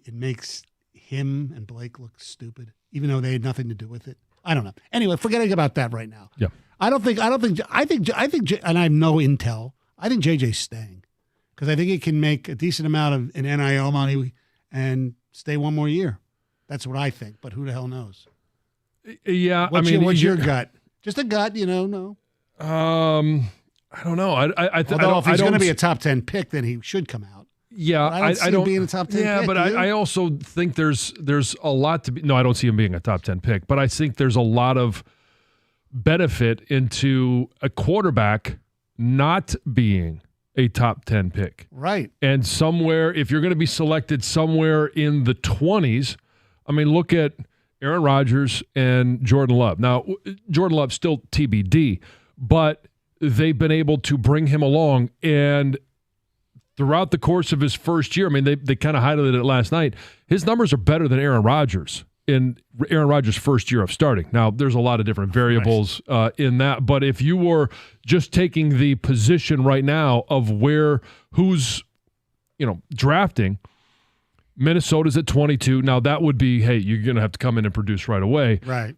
it makes him and Blake look stupid, even though they had nothing to do with it. I don't know. Anyway, forgetting about that right now. Yeah. I think, and I have no intel. I think JJ's staying because I think he can make a decent amount of an NIL money and stay one more year. That's what I think, but who the hell knows? Yeah, what's your gut? Just a gut, no. I don't know. Although if he's going to be a top 10 pick, then he should come out. Yeah, I don't see him being a top 10 pick. Yeah, but I also think there's a lot to be. No, I don't see him being a top 10 pick, but I think there's a lot of benefit into a quarterback not being a top 10 pick. Right. And somewhere, if you're going to be selected somewhere in the 20s, I mean, look at Aaron Rodgers and Jordan Love. Now, Jordan Love's still TBD, but they've been able to bring him along. And throughout the course of his first year, I mean, they kind of highlighted it last night, his numbers are better than Aaron Rodgers in Aaron Rodgers' first year of starting. Now, there's a lot of different variables in that, but if you were just taking the position right now of who's drafting, Minnesota's at 22. Now, that would be, hey, you're going to have to come in and produce right away. Right.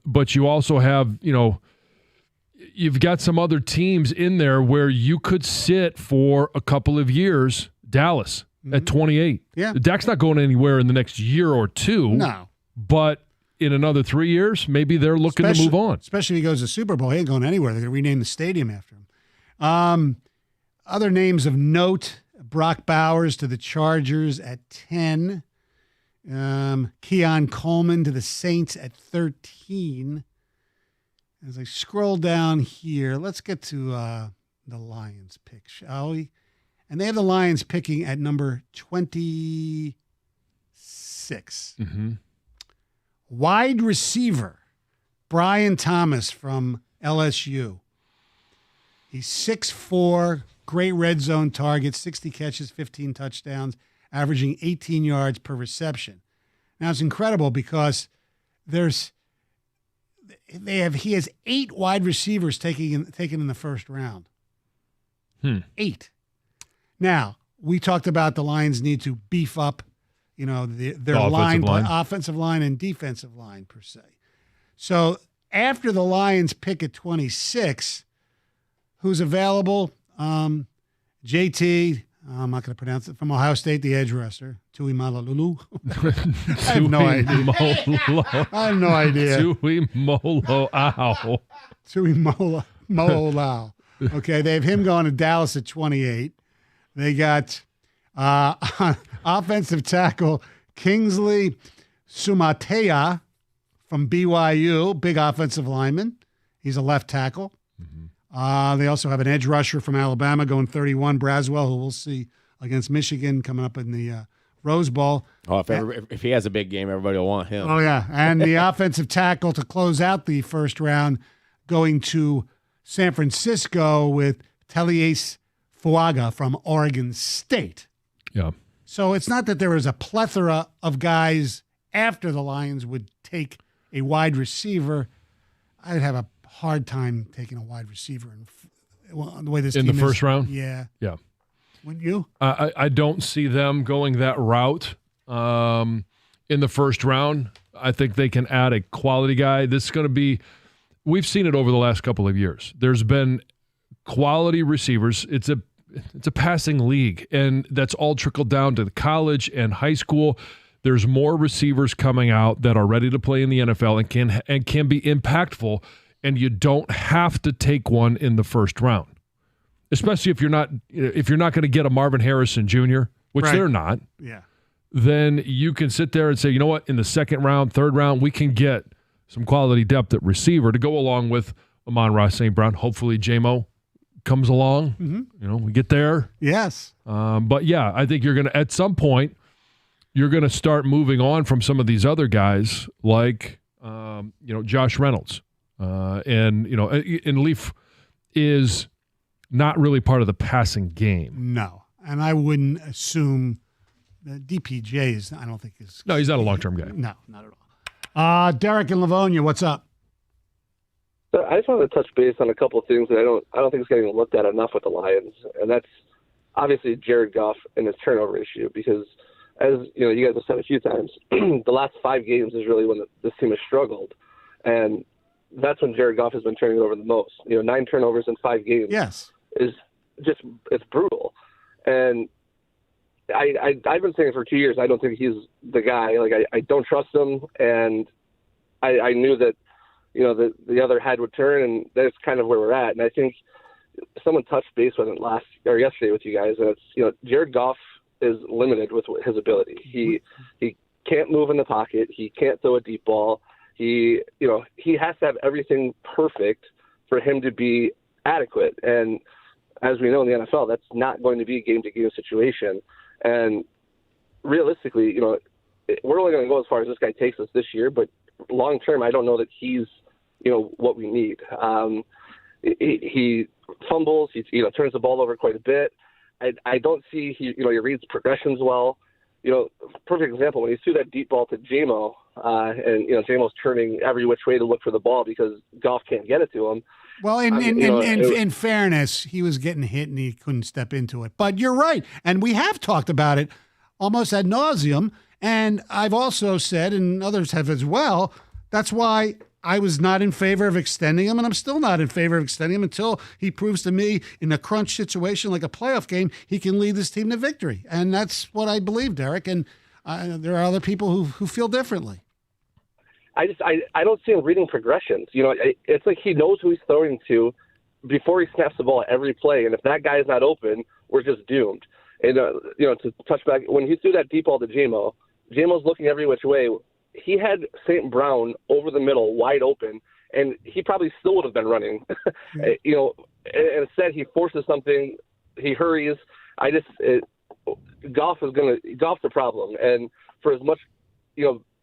But you also have, you've got some other teams in there where you could sit for a couple of years. Dallas at 28. Yeah. Dak's not going anywhere in the next year or two. No. But in another 3 years, maybe they're looking to move on. Especially if he goes to Super Bowl. He ain't going anywhere. They're going to rename the stadium after him. Other names of note, Brock Bowers to the Chargers at 10. Keon Coleman to the Saints at 13. As I scroll down here, let's get to the Lions pick, shall we? And they have the Lions picking at number 26. Mm-hmm. Wide receiver, Brian Thomas from LSU. He's 6'4", great red zone target, 60 catches, 15 touchdowns, averaging 18 yards per reception. Now, it's incredible because he has 8 wide receivers taken in the first round. 8. Now, we talked about the Lions need to beef up, their offensive line and defensive line per se. So after the Lions pick at 26, who's available? JT, I'm not going to pronounce it, from Ohio State, the edge rusher, Tui Malolulu. I have no idea. I have no idea. Tui Molo-Ow. Tui Molo-Ow. Okay, they have him going to Dallas at 28. They got offensive tackle Kingsley Sumatea from BYU, big offensive lineman. He's a left tackle. Mm-hmm. They also have an edge rusher from Alabama going 31, Braswell, who we'll see against Michigan coming up in the Rose Bowl. Oh, if he has a big game, everybody will want him. Oh, yeah. And the offensive tackle to close out the first round going to San Francisco with Taliese Fuaga from Oregon State. Yeah. So it's not that there is a plethora of guys after the Lions would take a wide receiver. I'd have a hard time taking a wide receiver the way this team in the first round. Yeah. Wouldn't you? I don't see them going that route in the first round. I think they can add a quality guy. This is going to be. We've seen it over the last couple of years. There's been quality receivers. It's a passing league, and that's all trickled down to the college and high school. There's more receivers coming out that are ready to play in the NFL and can be impactful, and you don't have to take one in the first round, especially if you're not going to get a Marvin Harrison Jr., which they're not. Yeah. Then you can sit there and say, you know what, in the second round, third round, we can get some quality depth at receiver to go along with Amon-Ra St. Brown. Hopefully, J-Mo comes along. Mm-hmm. We get there. Yes. But yeah, I think you're going to, at some point, you're going to start moving on from some of these other guys like, Josh Reynolds. And Leaf is not really part of the passing game. No. And I wouldn't assume that DPJ is, I don't think is. No, he's not a long-term guy. No, not at all. Derek in Livonia, what's up? I just wanted to touch base on a couple of things that I don't think is getting looked at enough with the Lions, and that's obviously Jared Goff and his turnover issue. Because as you know, you guys have said a few times, the last 5 games is really when this team has struggled, and that's when Jared Goff has been turning it over the most. 9 turnovers in 5 games. Yes, is just it's brutal, and I've been saying it for 2 years. I don't think he's the guy. Like I don't trust him, and I knew that the other head would turn, and that's kind of where we're at. And I think someone touched base with it yesterday with you guys, and it's Jared Goff is limited with his ability. He can't move in the pocket. He can't throw a deep ball. He has to have everything perfect for him to be adequate. And as we know in the NFL, that's not going to be a game-to-game situation. And realistically, we're only going to go as far as this guy takes us this year. But long term, I don't know that he's what we need. He fumbles. He turns the ball over quite a bit. I don't see he reads progressions well. Perfect example, when he threw that deep ball to J-Mo, and J-Mo's turning every which way to look for the ball because Goff can't get it to him. Well, in fairness, he was getting hit and he couldn't step into it. But you're right, and we have talked about it almost ad nauseum. And I've also said, and others have as well, that's why I was not in favor of extending him, and I'm still not in favor of extending him until he proves to me in a crunch situation like a playoff game, he can lead this team to victory. And that's what I believe, Derek. And there are other people who feel differently. I don't see him reading progressions. It's like he knows who he's throwing to before he snaps the ball every play. And if that guy is not open, we're just doomed. And, to touch back, when he threw that deep ball to J-Mo, J-Mo's looking every which way. He had St. Brown over the middle, wide open, and he probably still would have been running. And instead he forces something, he hurries. Goff's the problem. And for as much,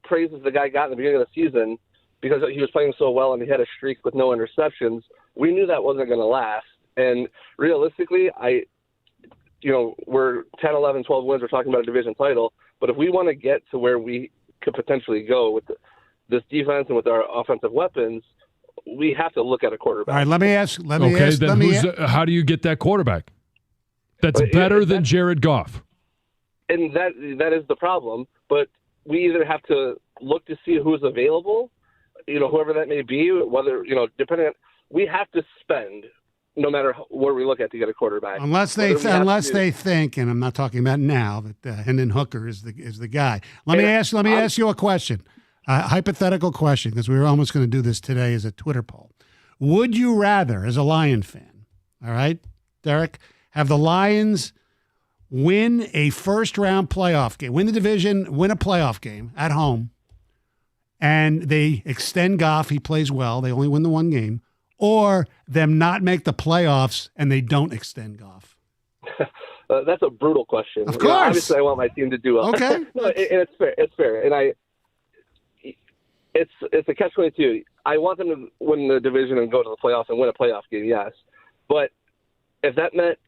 praise as the guy got in the beginning of the season, because he was playing so well and he had a streak with no interceptions, we knew that wasn't going to last. And realistically, we're 10, 11, 12 wins. We're talking about a division title. But if we want to get to where we could potentially go with this defense and with our offensive weapons, we have to look at a quarterback. All right, let me ask. How do you get that quarterback that's better than Jared Goff? And that is the problem. But we either have to look to see who's available, whoever that may be, whether, depending on, we have to spend no matter where we look at to get a quarterback. Unless they think, and I'm not talking about now, that Hendon Hooker is the guy. Let me ask you a question, a hypothetical question, because we were almost going to do this today as a Twitter poll. Would you rather, as a Lion fan, all right, Derek, have the Lions win a first-round playoff game, win the division, win a playoff game at home, and they extend Goff, he plays well, they only win the one game, or them not make the playoffs and they don't extend Goff? That's a brutal question. Of course. Obviously, I want my team to do well. Okay. No, and it's fair. It's fair. And it's a catch-22. I want them to win the division and go to the playoffs and win a playoff game, yes. But if that meant,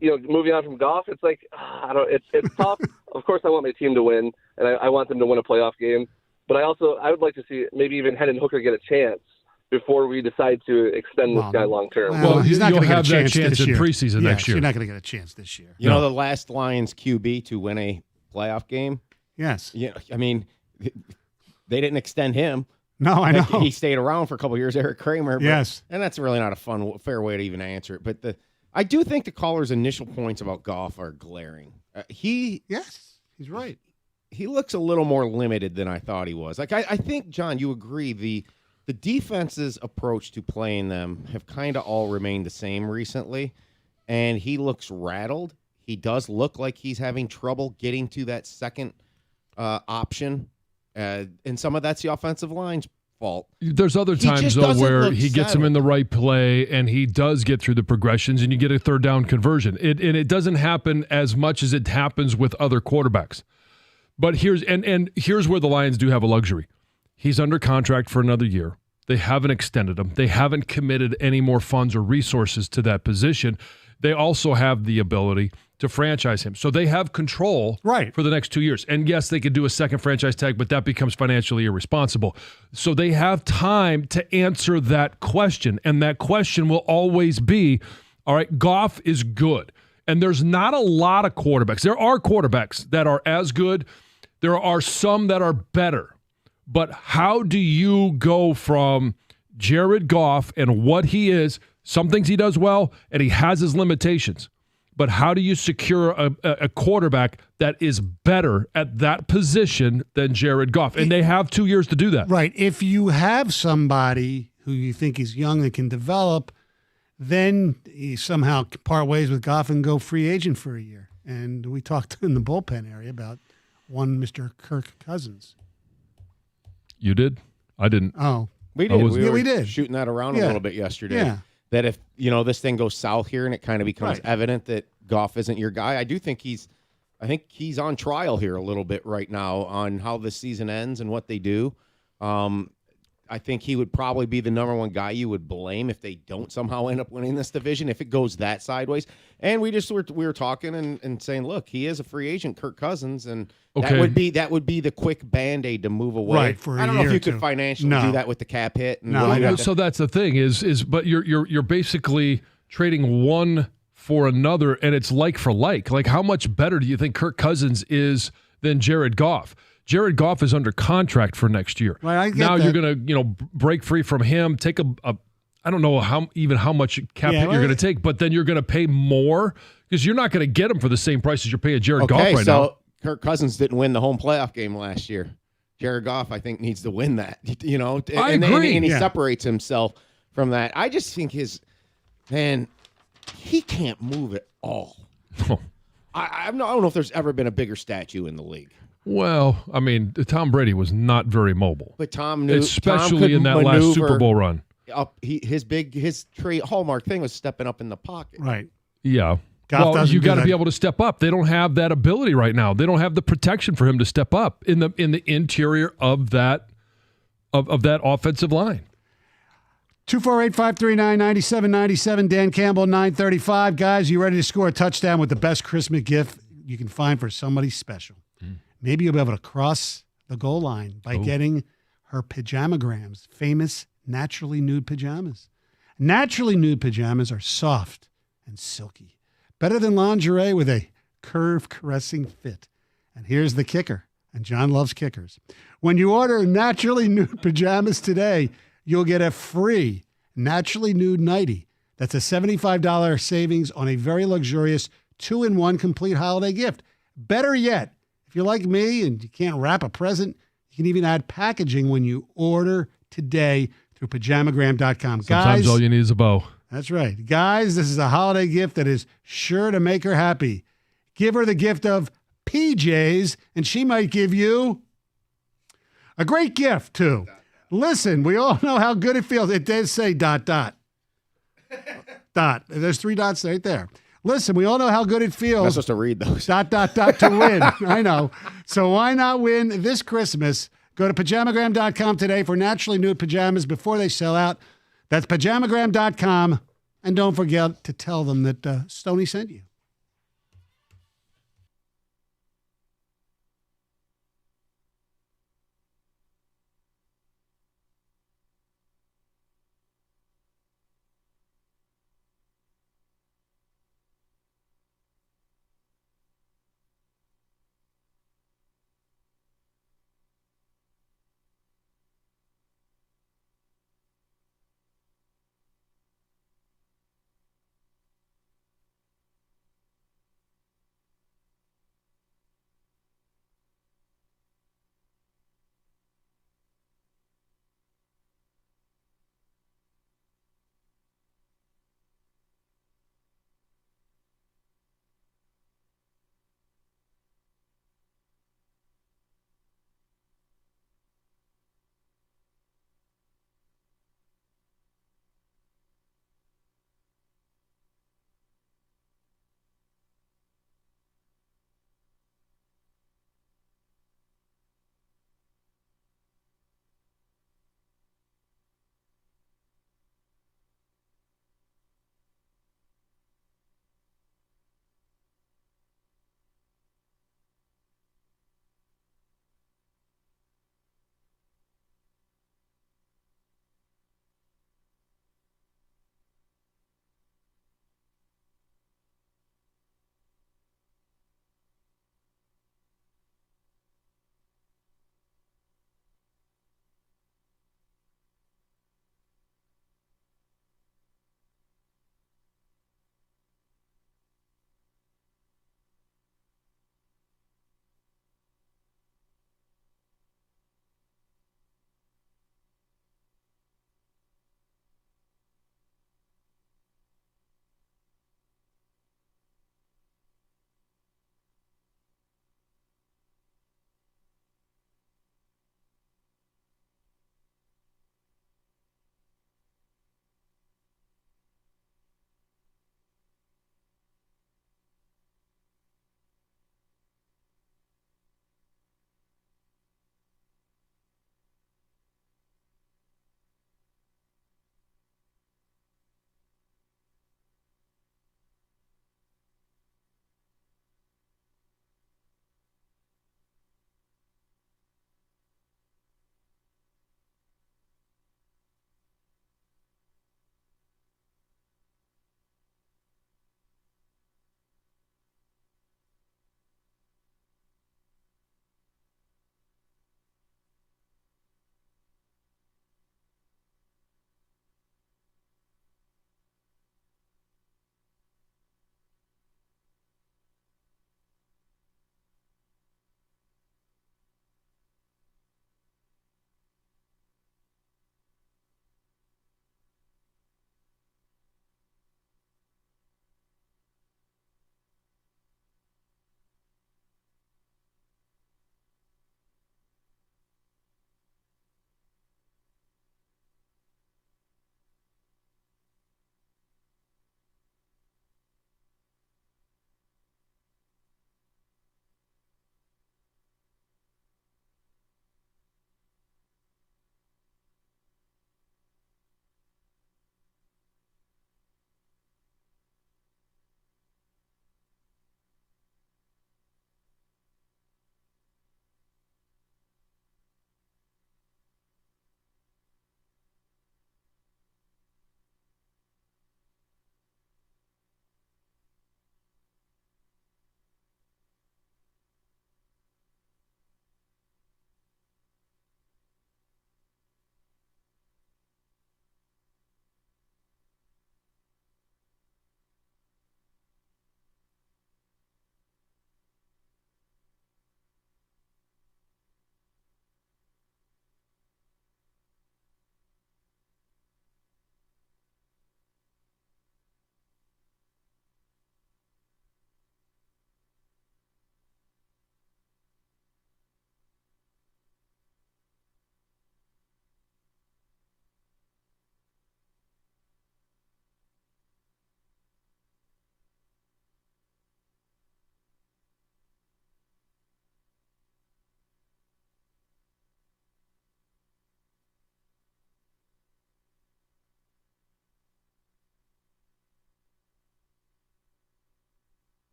moving on from Goff, it's like, it's tough. Of course, I want my team to win, and I want them to win a playoff game. But I would like to see maybe even Hendon Hooker get a chance before we decide to extend this guy long term. Well, he's not going to get a chance in year. preseason next year. You're not going to get a chance this year. You know the last Lions QB to win a playoff game? Yes. Yeah, I mean, they didn't extend him. No, I know. He stayed around for a couple of years, Eric Kramer. Yes. And that's really not a fair way to even answer it. But I do think the caller's initial points about Goff are glaring. Yes, he's right. He looks a little more limited than I thought he was. Like, I think, John, you agree, the defense's approach to playing them have kind of all remained the same recently, and he looks rattled. He does look like he's having trouble getting to that second option, and some of that's the offensive line's fault. There's other times, though, where he gets him in the right play, and he does get through the progressions, and you get a third down conversion. It doesn't happen as much as it happens with other quarterbacks. But here's where the Lions do have a luxury. He's under contract for another year. They haven't extended him. They haven't committed any more funds or resources to that position. They also have the ability to franchise him. So they have control for the next 2 years. And yes, they could do a second franchise tag, but that becomes financially irresponsible. So they have time to answer that question. And that question will always be, all right, Goff is good. And there's not a lot of quarterbacks. There are quarterbacks that are as good. There are some that are better. But how do you go from Jared Goff and what he is? Some things he does well, and he has his limitations. But how do you secure a quarterback that is better at that position than Jared Goff? And they have 2 years to do that. Right. If you have somebody who you think is young and can develop, then you somehow part ways with Goff and go free agent for a year. And we talked in the bullpen area about one Mr. Kirk Cousins. You did? I didn't. Oh. We did. We did. Shooting that around a Yeah. little bit yesterday. Yeah. That if, this thing goes south here and it kind of becomes Right. evident that Goff isn't your guy, I think he's on trial here a little bit right now on how the season ends and what they do. I think he would probably be the number one guy you would blame if they don't somehow end up winning this division, if it goes that sideways. And we were talking and saying, look, he is a free agent, Kirk Cousins, and Okay. that would be the quick Band-Aid to move away. Right, for a I don't know year if you or two. could financially No. do that with the cap hit. And No, what I you know. got to- So that's the thing but you're basically trading one for another, and it's like for like. Like, how much better do you think Kirk Cousins is than Jared Goff? Jared Goff is under contract for next year. Right, I get now that. you're going to, break free from him, take a I don't know how much cap hit you're going to take, but then you're going to pay more because you're not going to get him for the same price as you're paying Jared Goff right now. Kirk Cousins didn't win the home playoff game last year. Jared Goff, I think, needs to win that. I agree. And he Yeah. separates himself from that. I just think he can't move at all. I don't know if there's ever been a bigger statue in the league. Well, I mean, Tom Brady was not very mobile, But Tom knew, especially could in that last maneuver Super Bowl run. Up, his hallmark thing was stepping up in the pocket. Right. Yeah. Goff Well, doesn't you do got to that. be able to step up. They don't have that ability right now. They don't have the protection for him to step up in the interior of that offensive line. 248-539-9797. Dan Campbell, 935. Guys, you ready to score a touchdown with the best Christmas gift you can find for somebody special? Maybe you'll be able to cross the goal line by getting her Pajamagrams, famous naturally nude pajamas. Naturally nude pajamas are soft and silky, better than lingerie with a curve-caressing fit. And here's the kicker, and John loves kickers. When you order naturally nude pajamas today, you'll get a free naturally nude nightie. That's a $75 savings on a very luxurious 2-in-1 complete holiday gift. Better yet, if you're like me and you can't wrap a present, you can even add packaging when you order today through pajamagram.com. Sometimes Guys, all you need is a bow. that's right. Guys, this is a holiday gift that is sure to make her happy. Give her the gift of PJs, and she might give you a great gift, too. Listen, we all know how good it feels. It does say ... Dot. There's 3 dots right there. Listen, we all know how good it I'm not feels ... supposed to read those. To win. I know. So why not win this Christmas? Go to pajamagram.com today for naturally nude pajamas before they sell out. That's pajamagram.com. And don't forget to tell them that Stoney sent you.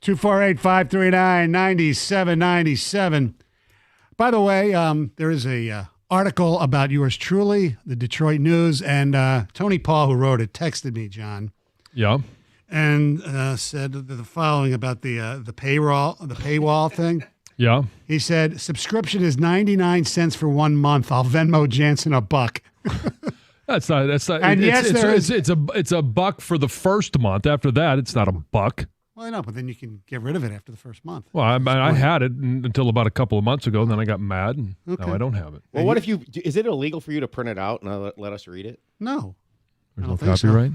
248-539-9797. By the way, there is a article about yours truly, the Detroit News, and Tony Paul, who wrote it, texted me, John. Yeah. And said the following about the paywall thing. Yeah. He said, subscription is 99 cents for 1 month. I'll Venmo Jansen $1. That's not. And it's a buck for the first month. After that, it's not a buck. Well, I know, but then you can get rid of it after the first month. Well, I had it until about a couple of months ago, and then I got mad, and now I don't have it. Well, what if is it illegal for you to print it out and let us read it? No. There's no copyright?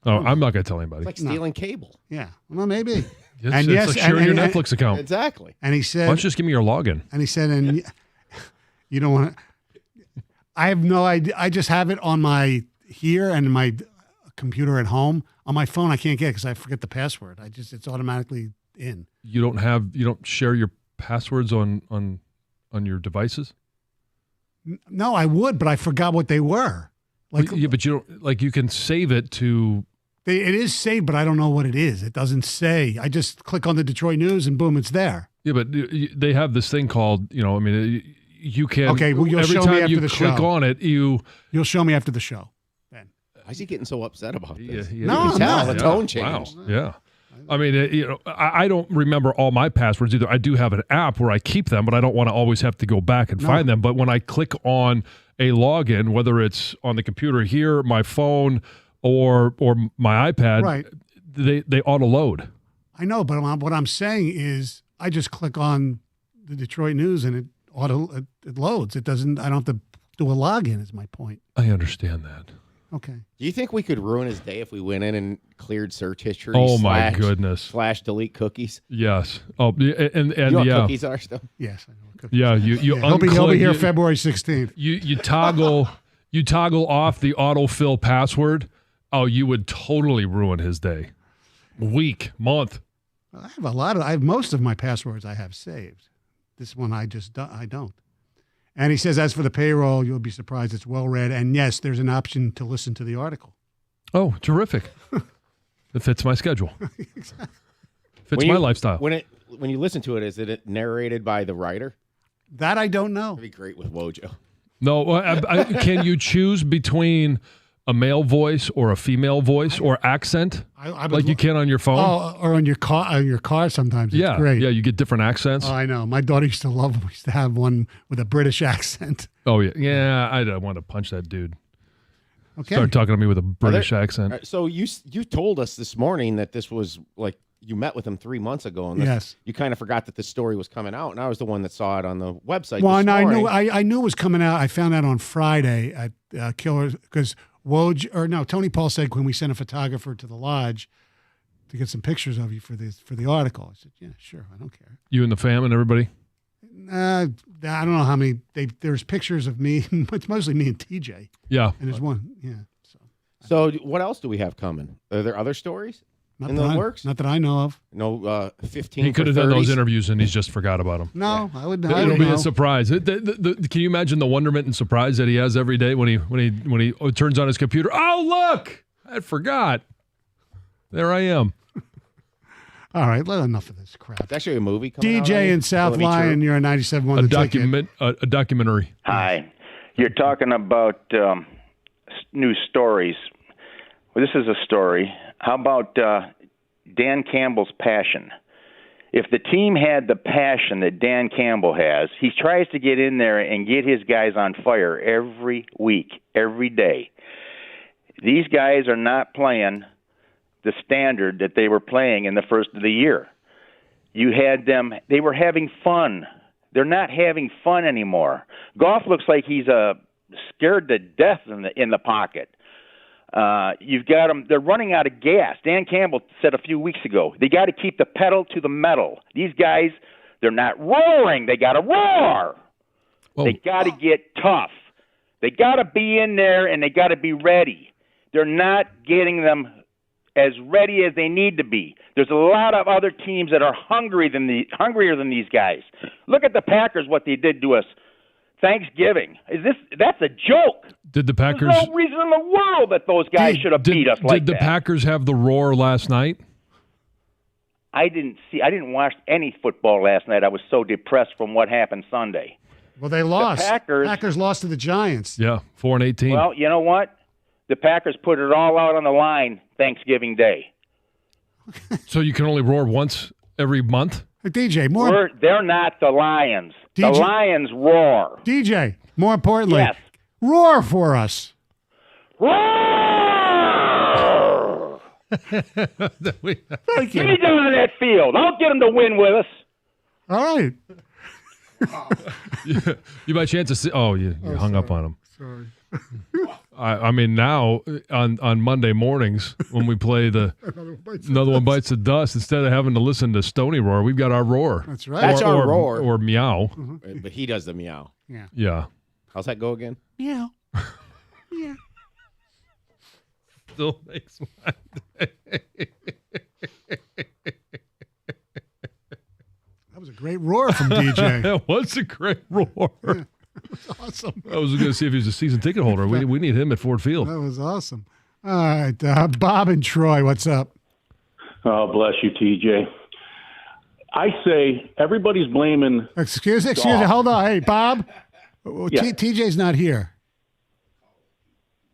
Oh, I'm not going to tell anybody. It's like stealing cable. Yeah. Well, maybe. It's like sharing your Netflix account. Exactly. And he said, why don't you just give me your login? And he said, and you don't want to, I have no idea. I just have it on my here and my computer at home. On my phone, I can't get it because I forget the password. It's automatically in. You don't share your passwords on your devices? No, I would, but I forgot what they were. But you don't, you can save it to. It is saved, but I don't know what it is. It doesn't say. I just click on the Detroit News and boom, it's there. Yeah, but they have this thing called, you can. Okay, well, you'll every show time me after you the click show. on it, you'll show me after the show. Then. Why is he getting so upset about this? Yeah, no, you can tell no. the tone changed. Wow. Yeah. I mean, I don't remember all my passwords either. I do have an app where I keep them, but I don't want to always have to go back and find them. But when I click on a login, whether it's on the computer here, my phone, or my iPad, right. they auto load. I know, but what I'm saying is I just click on the Detroit News and it loads. It doesn't. I don't have to do a login. Is my point. I understand that. Okay. Do you think we could ruin his day if we went in and cleared search history? Oh my goodness! / delete cookies. Yes. Oh, and you know what cookies are still. Yes, I know what cookies. Yeah, you he'll be here February 16th. You toggle off the autofill password. Oh, you would totally ruin his day. Week, month. I have most of my passwords I have saved. This one I don't. And he says, as for the payroll, you'll be surprised it's well read. And yes, there's an option to listen to the article. Oh, terrific. It fits my schedule. Exactly. Fits my lifestyle. When you listen to it, is it narrated by the writer? That I don't know. That'd be great with Wojo. No, can you choose between a male voice or a female voice or accent, like you can on your phone? Oh, or on your car sometimes. It's great. Yeah, you get different accents. Oh, I know. My daughter used to love them. We used to have one with a British accent. Oh, yeah. Yeah, I don't want to punch that dude. Okay. Start talking to me with a British accent. So you told us this morning that this was like you met with him 3 months ago, and yes, you kind of forgot that this story was coming out, and I was the one that saw it on the website. Well, this morning. I knew it was coming out. I found out on Friday at Killers because Tony Paul said, can we send a photographer to the lodge to get some pictures of you for the article? I said, yeah, sure, I don't care. You and the fam and everybody? I don't know how many. There's pictures of me. It's mostly me and TJ. Yeah. And there's one. Yeah. So what else do we have coming? Are there other stories in the works? Not that I know of. No, 15. He could have done those interviews and he's just forgot about them. No, yeah. I would. It'll be a surprise. Can you imagine the wonderment and surprise that he has every day when he turns on his computer? Oh, look! I forgot. There I am. All right, enough of this crap. It's actually a movie coming out. DJ in South Lyon, you're a 97.1. A documentary. Hi. You're talking about news stories. Well, this is a story. How about Dan Campbell's passion? If the team had the passion that Dan Campbell has, he tries to get in there and get his guys on fire every week, every day. These guys are not playing the standard that they were playing in the first of the year. You had them, they were having fun. They're not having fun anymore. Goff looks like he's scared to death in the pocket. You've got them, they're running out of gas. Dan Campbell said a few weeks ago, they got to keep the pedal to the metal. These guys, they're not roaring, they got to roar. Well, they got to get tough. They got to be in there and they got to be ready. They're not getting them as ready as they need to be. There's a lot of other teams that are hungrier than these guys. Look at the Packers, what they did to us Thanksgiving. That's a joke. Did the Packers? There's no reason in the world that those guys should have beat us like that. Did the Packers have the roar last night? I didn't watch any football last night. I was so depressed from what happened Sunday. Well, they lost. The Packers lost to the Giants. Yeah, 4-18. Well, you know what? The Packers put it all out on the line Thanksgiving Day. So you can only roar once every month? Hey, DJ, They're not the Lions. DJ, the Lions roar. DJ, more importantly, Yes. roar for us. Roar! Thank Get you. me down on that field. I'll get them to win with us. All right. You by chance to see? Oh, you hung up on him. Sorry. I mean, now on Monday mornings when we play the Another One Bites the Dust, instead of having to listen to Stony roar, we've got our roar. That's right. That's our roar. Or meow. But he does the meow. Yeah. How's that go again? Meow. Yeah. Still makes my day. That was a great roar from DJ. That was a great roar. That was awesome. I was going to see if he was a season ticket holder. We need him at Ford Field. That was awesome. All right. Bob and Troy, what's up? Oh, bless you, TJ. I say everybody's blaming. Excuse me. Hold on. Hey, Bob. Yeah. TJ's not here.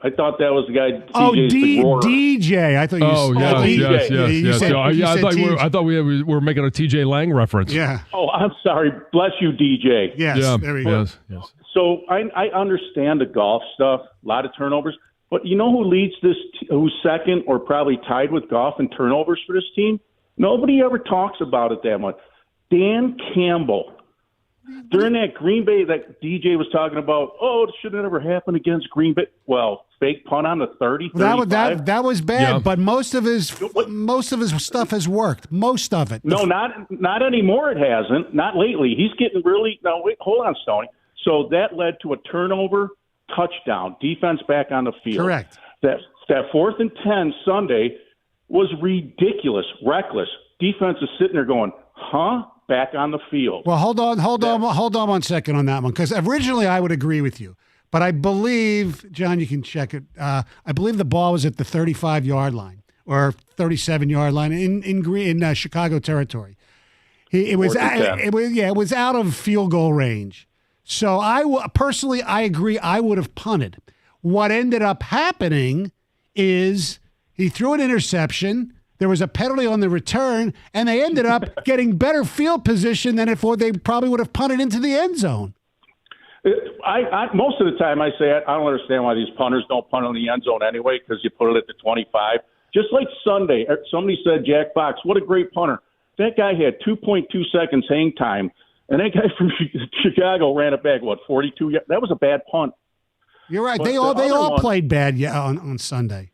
I thought that was the guy. Oh, TJ's the roarer. DJ. I thought you said yes. you said I thought we were making a TJ Lang reference. Yeah. Oh, I'm sorry. Bless you, DJ. Yes. Yeah. There we go. Yes. So I understand the golf stuff, a lot of turnovers, but you know who leads this? Who's second or probably tied with Goff in turnovers for this team? Nobody ever talks about it that much. Dan Campbell. During that Green Bay that DJ was talking about, it should have never happened against Green Bay. Well, fake punt on the 30. That was bad, Yeah. but most of his stuff has worked. Most of it. No, not anymore. It hasn't. Not lately. He's getting really. No, wait, hold on, Stoney. So that led to a turnover, touchdown, defense back on the field. Correct. That 4th and 10 Sunday was ridiculous, reckless. Defense is sitting there going, back on the field. Well, hold on 1 second on that one, because originally I would agree with you, but I believe, John, you can check it. I believe the ball was at the 35-yard line or 37-yard line in Chicago territory. It was out of field goal range. So personally, I agree. I would have punted. What ended up happening is he threw an interception. There was a penalty on the return, and they ended up getting better field position than if they probably would have punted into the end zone. I most of the time I say I don't understand why these punters don't punt on the end zone anyway, because you put it at the 25. Just like Sunday, somebody said Jack Fox, what a great punter. That guy had 2.2 seconds hang time, and that guy from Chicago ran it back, 42 yards? That was a bad punt. You're right. But They all played bad on Sunday.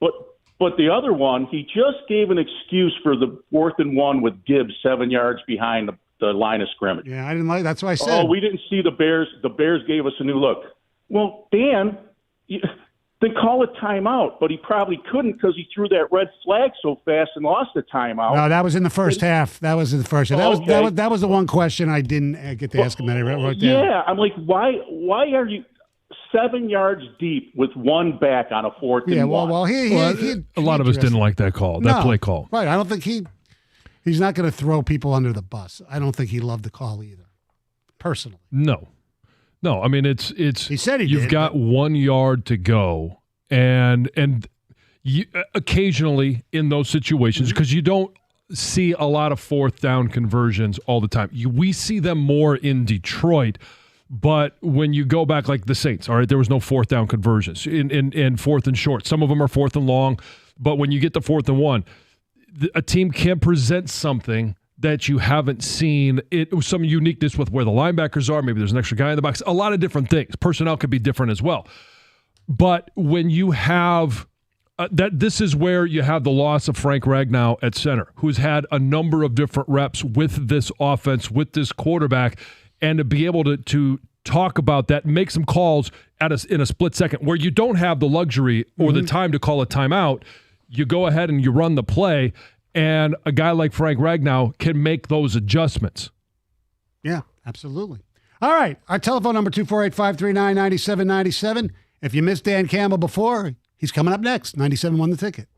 But the other one, he just gave an excuse for the 4th and 1 with Gibbs 7 yards behind the line of scrimmage. Yeah, I didn't like. That's what I said. Oh, we didn't see the Bears. The Bears gave us a new look. Well, Dan, they call a timeout, but he probably couldn't because he threw that red flag so fast and lost the timeout. No, that was in the first half. That was in the first half. That was the one question I didn't get to ask him that I wrote down. Yeah, I'm like, why are you 7 yards deep with one back on a 4th and 1? Well, a lot of us didn't like that call, play call. Right. I don't think he's not going to throw people under the bus. I don't think he loved the call either, personally. No. I mean, it's. He said you've got 1 yard to go, and you, occasionally in those situations, because you don't see a lot of 4th down conversions all the time. We see them more in Detroit. But when you go back, like the Saints, all right, there was no 4th down conversions in 4th and short. Some of them are 4th and long. But when you get to 4th and 1, a team can present something that you haven't seen. It was some uniqueness with where the linebackers are. Maybe there's an extra guy in the box. A lot of different things. Personnel could be different as well. But when you have this is where you have the loss of Frank Ragnow at center, who's had a number of different reps with this offense, with this quarterback, and to be able to talk about that, make some calls in a split second where you don't have the luxury or the time to call a timeout. You go ahead and you run the play, and a guy like Frank Ragnow can make those adjustments. Yeah, absolutely. All right, our telephone number 248-539-9797. If you missed Dan Campbell before, he's coming up next. 97 won the ticket.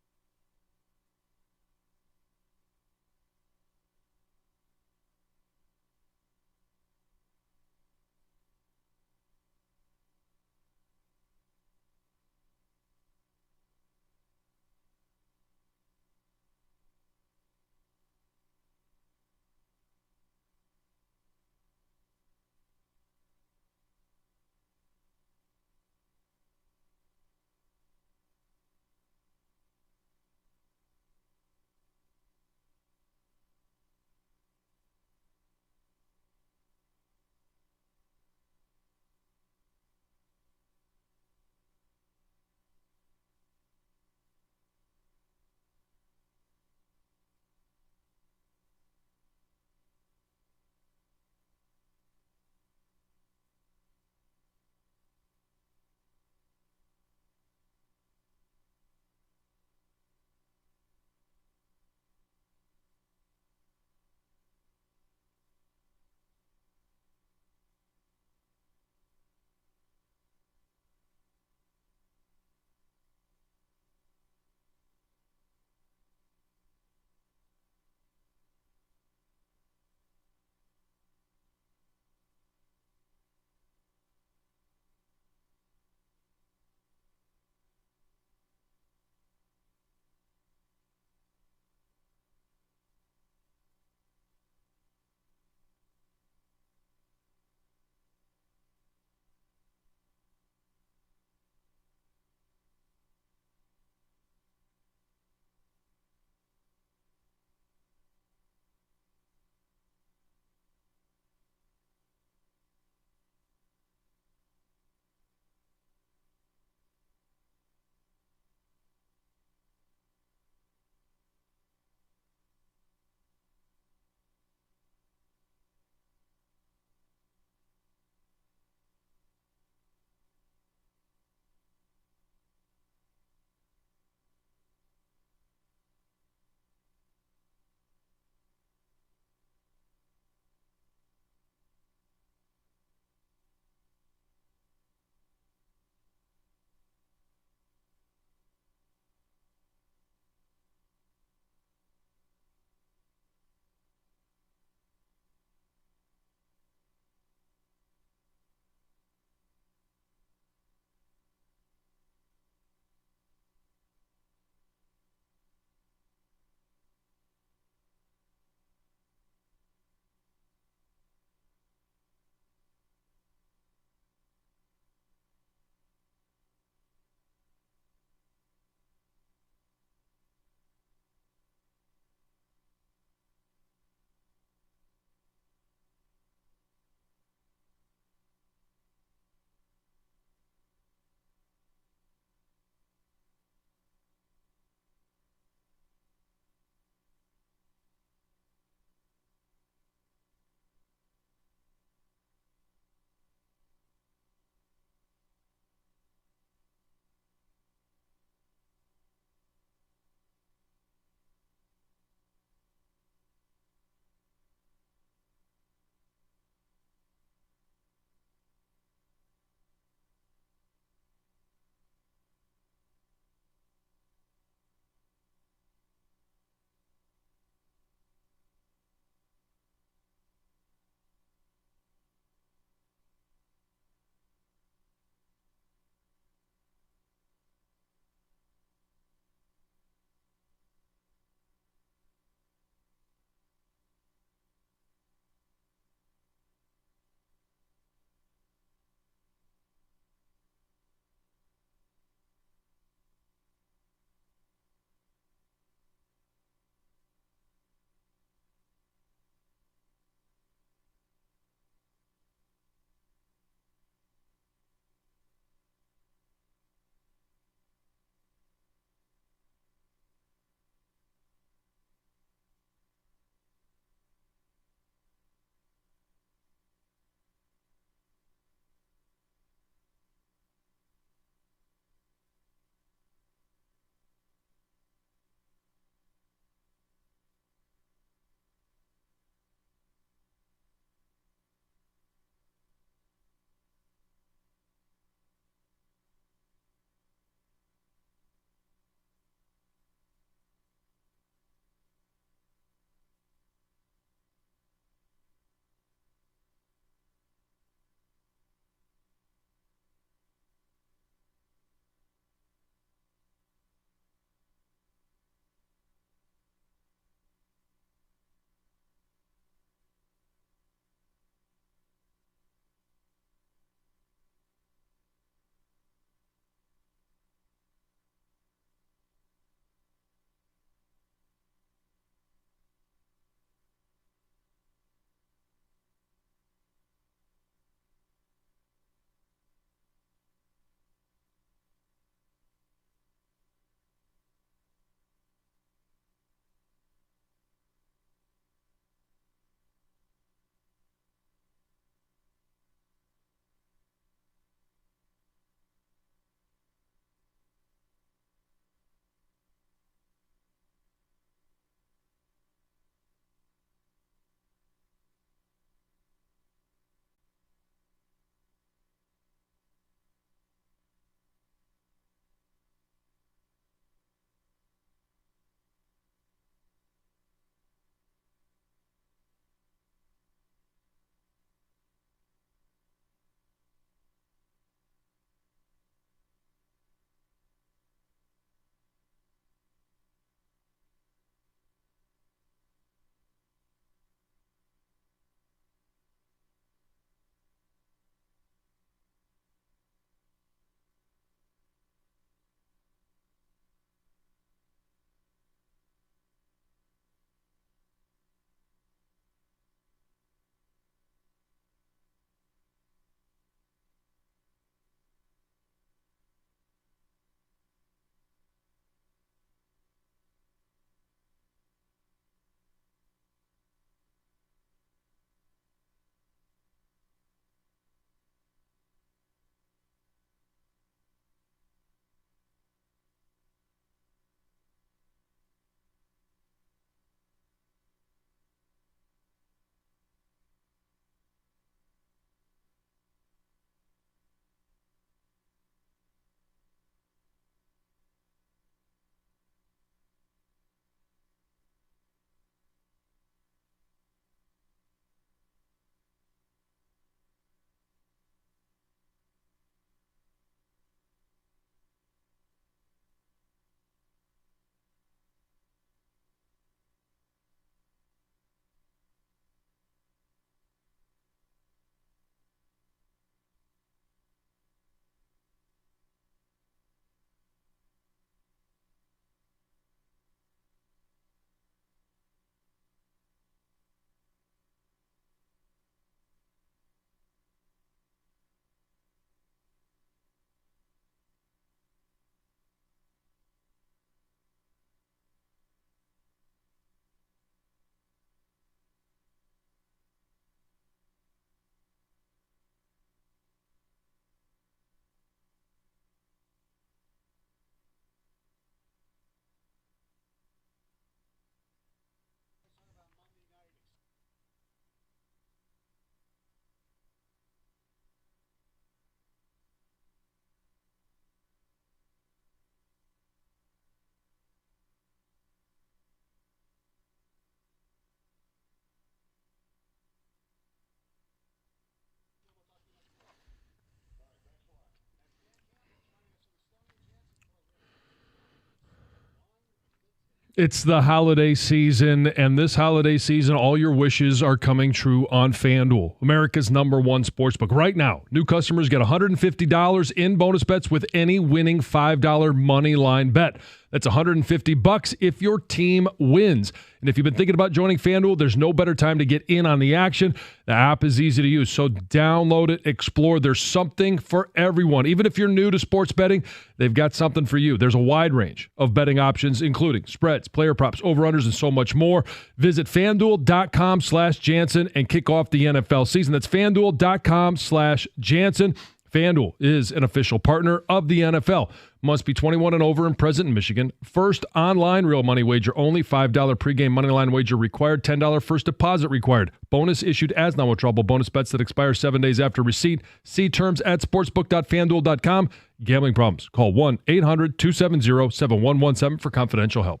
It's the holiday season, and this holiday season, all your wishes are coming true on FanDuel, America's #1 sportsbook. Right now, new customers get $150 in bonus bets with any winning $5 money line bet. That's $150 if your team wins. And if you've been thinking about joining FanDuel, there's no better time to get in on the action. The app is easy to use, so download it, explore. There's something for everyone. Even if you're new to sports betting, they've got something for you. There's a wide range of betting options, including spreads, player props, over-unders, and so much more. Visit FanDuel.com/Jansen and kick off the NFL season. That's FanDuel.com/Jansen. FanDuel is an official partner of the NFL. Must be 21 and over and present in Michigan. First online real money wager only. $5 pregame moneyline wager required. $10 first deposit required. Bonus issued as non-withdrawable bonus bets that expire 7 days after receipt. See terms at sportsbook.fanduel.com. Gambling problems? Call 1-800-270-7117 for confidential help.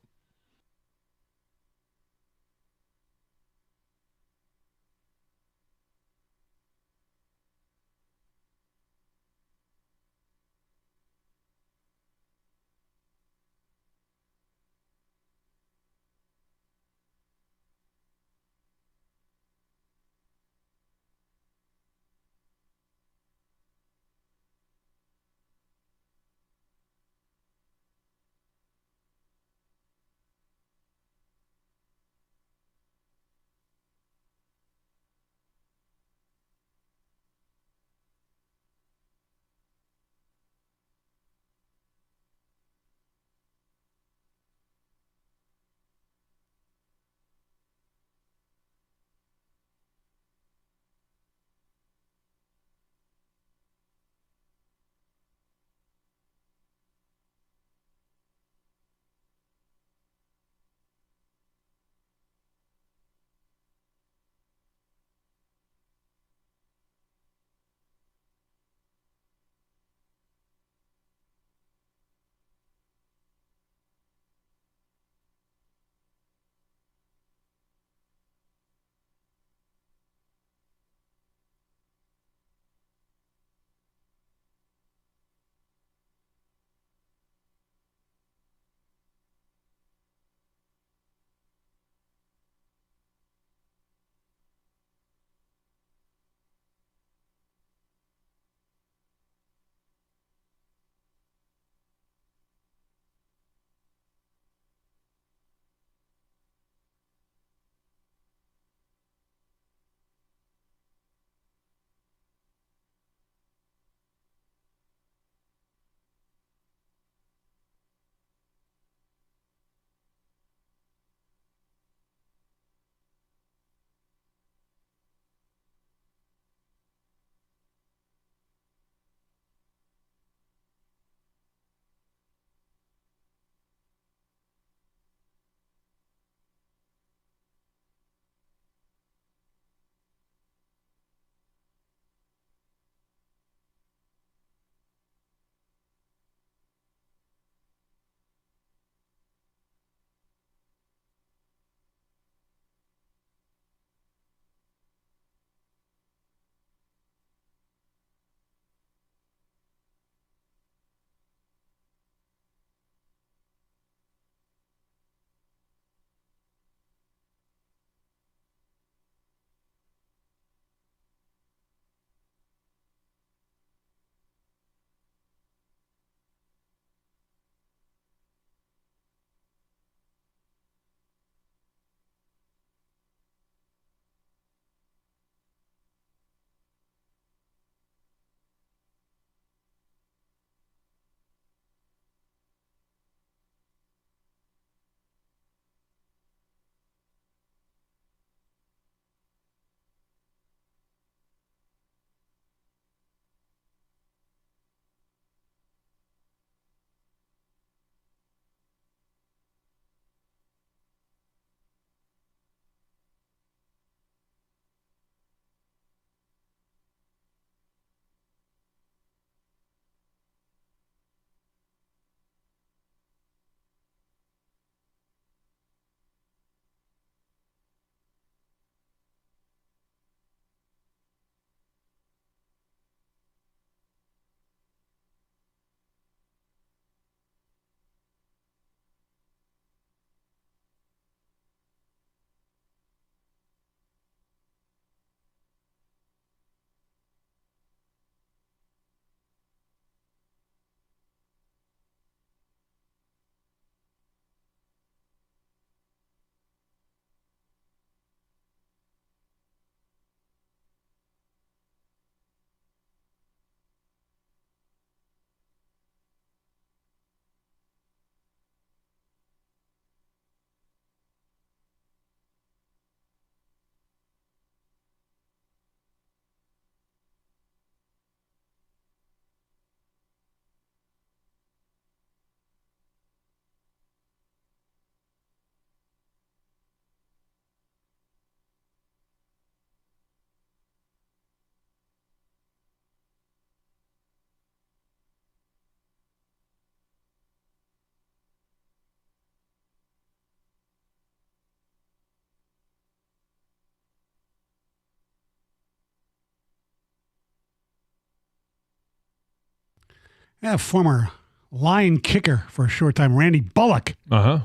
Yeah, former Lion kicker for a short time, Randy Bullock. Uh-huh.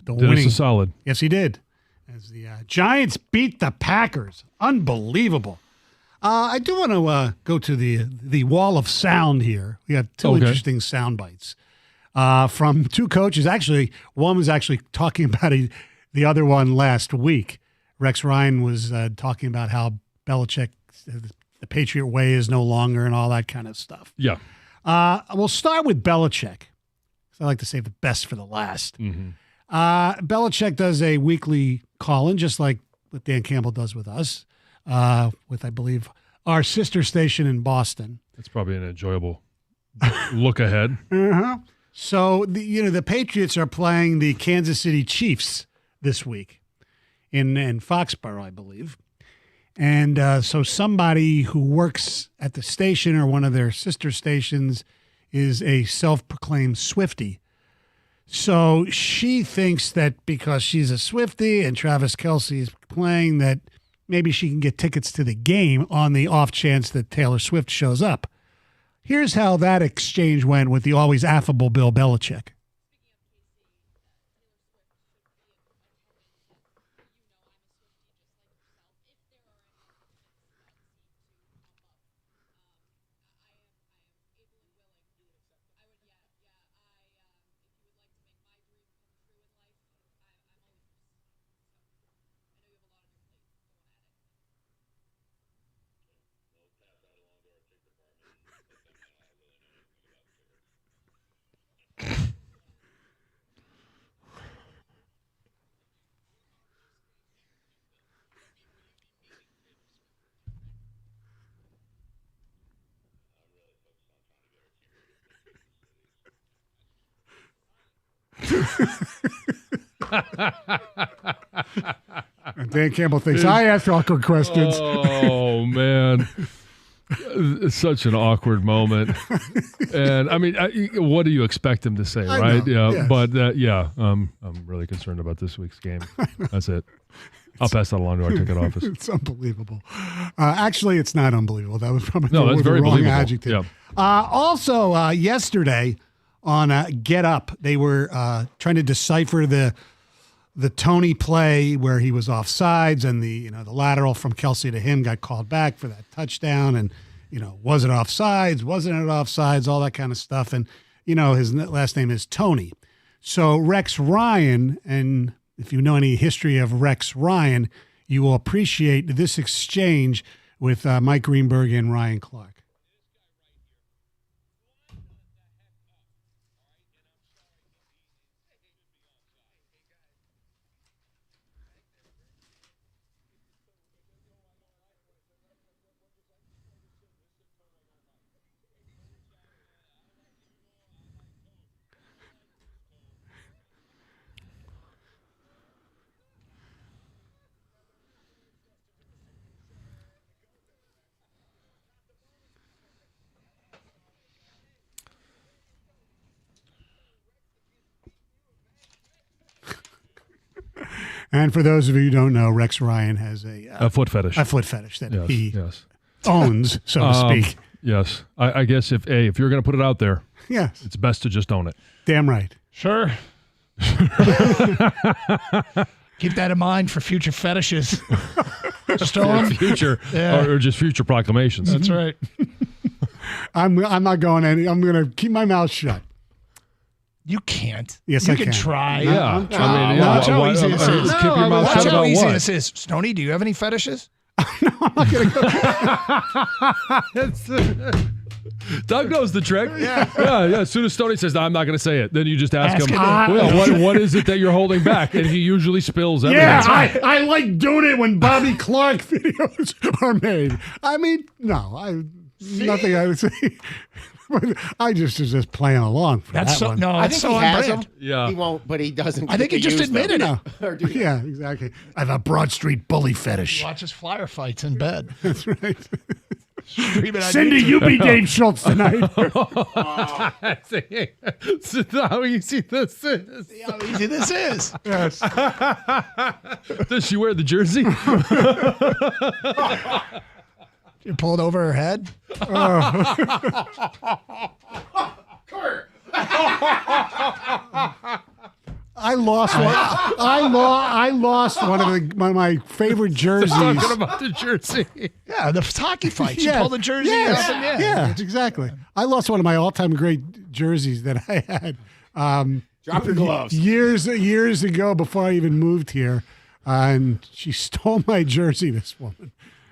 The Did us winning. a solid. Yes, he did. As the Giants beat the Packers. Unbelievable. I do want to go to the wall of sound here. We got two interesting sound bites from two coaches. Actually, one was actually talking about the other one last week. Rex Ryan was talking about how Belichick, the Patriot way is no longer and all that kind of stuff. Yeah. We'll start with Belichick. I like to save the best for the last. Mm-hmm. Belichick does a weekly call-in, just like what Dan Campbell does with us, with, I believe, our sister station in Boston. That's probably an enjoyable look ahead. Uh-huh. So, the Patriots are playing the Kansas City Chiefs this week in Foxborough, I believe. And so somebody who works at the station or one of their sister stations is a self-proclaimed Swiftie. So she thinks that because she's a Swiftie and Travis Kelce is playing, that maybe she can get tickets to the game on the off chance that Taylor Swift shows up. Here's how that exchange went with the always affable Bill Belichick. Dan Campbell thinks I ask awkward questions. Oh, man. It's such an awkward moment. And, I mean, what do you expect him to say, right? Know, Yeah, yes. but, I'm really concerned about this week's game. That's it. I'll pass that along to our ticket office. It's unbelievable. Actually, it's not unbelievable. That was probably No, that's the very wrong believable. adjective. Yeah. Also, yesterday on Get Up, they were trying to decipher the Tony play where he was offsides and the lateral from Kelce to him got called back for that touchdown. And, was it offsides? Wasn't it offsides? All that kind of stuff. And, his last name is Tony. So Rex Ryan, and if you know any history of Rex Ryan, you will appreciate this exchange with Mike Greenberg and Ryan Clark. And for those of you who don't know, Rex Ryan has A foot fetish. a foot fetish that he Yes. owns, so to speak. Yes. I guess if you're going to put it out there, Yes, it's best to just own it. damn right. Sure. Keep that in mind for future fetishes. Just own 'em. Future, Yeah. or just future proclamations. That's right. I'm not going any. I'm going to keep my mouth shut. You can't. Yes, you I can can. try. Yeah. I'm I mean, trying. yeah, Watch how easy this is. Keep your mouth Watch shut how about easy what? this is. Stoney, do you have any fetishes? Doug knows the trick. Yeah. As soon as Stoney says, "No, I'm not going to say it," then you just ask him, him. well, what is it that you're holding back? And he usually spills everything. Yeah, I like doing it when Bobby Clark videos are made. I mean, no, nothing I would say. I just was just playing along for That's that so one. no. I That's think so he on has brand. them. Yeah. He won't, but he doesn't. I think he just admitted it. No. Or do you? Yeah, exactly. I have a Broad Street bully fetish. Watches flyer fights in bed. That's right. Streaming on Cindy, YouTube. you be Dave Schultz tonight. See how easy this is. See how easy this is. Yes. Does she wear the jersey? You pulled over her head. I lost one. I lost one of my favorite jerseys. Talking about the jersey. Yeah, the hockey fights. You pull the jersey Yes. up and Yeah, exactly. I lost one of my all-time great jerseys that I had. Drop your gloves. Years ago, before I even moved here, and she stole my jersey. This woman.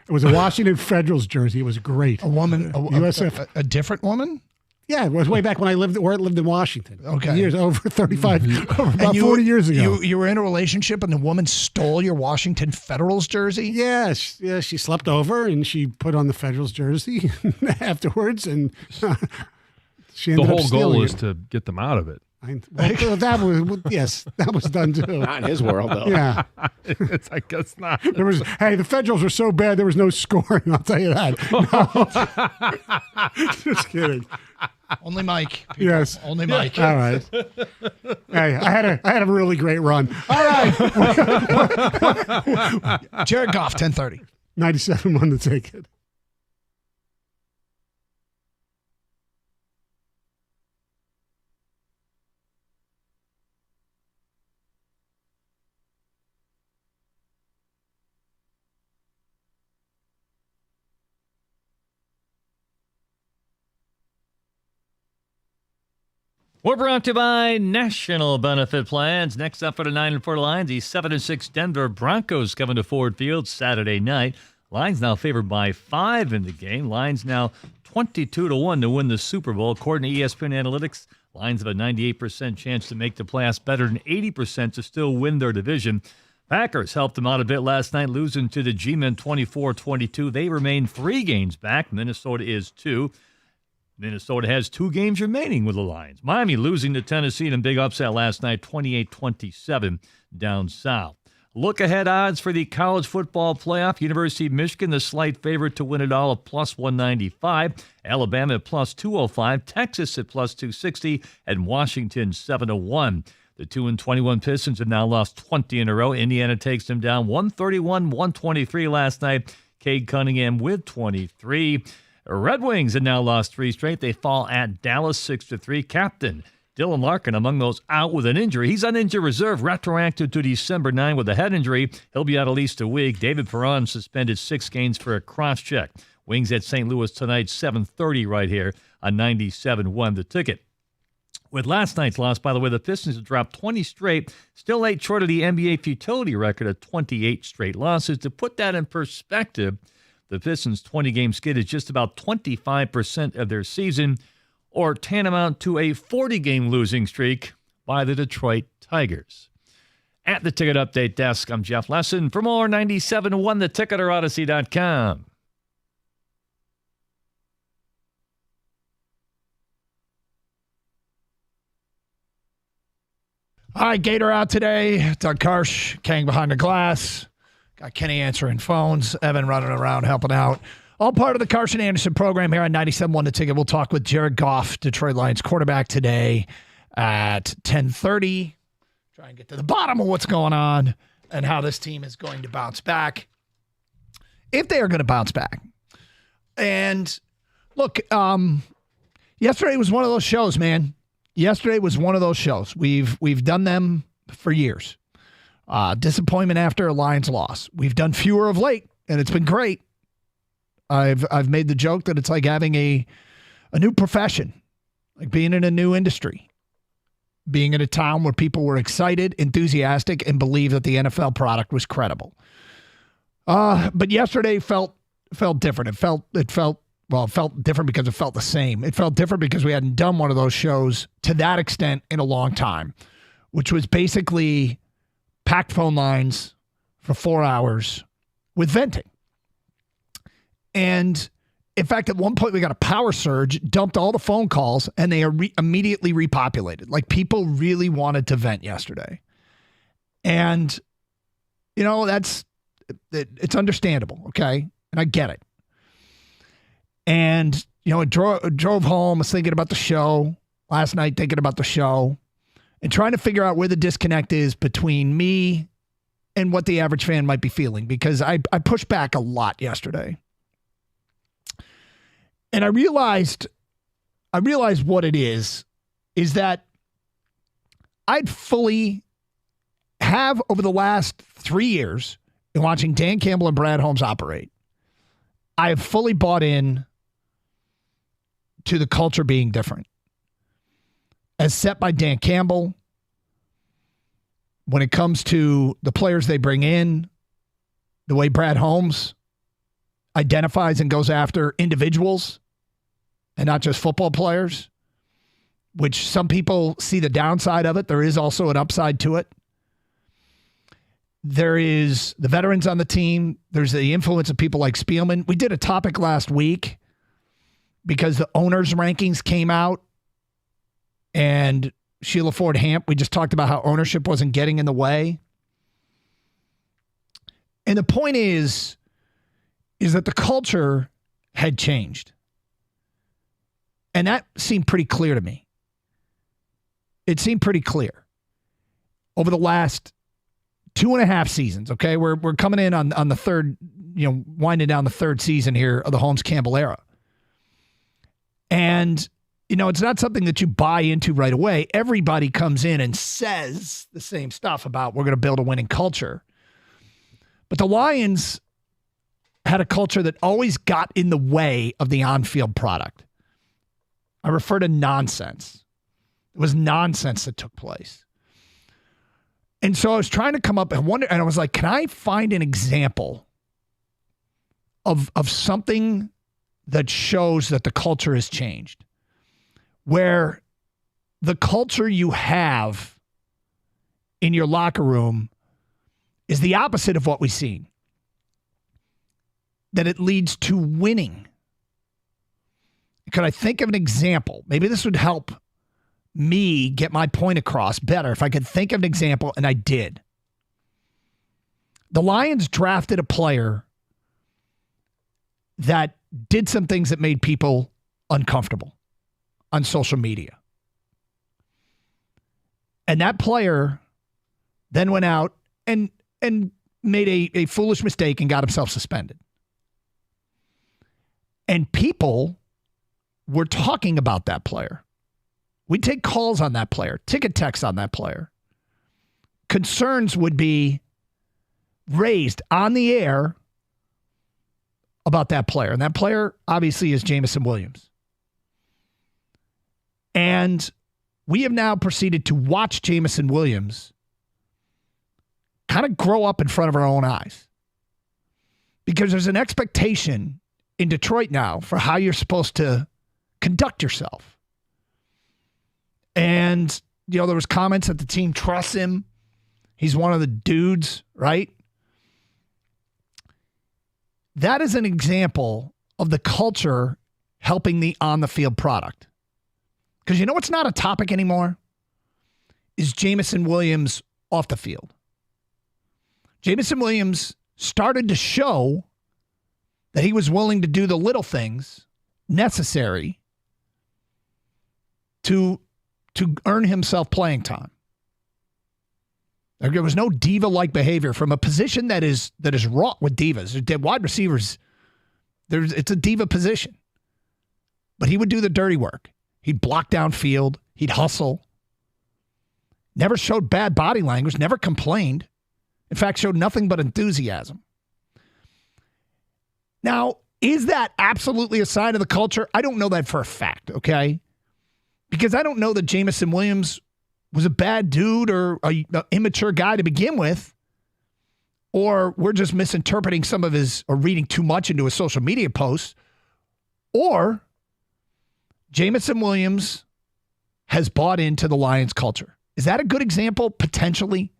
It was a Washington Federals jersey. It was great. A woman, USF. a different woman? Yeah, it was way back when I lived in Washington. Okay. Years over 35, about 40 years ago. You were in a relationship and the woman stole your Washington Federals jersey? Yeah, she slept over and she put on the Federals jersey afterwards, and she ended The up whole stealing goal it. is to get them out of it. That was done too. Not in his world, though. Yeah, I guess not. the Federals were so bad there was no scoring. I'll tell you that. No. Just kidding. Only Mike. People. Yes. Only Mike. All right. Hey, I had a really great run. All right. Jared Goff, 10:30. 97 won the ticket. We're brought to you by National Benefit Plans. Next up for the 9-4 Lions, the 7-6 Denver Broncos coming to Ford Field Saturday night. Lions now favored by 5 in the game. Lions now 22-1 to win the Super Bowl. According to ESPN Analytics, Lions have a 98% chance to make the playoffs, better than 80% to still win their division. Packers helped them out a bit last night, losing to the G-Men 24-22. They remain 3 games back. Minnesota is 2. Minnesota has 2 games remaining with the Lions. Miami losing to Tennessee in a big upset last night, 28-27 down south. Look ahead odds for the college football playoff. University of Michigan, the slight favorite to win it all at plus 195. Alabama at plus 205. Texas at plus 260. And Washington 7-1. The 2-21 Pistons have now lost 20 in a row. Indiana takes them down 131-123 last night. Cade Cunningham with 23. Red Wings have now lost 3 straight. They fall at Dallas 6-3. Captain Dylan Larkin among those out with an injury. He's on injured reserve, retroactive to December 9 with a head injury. He'll be out at least a week. David Perron suspended 6 games for a cross-check. Wings at St. Louis tonight, 7:30 right here on 97.1 The Ticket. With last night's loss, by the way, the Pistons have dropped 20 straight, still 8 short of the NBA futility record of 28 straight losses. To put that in perspective, the Pistons' 20-game skid is just about 25% of their season, or tantamount to a 40-game losing streak by the Detroit Tigers. At the Ticket Update Desk, I'm Jeff Lesson. For more, 97.1 The Ticket or Odyssey.com. All right, Gator out today. Doug Karsh, Kang behind the glass. Got Kenny answering phones. Evan running around helping out. All part of the Carson Anderson program here on 97.1 The Ticket. We'll talk with Jared Goff, Detroit Lions quarterback, today at 10:30. Try and get to the bottom of what's going on and how this team is going to bounce back, if they are going to bounce back. And look, yesterday was one of those shows, man. Yesterday was one of those shows. We've done them for years. Disappointment after a Lions loss. We've done fewer of late, and it's been great. I've made the joke that it's like having a new profession, like being in a new industry, being in a town where people were excited, enthusiastic, and believed that the NFL product was credible. But yesterday felt different. It felt different because it felt the same. It felt different because we hadn't done one of those shows to that extent in a long time, which was basically packed phone lines for 4 hours with venting. And in fact, at one point we got a power surge, dumped all the phone calls, and they immediately repopulated. Like, people really wanted to vent yesterday. And, you know, it's understandable, okay? And I get it. And, you know, I drove home, was thinking about the show, last night thinking about the show, and trying to figure out where the disconnect is between me and what the average fan might be feeling, because I pushed back a lot yesterday. And I realized what it is is that I'd fully have over the last 3 years in watching Dan Campbell and Brad Holmes operate, I have fully bought in to the culture being different. As set by Dan Campbell, when it comes to the players they bring in, the way Brad Holmes identifies and goes after individuals and not just football players, which some people see the downside of it. There is also an upside to it. There is the veterans on the team. There's the influence of people like Spielman. We did a topic last week because the owners' rankings came out and Sheila Ford Hamp, we just talked about how ownership wasn't getting in the way. And the point is that the culture had changed. And that seemed pretty clear to me. It seemed pretty clear over the last 2.5 seasons. Okay, we're coming in on the third, winding down the third season here of the Holmes Campbell era. And it's not something that you buy into right away. Everybody comes in and says the same stuff about we're going to build a winning culture. But the Lions had a culture that always got in the way of the on-field product. I refer to nonsense. It was nonsense that took place. And so I was trying to come up and I was like, can I find an example of something that shows that the culture has changed? Where the culture you have in your locker room is the opposite of what we've seen. That it leads to winning. Could I think of an example? Maybe this would help me get my point across better if I could think of an example, and I did. The Lions drafted a player that did some things that made people uncomfortable on social media. And that player then went out and made a foolish mistake and got himself suspended. And people were talking about that player. We'd take calls on that player, ticket texts on that player. Concerns would be raised on the air about that player. And that player obviously is Jameson Williams. And we have now proceeded to watch Jameson Williams kind of grow up in front of our own eyes. Because there's an expectation in Detroit now for how you're supposed to conduct yourself. And, there was comments that the team trusts him. He's one of the dudes, right? That is an example of the culture helping the on-the-field product. Because what's not a topic anymore? Is Jameson Williams off the field. Jameson Williams started to show that he was willing to do the little things necessary to earn himself playing time. There was no diva-like behavior from a position that is wrought with divas. Wide receivers, it's a diva position. But he would do the dirty work. He'd block downfield. He'd hustle. Never showed bad body language. Never complained. In fact, showed nothing but enthusiasm. Now, is that absolutely a sign of the culture? I don't know that for a fact, okay? Because I don't know that Jameson Williams was a bad dude or an immature guy to begin with, or we're just misinterpreting some of his, or reading too much into his social media posts, or Jameson Williams has bought into the Lions culture. Is that a good example? Potentially.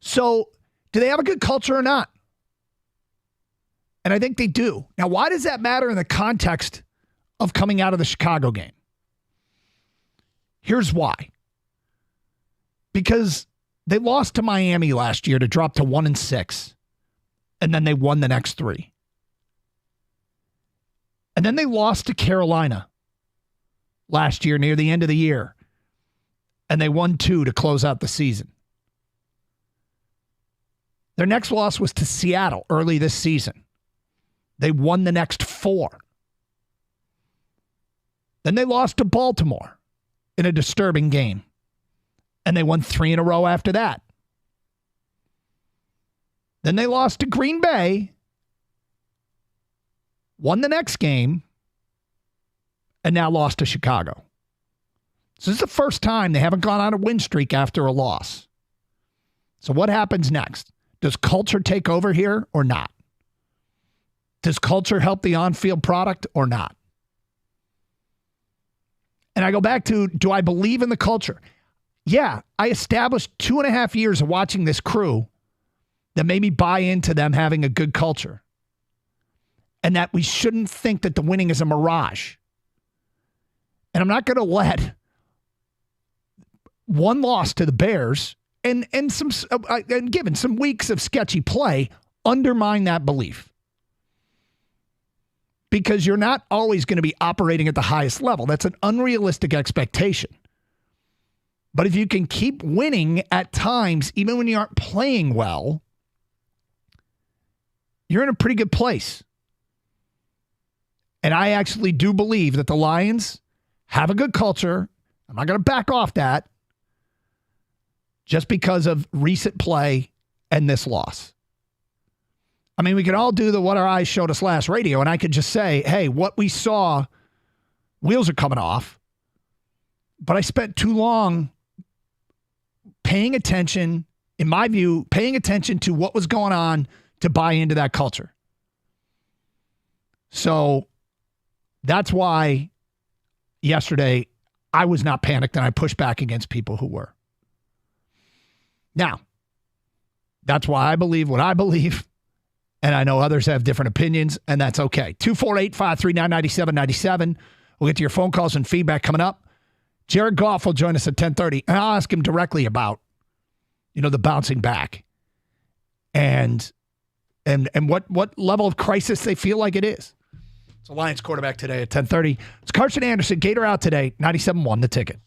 So, do they have a good culture or not? And I think they do. Now, why does that matter in the context of coming out of the Chicago game? Here's why. Because they lost to Miami last year to drop to 1-6, and then they won the next 3. And then they lost to Carolina last year near the end of the year, and they won 2 to close out the season. Their next loss was to Seattle early this season. They won the next 4. Then they lost to Baltimore in a disturbing game. And they won 3 in a row after that. Then they lost to Green Bay, won the next game, and now lost to Chicago. So this is the first time they haven't gone on a win streak after a loss. So what happens next? Does culture take over here or not? Does culture help the on-field product or not? And I go back to, do I believe in the culture? Yeah, I established 2.5 years of watching this crew that made me buy into them having a good culture. And that we shouldn't think that the winning is a mirage. And I'm not going to let one loss to the Bears and given some weeks of sketchy play undermine that belief. Because you're not always going to be operating at the highest level. That's an unrealistic expectation. But if you can keep winning at times, even when you aren't playing well, you're in a pretty good place. And I actually do believe that the Lions have a good culture. I'm not going to back off that just because of recent play and this loss. I mean, we could all do the what our eyes showed us last radio, and I could just say, hey, what we saw, wheels are coming off. But I spent too long paying attention, in my view, paying attention to what was going on to buy into that culture. So that's why yesterday I was not panicked and I pushed back against people who were. Now, that's why I believe what I believe. And I know others have different opinions, and that's okay. 248-539-9797. We'll get to your phone calls and feedback coming up. Jared Goff will join us at 10:30, and I'll ask him directly about, the bouncing back and what level of crisis they feel like it is. It's a Lions quarterback today at 10:30. It's Carson Anderson, Gator Out today, 97.1 The Ticket.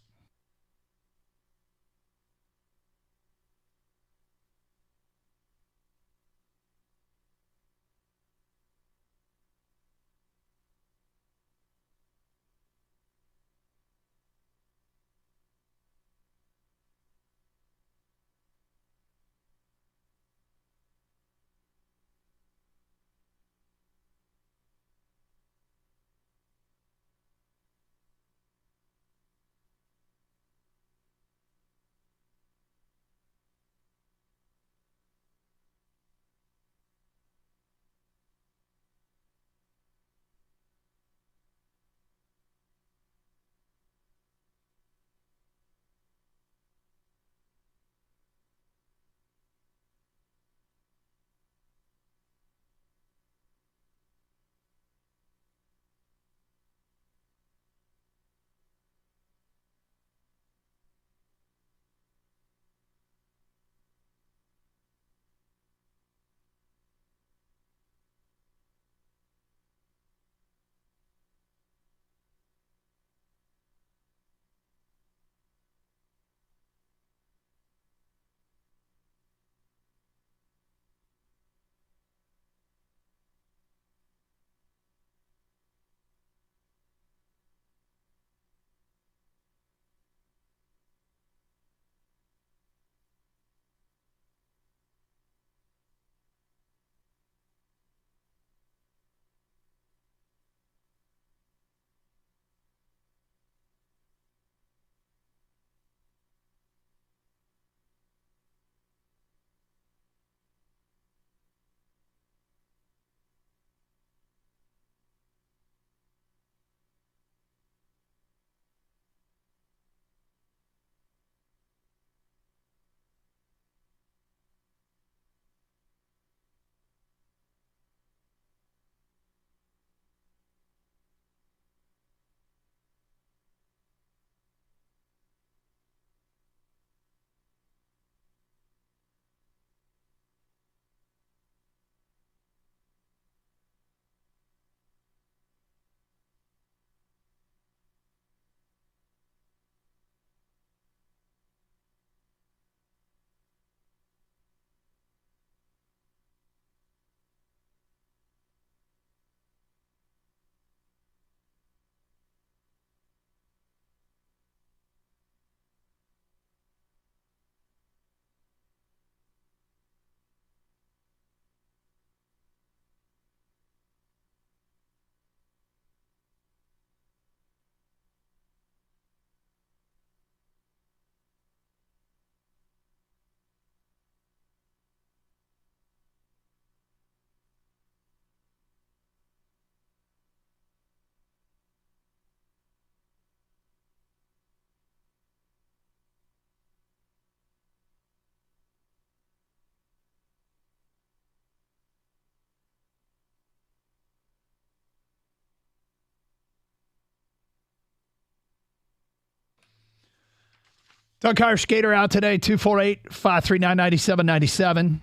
Doug Hirsch, Skater out today, 248-539-9797.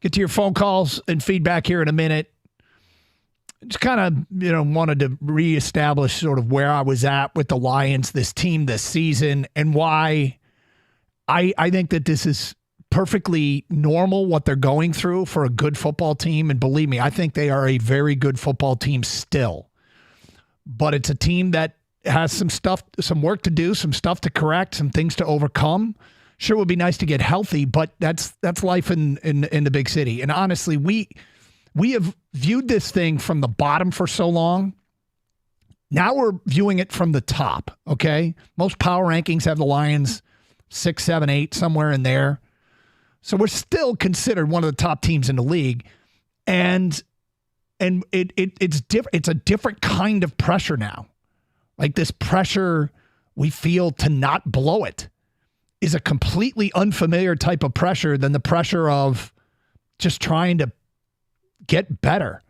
Get to your phone calls and feedback here in a minute. Just kind of, wanted to reestablish sort of where I was at with the Lions, this team this season, and why I think that this is perfectly normal what they're going through for a good football team. And believe me, I think they are a very good football team still. But it's a team that has some work to do, some stuff to correct, some things to overcome. Sure, it would be nice to get healthy, but that's life in the big city. And honestly, we have viewed this thing from the bottom for so long. Now we're viewing it from the top, okay? Most power rankings have the Lions 6, 7, 8, somewhere in there. So we're still considered one of the top teams in the league. And it's a different kind of pressure now. Like this pressure we feel to not blow it is a completely unfamiliar type of pressure than the pressure of just trying to get better.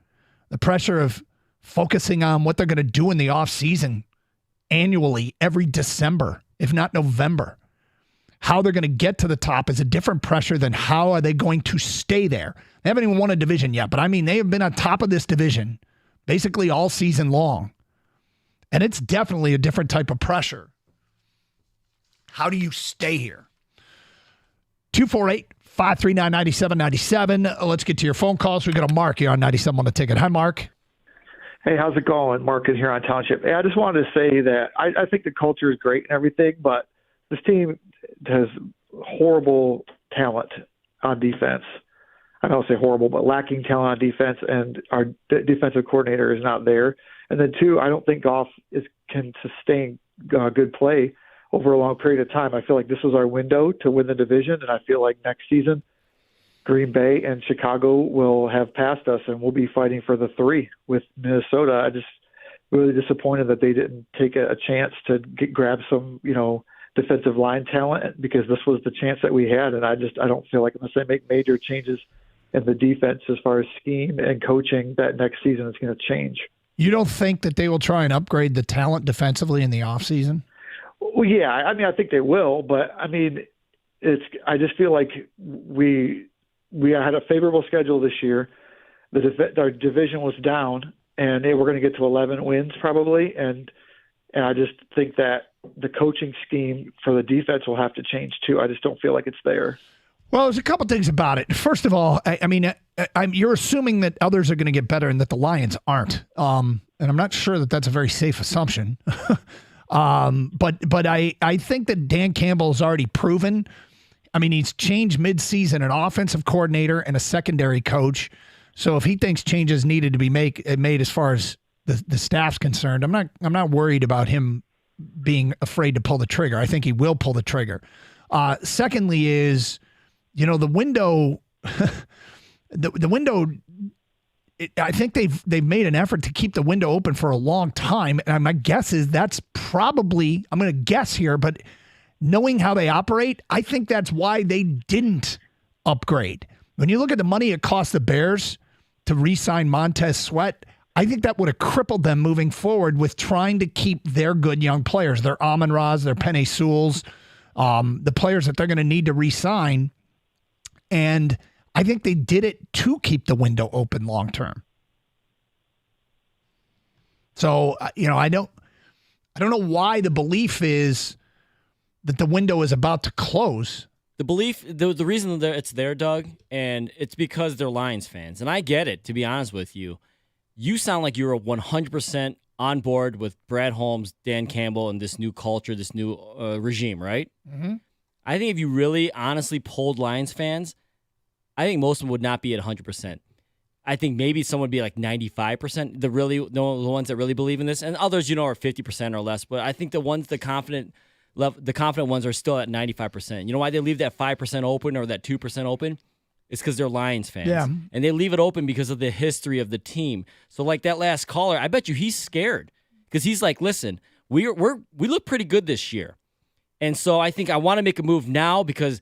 The pressure of focusing on what they're going to do in the offseason annually every December, if not November. How they're going to get to the top is a different pressure than how are they going to stay there. They haven't even won a division yet, but I mean, they have been on top of this division basically all season long. And it's definitely a different type of pressure. How do you stay here? 248-539-9797. Let's get to your phone calls. We got a Mark here on 97 on the ticket. Hi, Mark. Hey, how's it going? Mark is here on Township. Hey, I just wanted to say that I think the culture is great and everything, but this team has horrible talent on defense. I don't say horrible, but lacking talent on defense, and our defensive coordinator is not there. And then, two, I don't think Goff can sustain good play over a long period of time. I feel like this was our window to win the division, and I feel like next season Green Bay and Chicago will have passed us, and we'll be fighting for the 3 with Minnesota. I just really disappointed that they didn't take a chance to grab some, defensive line talent, because this was the chance that we had, and I don't feel like unless they make major changes in the defense as far as scheme and coaching, that next season is going to change. You don't think that they will try and upgrade the talent defensively in the offseason? Well, yeah. I mean, I think they will, but I mean, I just feel like we had a favorable schedule this year. Our division was down, and we're going to get to 11 wins probably, and I just think that the coaching scheme for the defense will have to change too. I just don't feel like it's there. Well, there's a couple things about it. First of all, I mean, you're assuming that others are going to get better and that the Lions aren't. And I'm not sure that that's a very safe assumption. But I think that Dan Campbell has already proven. I mean, he's changed midseason an offensive coordinator and a secondary coach. So if he thinks changes needed to be made as far as the staff's concerned, I'm not worried about him being afraid to pull the trigger. I think he will pull the trigger. Secondly is, the window, the window, I think they've made an effort to keep the window open for a long time. And my guess is that's probably, I'm going to guess here, but knowing how they operate, I think that's why they didn't upgrade. When you look at the money it cost the Bears to re-sign Montez Sweat, I think that would have crippled them moving forward with trying to keep their good young players, their Amon-Ra's, their Penei Sewells, the players that they're going to need to re-sign. And I think they did it to keep the window open long term. So, I don't know why the belief is that the window is about to close. The belief, the reason that it's there, Doug, and it's because they're Lions fans. And I get it, to be honest with you. You sound like you're 100% on board with Brad Holmes, Dan Campbell, and this new culture, this new regime, right? Mm-hmm. I think if you really honestly polled Lions fans, I think most of them would not be at 100%. I think maybe some would be like 95%, the ones that really believe in this, and others, are 50% or less. But I think the confident ones are still at 95%. You know why they leave that 5% open or that 2% open? It's because they're Lions fans. Yeah. And they leave it open because of the history of the team. So like that last caller, I bet you he's scared because he's like, listen, we look pretty good this year. And so I think I want to make a move now because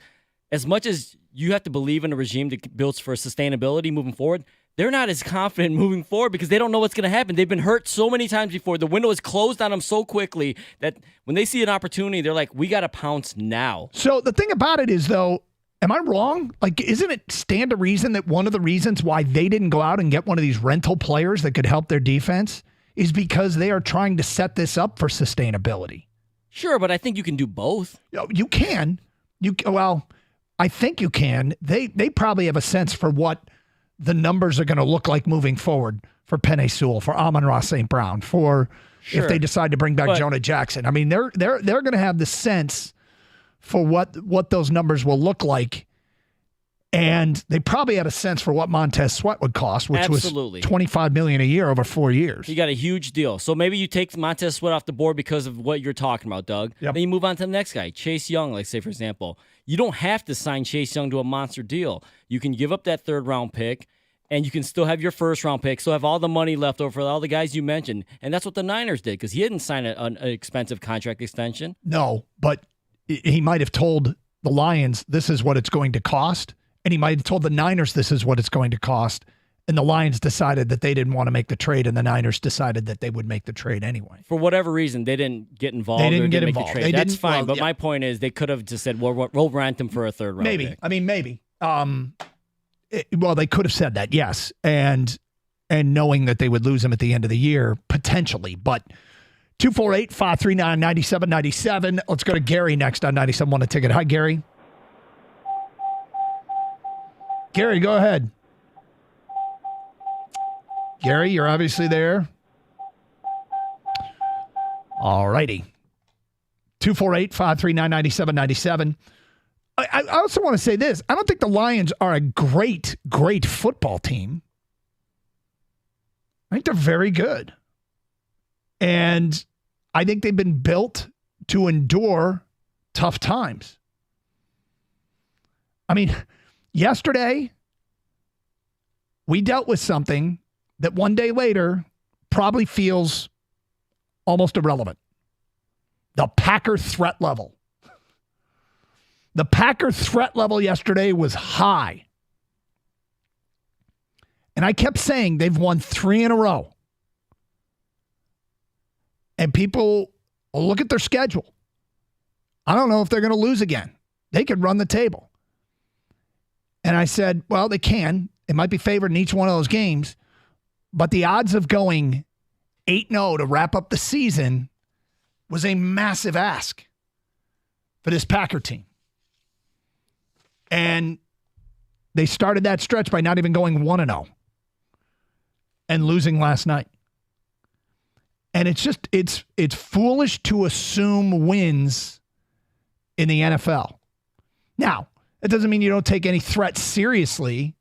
as much as you have to believe in a regime that builds for sustainability moving forward, they're not as confident moving forward because they don't know what's going to happen. They've been hurt so many times before. The window is closed on them so quickly that when they see an opportunity, they're like, we got to pounce now. So the thing about it is, though, am I wrong? Like, isn't it stand to reason that one of the reasons why they didn't go out and get one of these rental players that could help their defense is because they are trying to set this up for sustainability? Sure, but I think you can do both. You can. Well, I think you can. They probably have a sense for what the numbers are going to look like moving forward for Penei Sewell, for Amon-Ra St. Brown, for if they decide to bring back Jonah Jackson. I mean, they're going to have the sense for what those numbers will look like. And they probably had a sense for what Montez Sweat would cost, which was $25 million a year over 4 years. He got a huge deal. So maybe you take Montez Sweat off the board because of what you're talking about, Doug. Yep. Then you move on to the next guy, Chase Young, like say, for example. You don't have to sign Chase Young to a monster deal. You can give up that third-round pick, and you can still have your first-round pick, still have all the money left over for all the guys you mentioned. And that's what the Niners did because he didn't sign an expensive contract extension. No, but he might have told the Lions this is what it's going to cost, and he might have told the Niners this is what it's going to cost, and the Lions decided that they didn't want to make the trade, and the Niners decided that they would make the trade anyway. For whatever reason, they didn't get involved. They didn't get make involved. The trade. That's fine, but my point is they could have just said, well, we'll rent him for a third-round pick. I mean, maybe. Well, they could have said that, yes, and knowing that they would lose him at the end of the year, potentially, but 248-539-9797. Let's go to Gary next on 97.1 A Ticket. Hi, Gary. Gary, go ahead. Gary, you're obviously there. All righty. 248-539-9797. I also want to say this. I don't think the Lions are a great football team. I think they're very good. And I think they've been built to endure tough times. I mean, yesterday, we dealt with something that one day later probably feels almost irrelevant. The Packer threat level. The Packer threat level yesterday was high. And I kept saying they've won 3 in a row. And people look at their schedule. I don't know if they're going to lose again. They could run the table. And I said, well, they can. It might be favored in each one of those games. But the odds of going 8-0 to wrap up the season was a massive ask for this Packer team. And they started that stretch by not even going 1-0 and losing last night. And it's just, it's foolish to assume wins in the NFL. Now, it doesn't mean you don't take any threat seriously,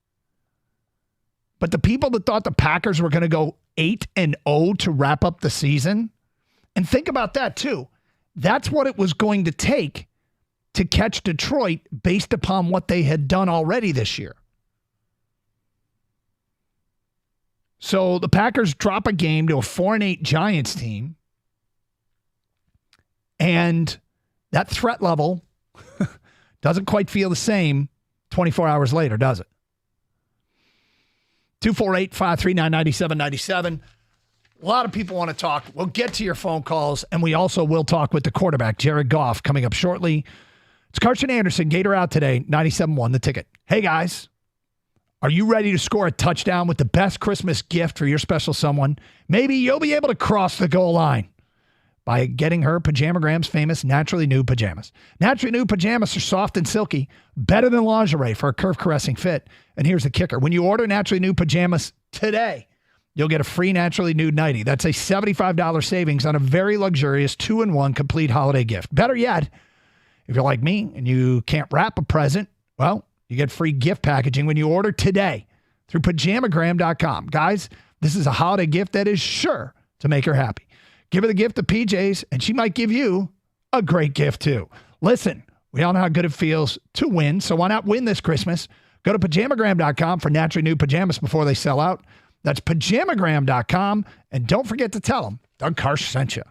but the people that thought the Packers were going to go 8-0 to wrap up the season, and think about that too. That's what it was going to take to catch Detroit based upon what they had done already this year. So the Packers drop a game to a 4-8 Giants team, and that threat level doesn't quite feel the same 24 hours later, does it? 248-539-9797. A lot of people want to talk. We'll get to your phone calls, and we also will talk with the quarterback, Jared Goff, coming up shortly. It's Carson Anderson, Gator Out Today, 97.1 The Ticket. Hey, guys. Are you ready to score a touchdown with the best Christmas gift for your special someone? Maybe you'll be able to cross the goal line by getting her Pajamagram's famous Naturally New pajamas. Naturally New pajamas are soft and silky, better than lingerie for a curve-caressing fit. And here's the kicker. When you order Naturally New pajamas today, you'll get a free Naturally Nude nightie. That's a $75 savings on a very luxurious 2-in-1 complete holiday gift. Better yet, if you're like me and you can't wrap a present, well, you get free gift packaging when you order today through pajamagram.com. Guys, this is a holiday gift that is sure to make her happy. Give her the gift of PJs, and she might give you a great gift too. Listen, we all know how good it feels to win, so why not win this Christmas? Go to pajamagram.com for Naturally New pajamas before they sell out. That's pajamagram.com, and don't forget to tell them Doug Karsh sent you.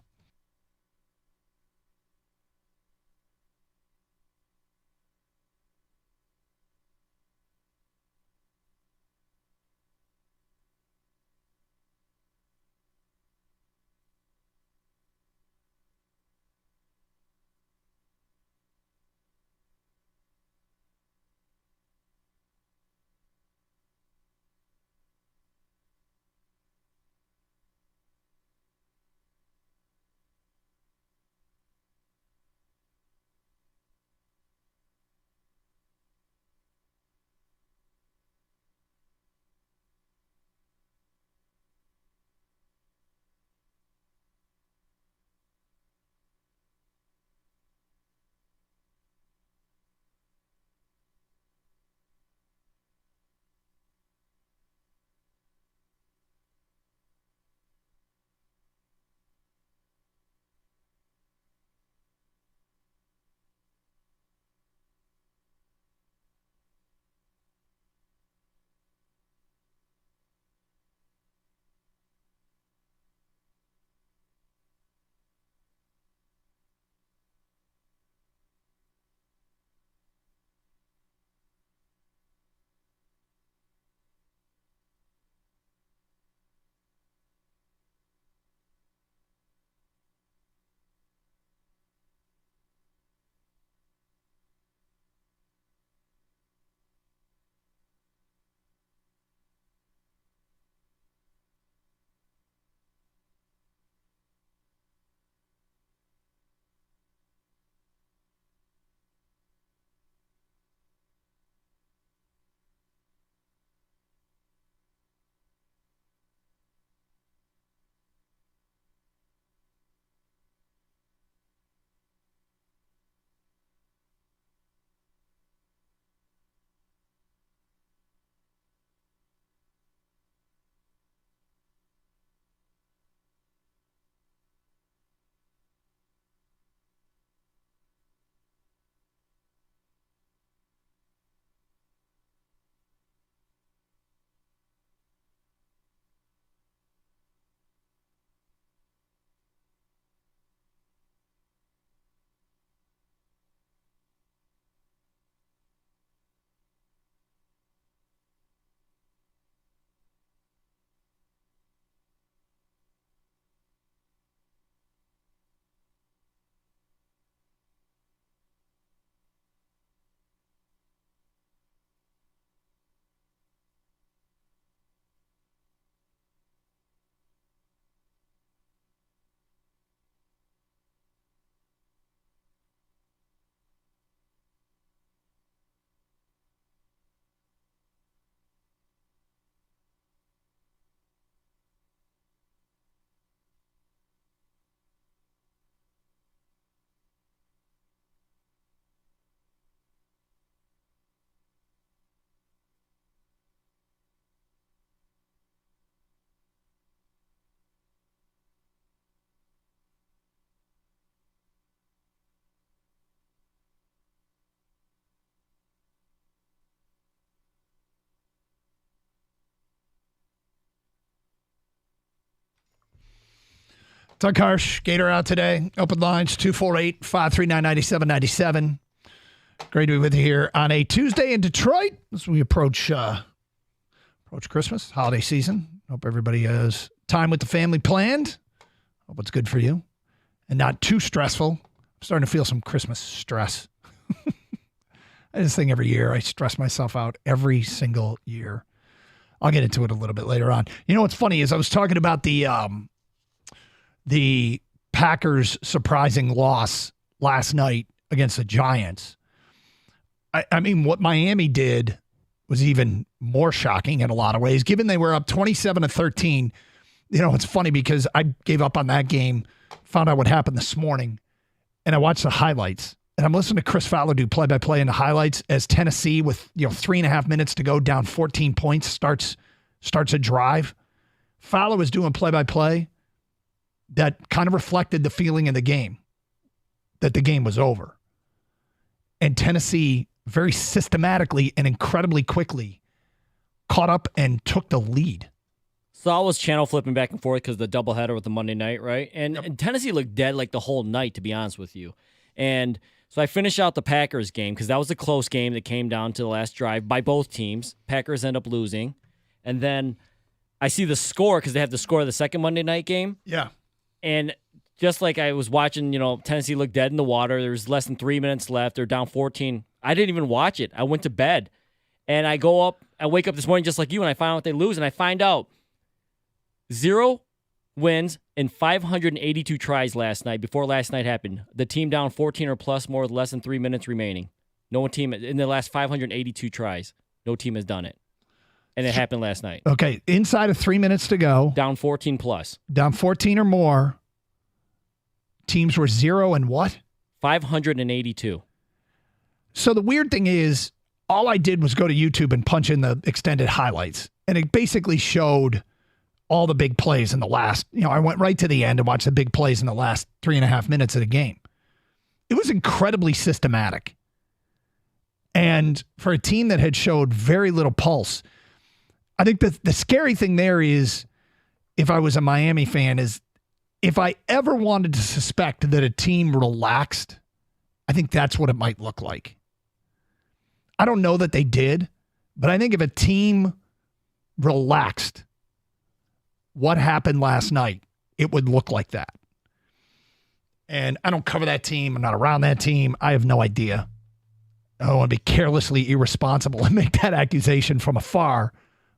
Doug Harsh, Gator out today. Open lines 248-539-9797. Great to be with you here on a Tuesday in Detroit as we approach Christmas, holiday season. Hope everybody has time with the family planned. Hope it's good for you and not too stressful. I'm starting to feel some Christmas stress. I just think every year I stress myself out every single year. I'll get into it a little bit later on. You know what's funny is I was talking about the Packers' surprising loss last night against the Giants. I mean, what Miami did was even more shocking in a lot of ways, given they were up 27-13. You know, it's funny because I gave up on that game, found out what happened this morning, and I watched the highlights. And I'm listening to Chris Fowler do play-by-play in the highlights as Tennessee, with 3.5 minutes to go, down 14 points, starts a drive. Fowler was doing play-by-play that kind of reflected the feeling in the game, that the game was over. And Tennessee very systematically and incredibly quickly caught up and took the lead. So I was channel flipping back and forth because the doubleheader with the Monday night, right? And Tennessee looked dead like the whole night, to be honest with you. And so I finished out the Packers game because that was a close game that came down to the last drive by both teams. Packers end up losing. And then I see the score because they have the score of the second Monday night game. Yeah. And just like I was watching, Tennessee look dead in the water. There was less than 3 minutes left. They're down 14. I didn't even watch it. I went to bed. And I wake up this morning just like you, and I find out they lose. And I find out 0 wins and 582 tries last night, before last night happened. The team down 14 or plus more with less than 3 minutes remaining. No team in the last 582 tries. No team has done it. And it happened last night. Okay, inside of 3 minutes to go. Down 14 plus. Down 14 or more. Teams were 0 and what? 582. So the weird thing is, all I did was go to YouTube and punch in the extended highlights. And it basically showed all the big plays in the last, I went right to the end and watched the big plays in the last 3.5 minutes of the game. It was incredibly systematic. And for a team that had showed very little pulse, I think the scary thing there is, if I was a Miami fan, is if I ever wanted to suspect that a team relaxed, I think that's what it might look like. I don't know that they did, but I think if a team relaxed what happened last night, it would look like that. And I don't cover that team. I'm not around that team. I have no idea. I don't want to be carelessly irresponsible and make that accusation from afar,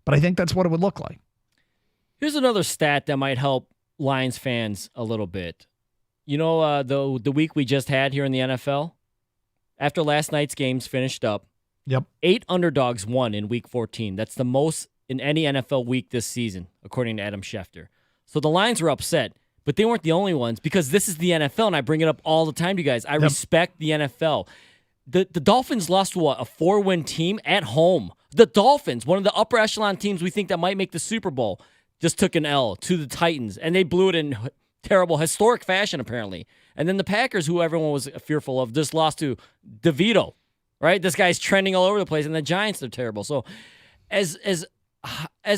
but I think that's what it would look like. Here's another stat that might help Lions fans a little bit. The week we just had here in the NFL, after last night's games finished up, 8 underdogs won in Week 14. That's the most in any NFL week this season, according to Adam Schefter. So the Lions were upset, but they weren't the only ones, because this is the NFL, and I bring it up all the time to you guys. I respect the NFL. The Dolphins lost to a 4-win team at home. The Dolphins, one of the upper echelon teams we think that might make the Super Bowl, just took an L to the Titans, and they blew it in terrible, historic fashion, apparently. And then the Packers, who everyone was fearful of, just lost to DeVito, right? This guy's trending all over the place, and the Giants, they're terrible. So as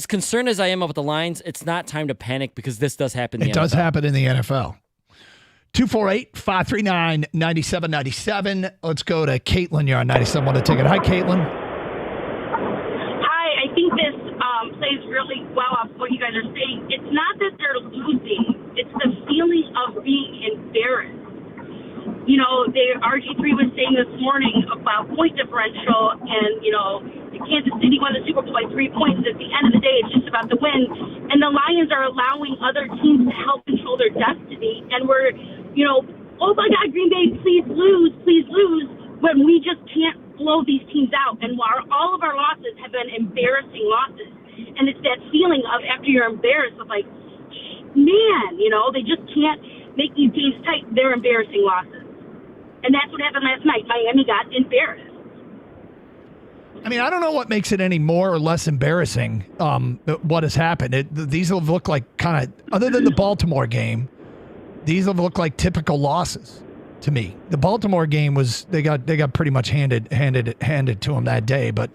concerned as I am about the Lions, it's not time to panic, because this does happen in the NFL. It does happen in the NFL. 248-539-9797. Let's go to Caitlin. You're on 97 on the ticket. Hi, Caitlin. Hi. I think this plays really well off what you guys are saying. It's not that they're losing. It's the feeling of being embarrassed. RG3 was saying this morning about point differential, and, Kansas City won the Super Bowl by 3 points. At the end of the day, it's just about the win. And the Lions are allowing other teams to help control their destiny. And we're, oh my God, Green Bay, please lose, when we just can't blow these teams out. And all of our losses have been embarrassing losses. And it's that feeling of, after you're embarrassed, of like, man, they just can't make these games tight. They're embarrassing losses. And that's what happened last night. Miami got embarrassed. I mean, I don't know what makes it any more or less embarrassing, what has happened. These have looked like kind of, other than the Baltimore game, these have looked like typical losses to me. The Baltimore game was, they got pretty much handed to them that day, but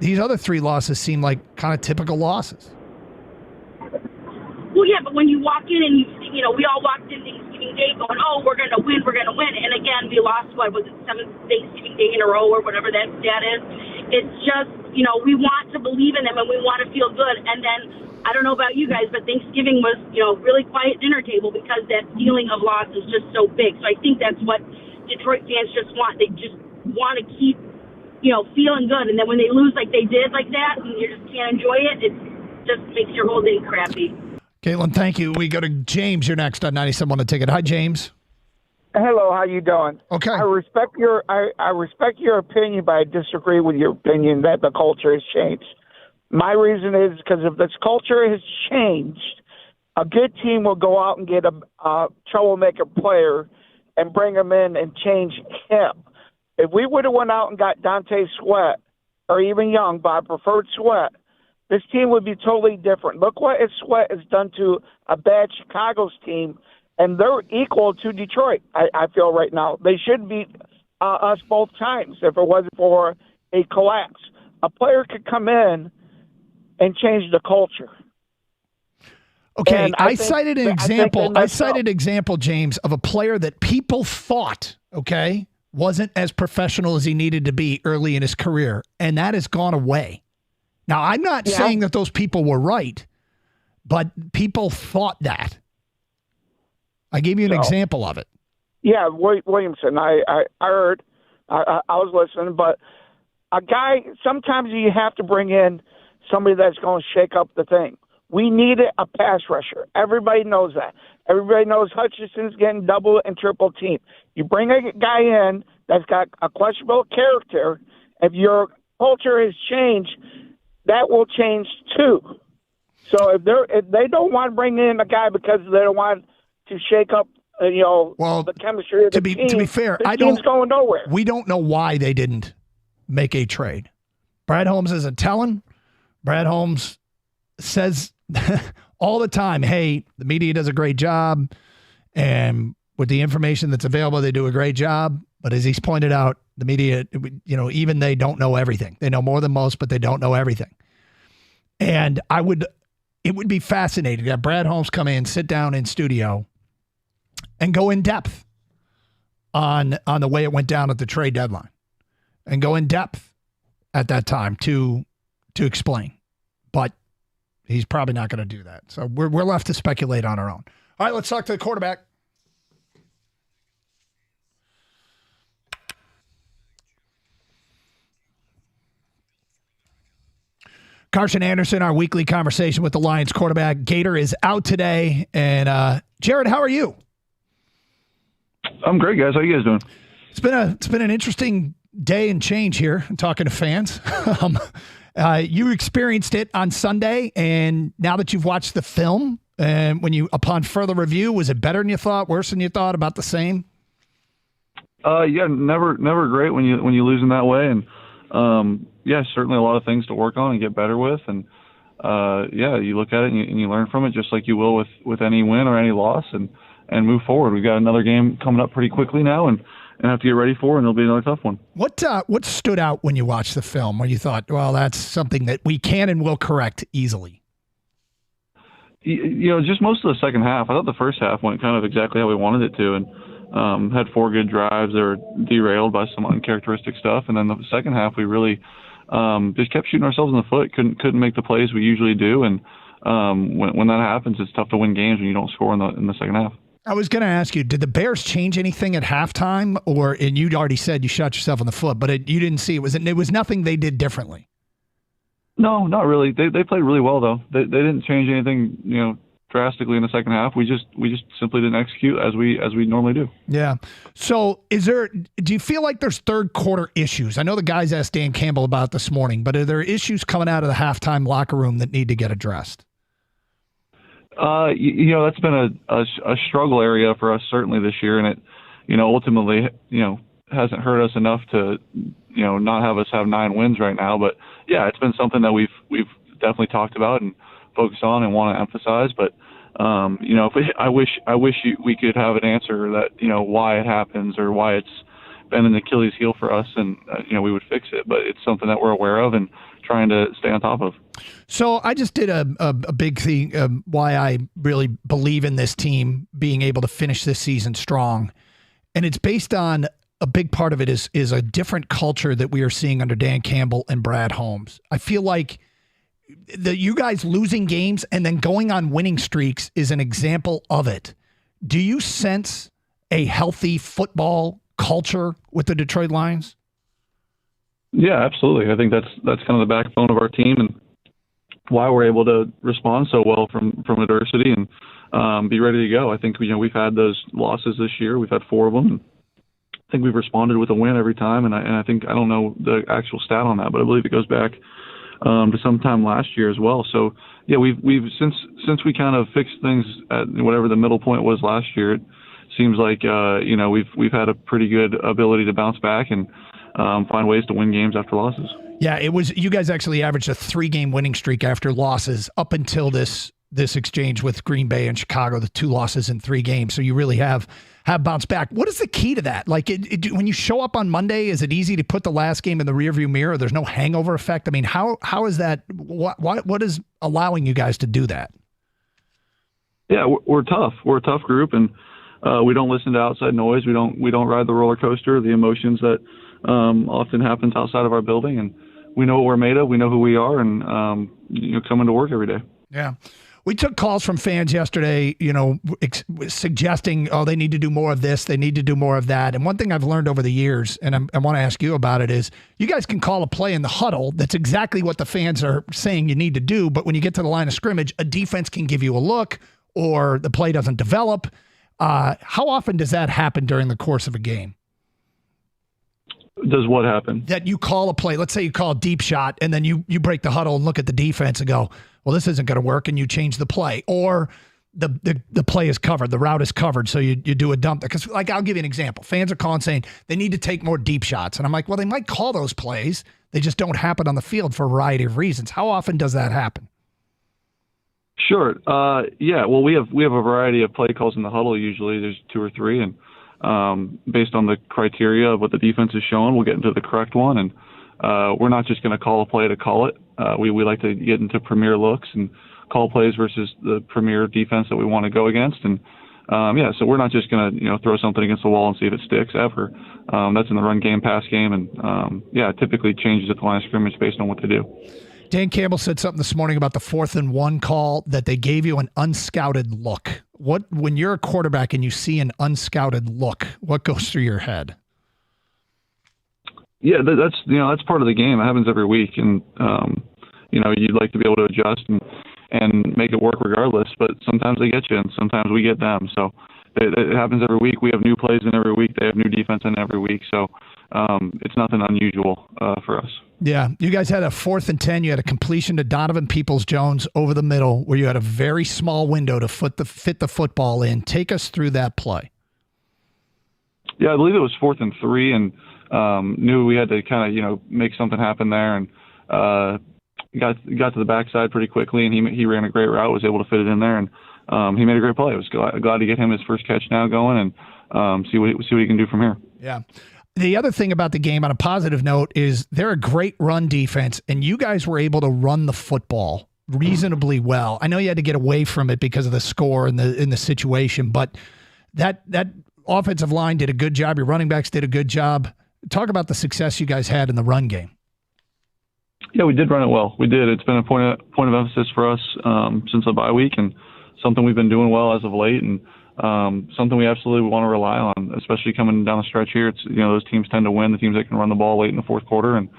these other 3 losses seem like kind of typical losses. Well, yeah, but when you walk in and you we all walked in Thanksgiving Day going, oh, we're going to win. And again, we lost, what was it, 7th Thanksgiving Day in a row or whatever that stat is. It's just, we want to believe in them and we want to feel good. And then, I don't know about you guys, but Thanksgiving was, really quiet dinner table because that feeling of loss is just so big. So I think that's what Detroit fans just want. They just want to keep, feeling good. And then when they lose like they did like that and you just can't enjoy it, it just makes your whole day crappy. Caitlin, thank you. We go to James. You're next on 97.1 The Ticket. Hi, James. Hello, how you doing? Okay. I respect your opinion, but I disagree with your opinion that the culture has changed. My reason is because if this culture has changed, a good team will go out and get a troublemaker player and bring him in and change him. If we would have went out and got Dante Sweat, or even Young, but I preferred Sweat, this team would be totally different. Look what Sweat has done to a bad Chicago's team, and they're equal to Detroit, I feel right now. They should beat us both times if it wasn't for a collapse. A player could come in and change the culture. Okay, I cited an example, James, of a player that people thought, wasn't as professional as he needed to be early in his career, and that has gone away. Now, I'm not saying that those people were right, but people thought that. I gave you an example of it. Yeah, Williamson, I heard, I was listening, but a guy, sometimes you have to bring in somebody that's going to shake up the thing. We needed a pass rusher. Everybody knows that. Everybody knows Hutchinson's getting double and triple team. You bring a guy in that's got a questionable character. If your culture has changed, that will change too. So if they don't want to bring in a guy because they don't want to shake up, the chemistry of the team. To be fair, team's going nowhere. We don't know why they didn't make a trade. Brad Holmes isn't telling. Brad Holmes says all the time, hey, the media does a great job, and with the information that's available, they do a great job. But as he's pointed out, the media, even they don't know everything. They know more than most, but they don't know everything. And it would be fascinating to have Brad Holmes come in, sit down in studio, and go in depth on the way it went down at the trade deadline, and go in depth at that time to explain. But he's probably not going to do that. So we're left to speculate on our own. All right, let's talk to the quarterback. Carson Anderson, our weekly conversation with the Lions quarterback. Gator is out today. And Jared, how are you? I'm great, guys. How you guys doing? It's been an interesting day and change here. I'm talking to fans. You experienced it on Sunday, and now that you've watched the film, and upon further review, was it better than you thought, worse than you thought, about the same? Yeah, never great when you lose in that way, and certainly a lot of things to work on and get better with, and you look at it and you learn from it, just like you will with any win or any loss, and move forward. We've got another game coming up pretty quickly now, and have to get ready for, and it'll be another tough one. What stood out when you watched the film, where you thought, well, that's something that we can and will correct easily? Just most of the second half. I thought the first half went kind of exactly how we wanted it to, and had 4 good drives. They were derailed by some uncharacteristic stuff, and then the second half we really just kept shooting ourselves in the foot. Couldn't make the plays we usually do, and when that happens, it's tough to win games when you don't score in the second half. I was going to ask you, did the Bears change anything at halftime, and you'd already said you shot yourself in the foot, but you didn't see it. It was nothing they did differently. No, not really. They played really well though. They didn't change anything, drastically in the second half. We just simply didn't execute as we normally do. Yeah. So do you feel like there's third quarter issues? I know the guys asked Dan Campbell about it this morning, but are there issues coming out of the halftime locker room that need to get addressed? That's been a struggle area for us certainly this year, and it, ultimately, hasn't hurt us enough to, not have us have 9 wins right now. But yeah, it's been something that we've definitely talked about and focused on and want to emphasize. But I wish we could have an answer that why it happens or why it's been an Achilles heel for us, and we would fix it. But it's something that we're aware of and trying to stay on top of. So I just did a big thing why I really believe in this team being able to finish this season strong. And it's based on a big part of it is a different culture that we are seeing under Dan Campbell and Brad Holmes. I feel like you guys losing games and then going on winning streaks is an example of it. Do you sense a healthy football culture with the Detroit Lions? Yeah, absolutely. I think that's kind of the backbone of our team and why we're able to respond so well from adversity and be ready to go. I think we've had those losses this year. We've had 4 of them. I think we've responded with a win every time, and I think, I don't know the actual stat on that, but I believe it goes back to sometime last year as well. So yeah, we've since we kind of fixed things at whatever the middle point was last year. It seems like we've had a pretty good ability to bounce back and find ways to win games after losses. Yeah, it was. You guys actually averaged a 3-game winning streak after losses up until this exchange with Green Bay and Chicago, the 2 losses in 3 games. So you really have bounced back. What is the key to that? Like when you show up on Monday, is it easy to put the last game in the rearview mirror? There's no hangover effect. I mean, how is that? What is allowing you guys to do that? Yeah, we're tough. We're a tough group, and we don't listen to outside noise. We don't ride the roller coaster, the emotions that often happens outside of our building, and we know what we're made of. We know who we are, and coming to work every day. Yeah. We took calls from fans yesterday, suggesting, they need to do more of this, they need to do more of that. And one thing I've learned over the years, and I want to ask you about it, is you guys can call a play in the huddle. That's exactly what the fans are saying you need to do. But when you get to the line of scrimmage, a defense can give you a look or the play doesn't develop. How often does that happen during the course of a game? Does what happen? That you call a play. Let's say you call a deep shot, and then you break the huddle and look at the defense and go, well, this isn't going to work, and you change the play. Or the play is covered, the route is covered, so you do a dump. Because, I'll give you an example. Fans are calling saying they need to take more deep shots. And I'm like, well, they might call those plays. They just don't happen on the field for a variety of reasons. How often does that happen? Sure. Yeah. Well, we have a variety of play calls in the huddle. Usually there's 2 or 3, and based on the criteria of what the defense is showing, we'll get into the correct one. And we're not just going to call a play to call it. We like to get into premier looks and call plays versus the premier defense that we want to go against. And so we're not just going to throw something against the wall and see if it sticks ever. That's in the run game, pass game, and it typically changes at the line of scrimmage based on what they do. Dan Campbell said something this morning about the 4th and 1 call, that they gave you an unscouted look. When you're a quarterback and you see an unscouted look, what goes through your head? Yeah, that's part of the game. It happens every week, and you'd like to be able to adjust and make it work regardless. But sometimes they get you, and sometimes we get them. So it happens every week. We have new plays in every week. They have new defense in every week. So it's nothing unusual for us. Yeah, you guys had a 4th and 10. You had a completion to Donovan Peoples-Jones over the middle, where you had a very small window to fit the football in. Take us through that play. Yeah, I believe it was 4th and 3, and knew we had to kind of make something happen there, and got to the backside pretty quickly, and he ran a great route, was able to fit it in there, and he made a great play. I was glad to get him his first catch now going, and see what he can do from here. Yeah. The other thing about the game, on a positive note, is they're a great run defense, and you guys were able to run the football reasonably well. I know you had to get away from it because of the score and the situation, but that offensive line did a good job. Your running backs did a good job. Talk about the success you guys had in the run game. Yeah, we did run it well. We did. It's been a point of emphasis for us since the bye week, and something we've been doing well as of late, and something we absolutely want to rely on, especially coming down the stretch here. It's those teams tend to win, the teams that can run the ball late in the 4th quarter, and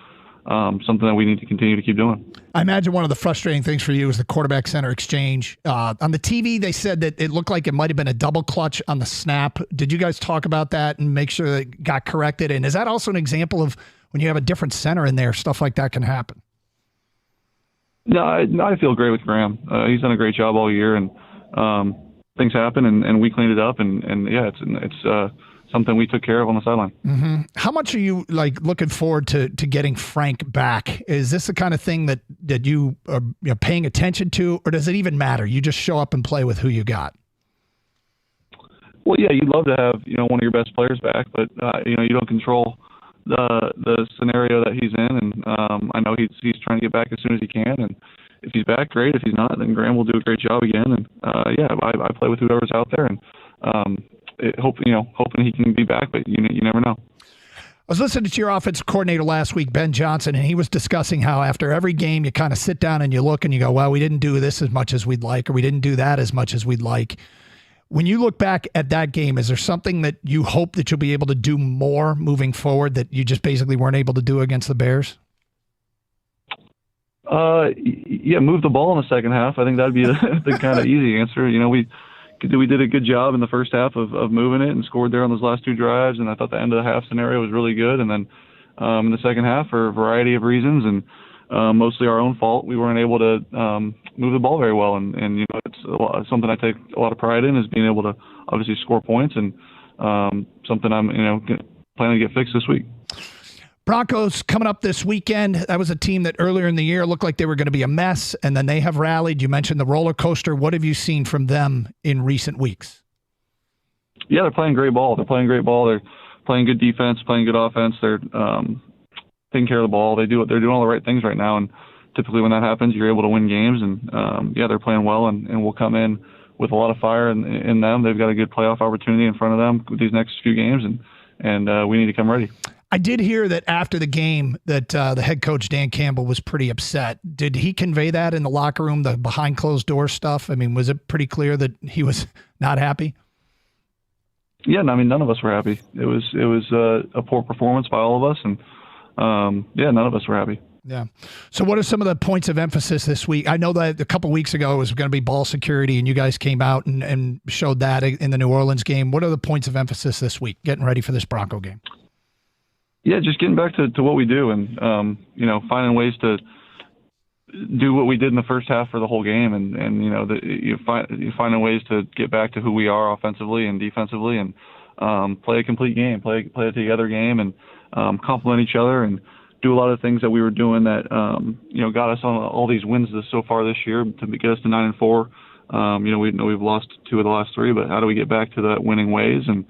something that we need to continue to keep doing. I imagine one of the frustrating things for you is the quarterback center exchange. On the TV, they said that it looked like it might have been a double clutch on the snap. Did you guys talk about that and make sure that it got corrected? And is that also an example of when you have a different center in there, stuff like that can happen? No, I feel great with Graham. He's done a great job all year, and things happen, and we cleaned it up, and yeah, it's something we took care of on the sideline. Mm-hmm. How much are you looking forward to getting Frank back? Is this the kind of thing that you are paying attention to, or does it even matter? You just show up and play with who you got. Well, yeah, you'd love to have one of your best players back, but you don't control the scenario that he's in, and I know he's trying to get back as soon as he can. And if he's back, great. If he's not, then Graham will do a great job again. And I play with whoever's out there, and hoping he can be back, but you never know. I was listening to your offensive coordinator last week, Ben Johnson, and he was discussing how after every game you kind of sit down and you look and you go, well, we didn't do this as much as we'd like, or we didn't do that as much as we'd like. When you look back at that game, is there something that you hope that you'll be able to do more moving forward that you just basically weren't able to do against the Bears? Move the ball in the second half. I think that'd be the kind of easy answer. We did a good job in the first half of moving it and scored there on those last two drives, and I thought the end of the half scenario was really good. And then in the second half, for a variety of reasons and mostly our own fault, we weren't able to move the ball very well. And it's something I take a lot of pride in, is being able to obviously score points, and something I'm planning to get fixed this week. Broncos coming up this weekend. That was a team that earlier in the year looked like they were going to be a mess, and then they have rallied. You mentioned the roller coaster. What have you seen from them in recent weeks? Yeah, they're playing great ball. They're playing good defense, playing good offense. They're taking care of the ball. They're doing all the right things right now, and typically when that happens, you're able to win games. And they're playing well, and we'll come in with a lot of fire in them. They've got a good playoff opportunity in front of them with these next few games, and we need to come ready. I did hear that after the game that the head coach, Dan Campbell, was pretty upset. Did he convey that in the locker room, the behind closed door stuff? I mean, was it pretty clear that he was not happy? Yeah, none of us were happy. It was a poor performance by all of us, and none of us were happy. Yeah. So what are some of the points of emphasis this week? I know that a couple weeks ago it was going to be ball security, and you guys came out and showed that in the New Orleans game. What are the points of emphasis this week, getting ready for this Bronco game? Yeah, just getting back to what we do, and finding ways to do what we did in the first half for the whole game, and you finding ways to get back to who we are offensively and defensively, and play a complete game, play a together game, and complement each other, and do a lot of things that we were doing that got us on all these wins so far this year to get us to 9-4. We know we've lost 2 of the last 3, but how do we get back to that winning ways and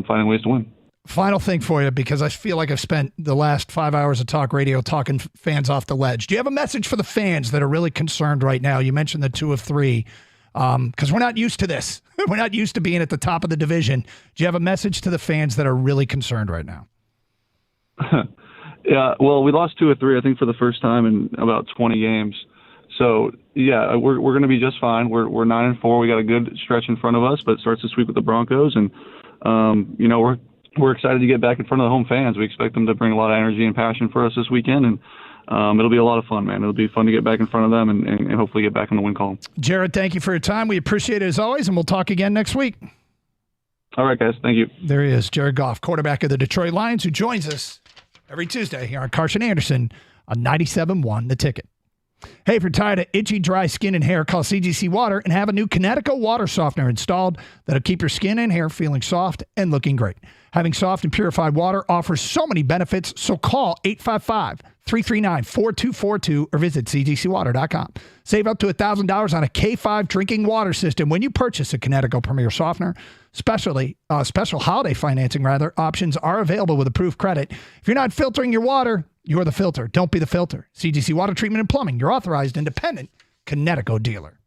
finding ways to win? Final thing for you, because I feel like I've spent the last 5 hours of talk radio talking fans off the ledge. Do you have a message for the fans that are really concerned right now? You mentioned the 2 of 3, because we're not used to this. We're not used to being at the top of the division. Do you have a message to the fans that are really concerned right now? Yeah, well, we lost 2 of 3, I think, for the first time in about 20 games. So, yeah, we're going to be just fine. We're 9-4. We got a good stretch in front of us, but it starts this week with the Broncos, and we're excited to get back in front of the home fans. We expect them to bring a lot of energy and passion for us this weekend, and it'll be a lot of fun, man. It'll be fun to get back in front of them and hopefully get back in the win column. Jared, thank you for your time. We appreciate it as always, and we'll talk again next week. All right, guys. Thank you. There he is, Jared Goff, quarterback of the Detroit Lions, who joins us every Tuesday here on Carson Anderson on 97.1 The Ticket. Hey, if you're tired of itchy, dry skin and hair, call CGC Water and have a new Connecticut water softener installed that'll keep your skin and hair feeling soft and looking great. Having soft and purified water offers so many benefits, so call 855-339-4242 or visit cgcwater.com. Save up to $1,000 on a K5 drinking water system when you purchase a Connecticut Premier Softener. Special holiday financing options are available with approved credit. If you're not filtering your water, you're the filter. Don't be the filter. CGC Water Treatment and Plumbing, your authorized independent Connecticut dealer.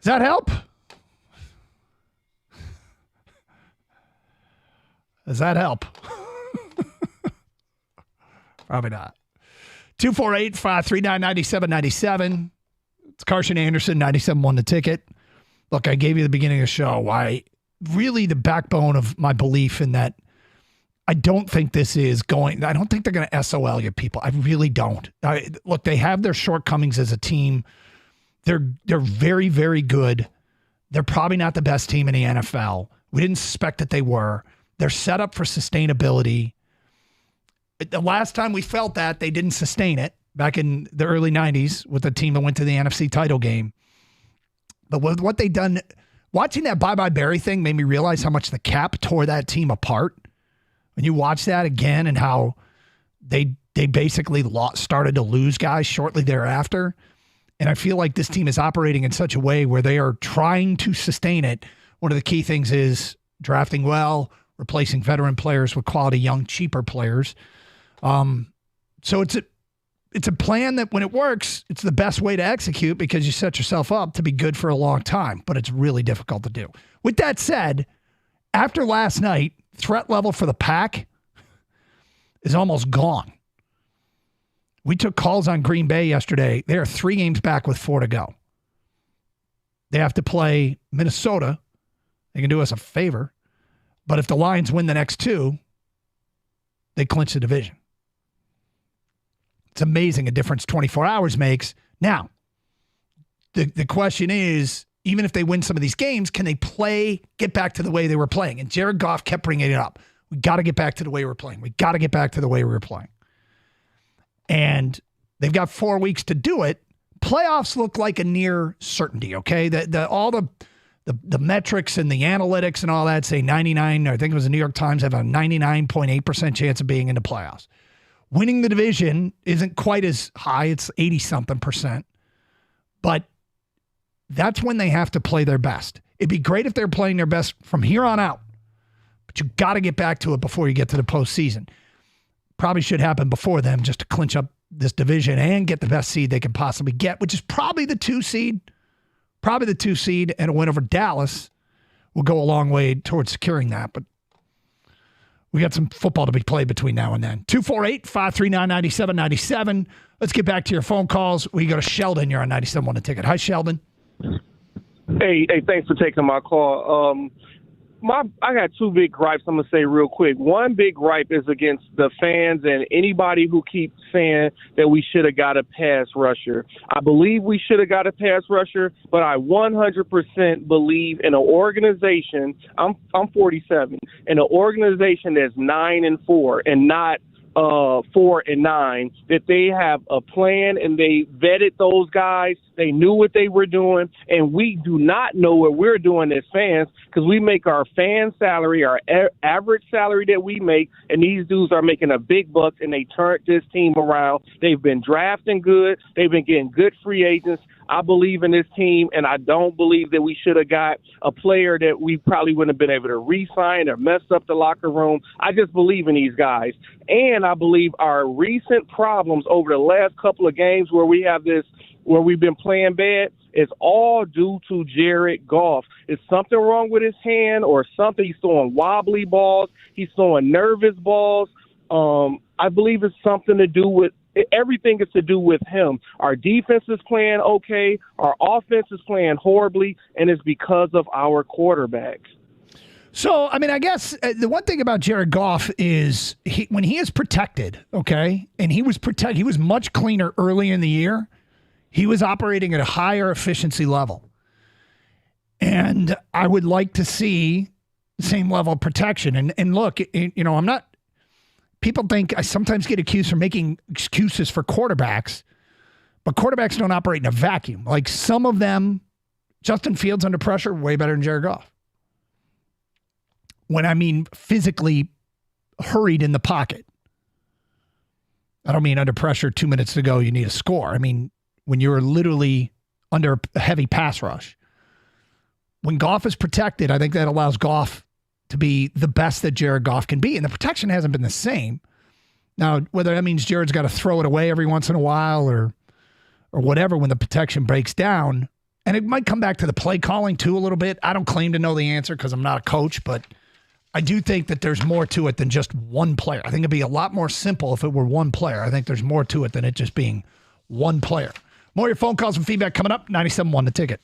Does that help? Does that help? Probably not. 248-539-9797. It's Carson Anderson, 97.1 The Ticket. Look, I gave you the beginning of the show why really the backbone of my belief in that I don't think this is going, I don't think they're going to SOL you people. I really don't. Look, they have their shortcomings as a team. They're very, very good. They're probably not the best team in the NFL. We didn't suspect that they were. They're set up for sustainability. The last time we felt that, they didn't sustain it back in the early 90s with the team that went to the NFC title game. But with what they've done, watching that Bye-Bye Barry thing made me realize how much the cap tore that team apart. When you watch that again and how they basically started to lose guys shortly thereafter. And I feel like this team is operating in such a way where they are trying to sustain it. One of the key things is drafting well, replacing veteran players with quality young, cheaper players. So it's a plan that when it works, it's the best way to execute because you set yourself up to be good for a long time, but it's really difficult to do. With that said, after last night, threat level for the Pack is almost gone. We took calls on Green Bay yesterday. They are 3 games back with 4 to go. They have to play Minnesota. They can do us a favor. But if the Lions win the next 2, they clinch the division. It's amazing a difference 24 hours makes. Now, the question is, even if they win some of these games, can they get back to the way they were playing? And Jared Goff kept bringing it up. We got to get back to the way we're playing. We got to get back to the way we were playing. And they've got 4 weeks to do it. Playoffs look like a near certainty, okay? All the metrics and the analytics and all that say 99, or I think it was the New York Times, have a 99.8% chance of being in the playoffs. Winning the division isn't quite as high. It's 80-something%. But that's when they have to play their best. It'd be great if they're playing their best from here on out. But you got to get back to it before you get to the postseason. Probably should happen before them just to clinch up this division and get the best seed they can possibly get, which is probably the 2 seed. Probably the 2 seed, and a win over Dallas will go a long way towards securing that. But we got some football to be played between now and then. 248-539-9797. Let's get back to your phone calls. We go to Sheldon. You're on 97.1 The Ticket. Hi, Sheldon. Hey, thanks for taking my call. I got 2 big gripes I'm going to say real quick. One big gripe is against the fans and anybody who keeps saying that we should have got a pass rusher. I believe we should have got a pass rusher, but I 100% believe in an organization. I'm 47, in an organization that's 9-4 and not 4-9, that they have a plan and they vetted those guys. They knew what they were doing, and we do not know what we're doing as fans because we make our fan salary, our average salary that we make, and these dudes are making a big bucks, and they turned this team around. They've been drafting good. They've been getting good free agents. I believe in this team, and I don't believe that we should have got a player that we probably wouldn't have been able to re-sign or mess up the locker room. I just believe in these guys. And I believe our recent problems over the last couple of games where we've been playing bad is all due to Jared Goff. Is something wrong with his hand or something? He's throwing wobbly balls. He's throwing nervous balls. I believe it's something to do with everything is to do with him. Our defense is playing okay. Our offense is playing horribly, and it's because of our quarterbacks. So, I mean, I guess the one thing about Jared Goff is when he is protected, okay, and he was much cleaner early in the year. He was operating at a higher efficiency level. And I would like to see the same level of protection. And look, I'm not, people think I sometimes get accused for making excuses for quarterbacks, but quarterbacks don't operate in a vacuum. Like some of them, Justin Fields under pressure, way better than Jared Goff. When I mean physically hurried in the pocket. I don't mean under pressure 2 minutes to go, you need a score. I mean, when you're literally under a heavy pass rush. When Goff is protected, I think that allows Goff to be the best that Jared Goff can be. And the protection hasn't been the same. Now, whether that means Jared's got to throw it away every once in a while or whatever when the protection breaks down, And it might come back to the play calling, too, a little bit. I don't claim to know the answer because I'm not a coach, but I do think that there's more to it than just one player. I think it'd be a lot more simple if it were one player. I think there's more to it than it just being one player. More of your phone calls and feedback coming up. 97.1 The Ticket.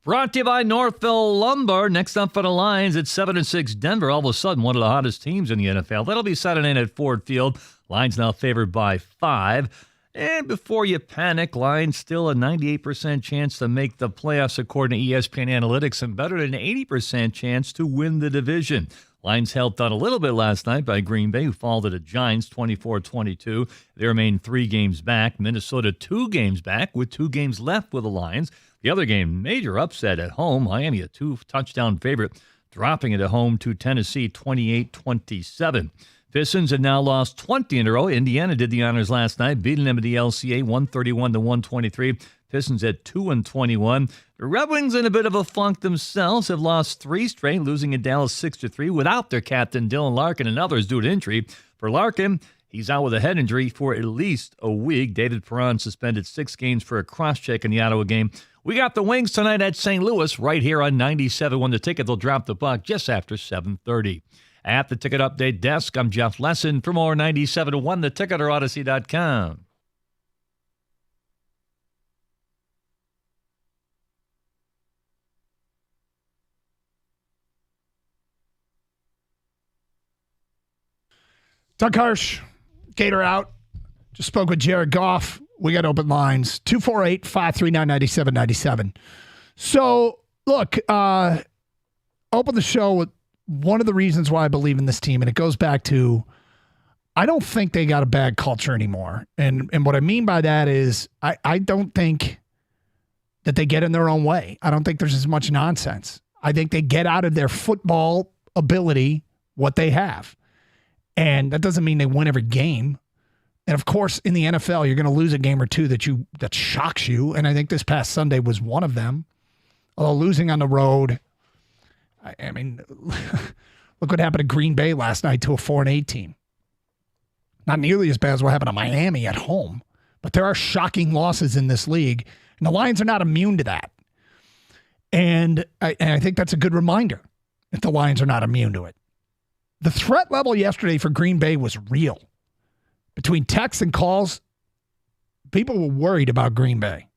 Brought to you by Northville Lumber. Next up for the Lions at 7-6 Denver. All of a sudden, one of the hottest teams in the NFL. That'll be Saturday night at Ford Field. Lions now favored by 5. And before you panic, Lions still a 98% chance to make the playoffs according to ESPN Analytics and better than an 80% chance to win the division. Lions helped out a little bit last night by Green Bay, who fell to the Giants 24-22. They remain 3 games back. Minnesota 2 games back with 2 games left with the Lions. The other game, major upset at home. Miami, a 2-touchdown favorite, dropping it at home to Tennessee 28-27. Pistons have now lost 20 in a row. Indiana did the honors last night, beating them at the LCA 131-123. Pistons at 2-21. The Red Wings in a bit of a funk themselves, have lost 3 straight, losing at Dallas 6-3 without their captain Dylan Larkin and others due to injury. For Larkin, he's out with a head injury for at least a week. David Perron suspended 6 games for a cross-check in the Ottawa game. We got the Wings tonight at St. Louis right here on 97.1 The Ticket. They'll drop the puck just after 7:30. At the Ticket Update Desk, I'm Jeff Lesson. For more 97.1 The Ticket or Odyssey.com. Doug Hirsch, Gator out. Just spoke with Jared Goff. We got open lines, 248-539-9797. So, look, open the show with one of the reasons why I believe in this team, and it goes back to I don't think they got a bad culture anymore. And what I mean by that is I don't think that they get in their own way. I don't think there's as much nonsense. I think they get out of their football ability what they have. And that doesn't mean they win every game. And of course, in the NFL, you're going to lose a game or two that shocks you. And I think this past Sunday was one of them. Although losing on the road, I mean, look what happened to Green Bay last night to a 4-8 team. Not nearly as bad as what happened to Miami at home. But there are shocking losses in this league. And the Lions are not immune to that. And I think that's a good reminder if the Lions are not immune to it. The threat level yesterday for Green Bay was real. Between texts and calls, people were worried about Green Bay.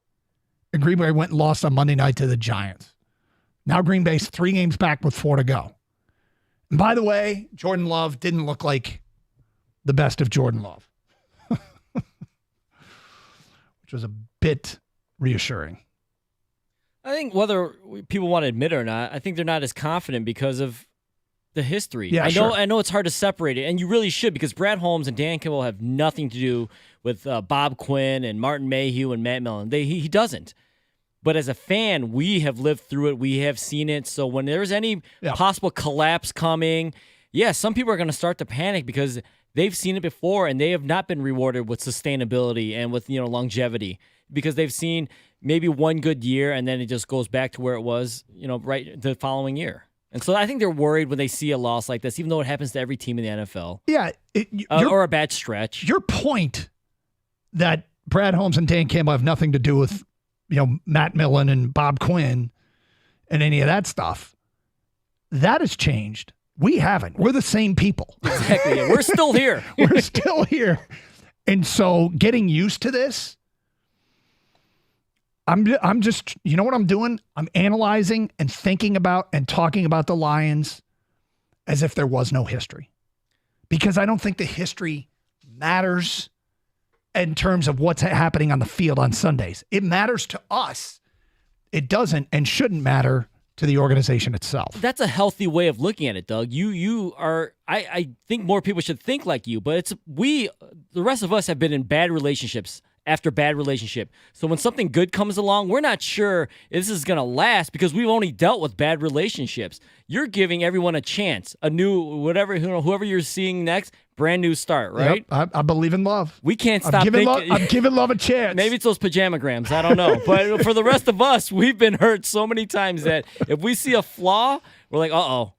And Green Bay went and lost on Monday night to the Giants. Now Green Bay's 3 games back with 4 to go. And by the way, Jordan Love didn't look like the best of Jordan Love. Which was a bit reassuring. I think whether people want to admit it or not, I think they're not as confident because of the history. Yeah, I know it's hard to separate it, and you really should, because Brad Holmes and Dan Campbell have nothing to do with Bob Quinn and Martin Mayhew and Matt Millen. He doesn't. But as a fan, we have lived through it. We have seen it. So when there's any possible collapse coming, some people are going to start to panic because they've seen it before, and they have not been rewarded with sustainability and with longevity, because they've seen maybe one good year and then it just goes back to where it was, right the following year. And so I think they're worried when they see a loss like this, even though it happens to every team in the NFL. Yeah. Or a bad stretch. Your point that Brad Holmes and Dan Campbell have nothing to do with, Matt Millen and Bob Quinn and any of that stuff, that has changed. We haven't. We're the same people. Exactly. We're still here. We're still here. And so getting used to this, I'm just, you know what I'm doing? I'm analyzing and thinking about and talking about the Lions as if there was no history. Because I don't think the history matters in terms of what's happening on the field on Sundays. It matters to us. It doesn't and shouldn't matter to the organization itself. That's a healthy way of looking at it, Doug. You are, I think more people should think like you, but the rest of us have been in bad relationships after bad relationship. So when something good comes along, we're not sure if this is going to last because we've only dealt with bad relationships. You're giving everyone a chance, a new, whoever you're seeing next, brand new start, right? Yep, I believe in love. We can't stop thinking. I'm giving love a chance. Maybe it's those pajamagrams. I don't know. But for the rest of us, we've been hurt so many times that if we see a flaw, we're like, uh-oh.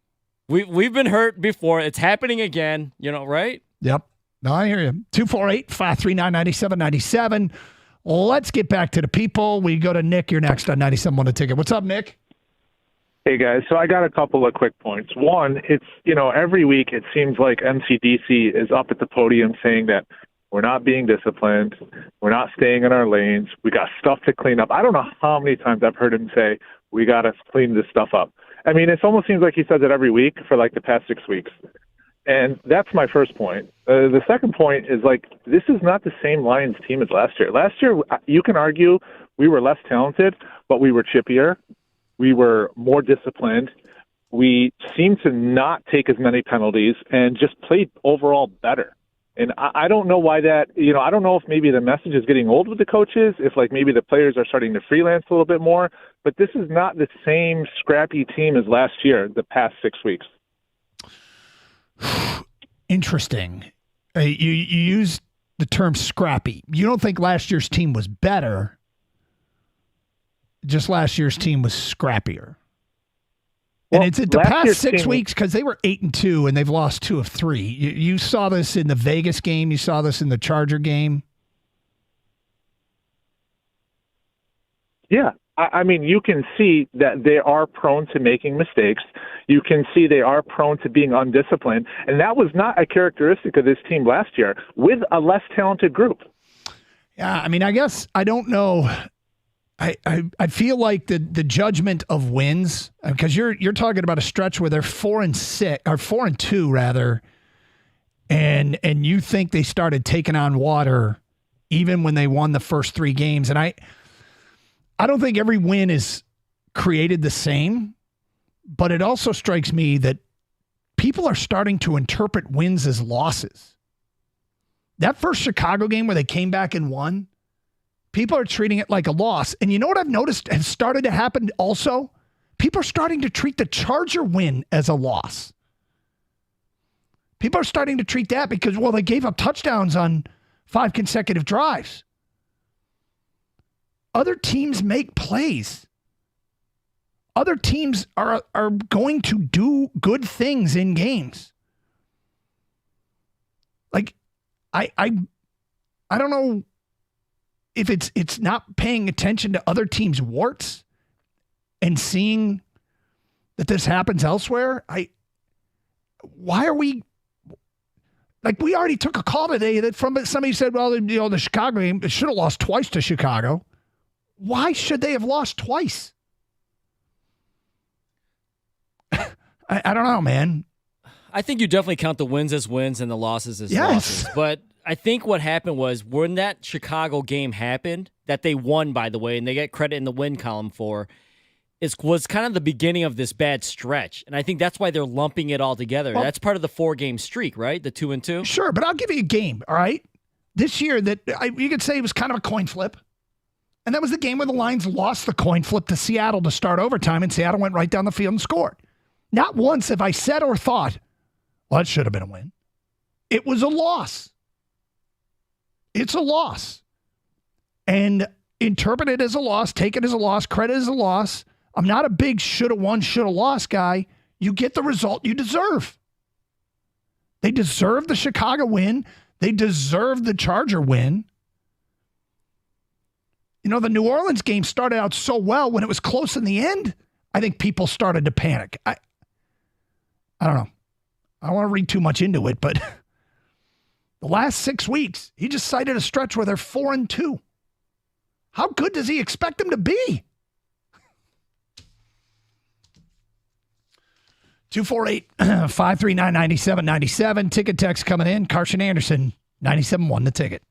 We've been hurt before. It's happening again, right? Yep. No, I hear you. 248-539-9797. Let's get back to the people. We go to Nick. You're next on 97.1 The Ticket. What's up, Nick? Hey, guys. So I got a couple of quick points. One, it's, every week it seems like MCDC is up at the podium saying that we're not being disciplined. We're not staying in our lanes. We got stuff to clean up. I don't know how many times I've heard him say, we got to clean this stuff up. I mean, it almost seems like he says it every week for like the past 6 weeks. And that's my first point. The second point is, this is not the same Lions team as last year. Last year, you can argue we were less talented, but we were chippier. We were more disciplined. We seemed to not take as many penalties and just played overall better. And I don't know why that, I don't know if maybe the message is getting old with the coaches, if maybe the players are starting to freelance a little bit more, but this is not the same scrappy team as last year, the past 6 weeks. Interesting. You used the term scrappy. You don't think last year's team was better, just last year's team was scrappier. Well, and it's the past 6 weeks because they were 8-2 and they've lost 2 of 3. You saw this in the Vegas game. You saw this in the Charger game. Yeah. I mean, you can see that they are prone to making mistakes. You can see they are prone to being undisciplined. And that was not a characteristic of this team last year with a less talented group. Yeah, I mean, I guess I don't know. I feel like the judgment of wins, because you're talking about a stretch where they're 4-6 or 4-2 rather, and you think they started taking on water even when they won the first 3 games. And I don't think every win is created the same, but it also strikes me that people are starting to interpret wins as losses. That first Chicago game where they came back and won, people are treating it like a loss. And you know what I've noticed has started to happen also? People are starting to treat the Charger win as a loss. People are starting to treat that because, well, they gave up touchdowns on 5 consecutive drives. Other teams make plays. Other teams are going to do good things in games. Like, I don't know if it's not paying attention to other teams' warts and seeing that this happens elsewhere. Why are we like, we already took a call today that from somebody said, well, the Chicago game should have lost twice to Chicago. Why should they have lost twice? I don't know, man. I think you definitely count the wins as wins and the losses as Yes. losses. But I think what happened was when that Chicago game happened, that they won, by the way, and they get credit in the win column for, was kind of the beginning of this bad stretch. And I think that's why they're lumping it all together. Well, that's part of the 4-game streak, right? The 2-2? Sure, but I'll give you a game, all right? This year that you could say it was kind of a coin flip. And that was the game where the Lions lost the coin flip to Seattle to start overtime, and Seattle went right down the field and scored. Not once have I said or thought, well, it should have been a win. It was a loss. It's a loss. And interpret it as a loss, take it as a loss, credit as a loss. I'm not a big shoulda won, shoulda lost guy. You get the result you deserve. They deserve the Chicago win. They deserve the Charger win. You know, the New Orleans game started out so well. When it was close in the end, I think people started to panic. I don't know. I don't want to read too much into it, but the last 6 weeks, he just cited a stretch where they're 4-2. How good does he expect them to be? 248-539-9797. Ticket text coming in. Carson Anderson, 97.1 The Ticket.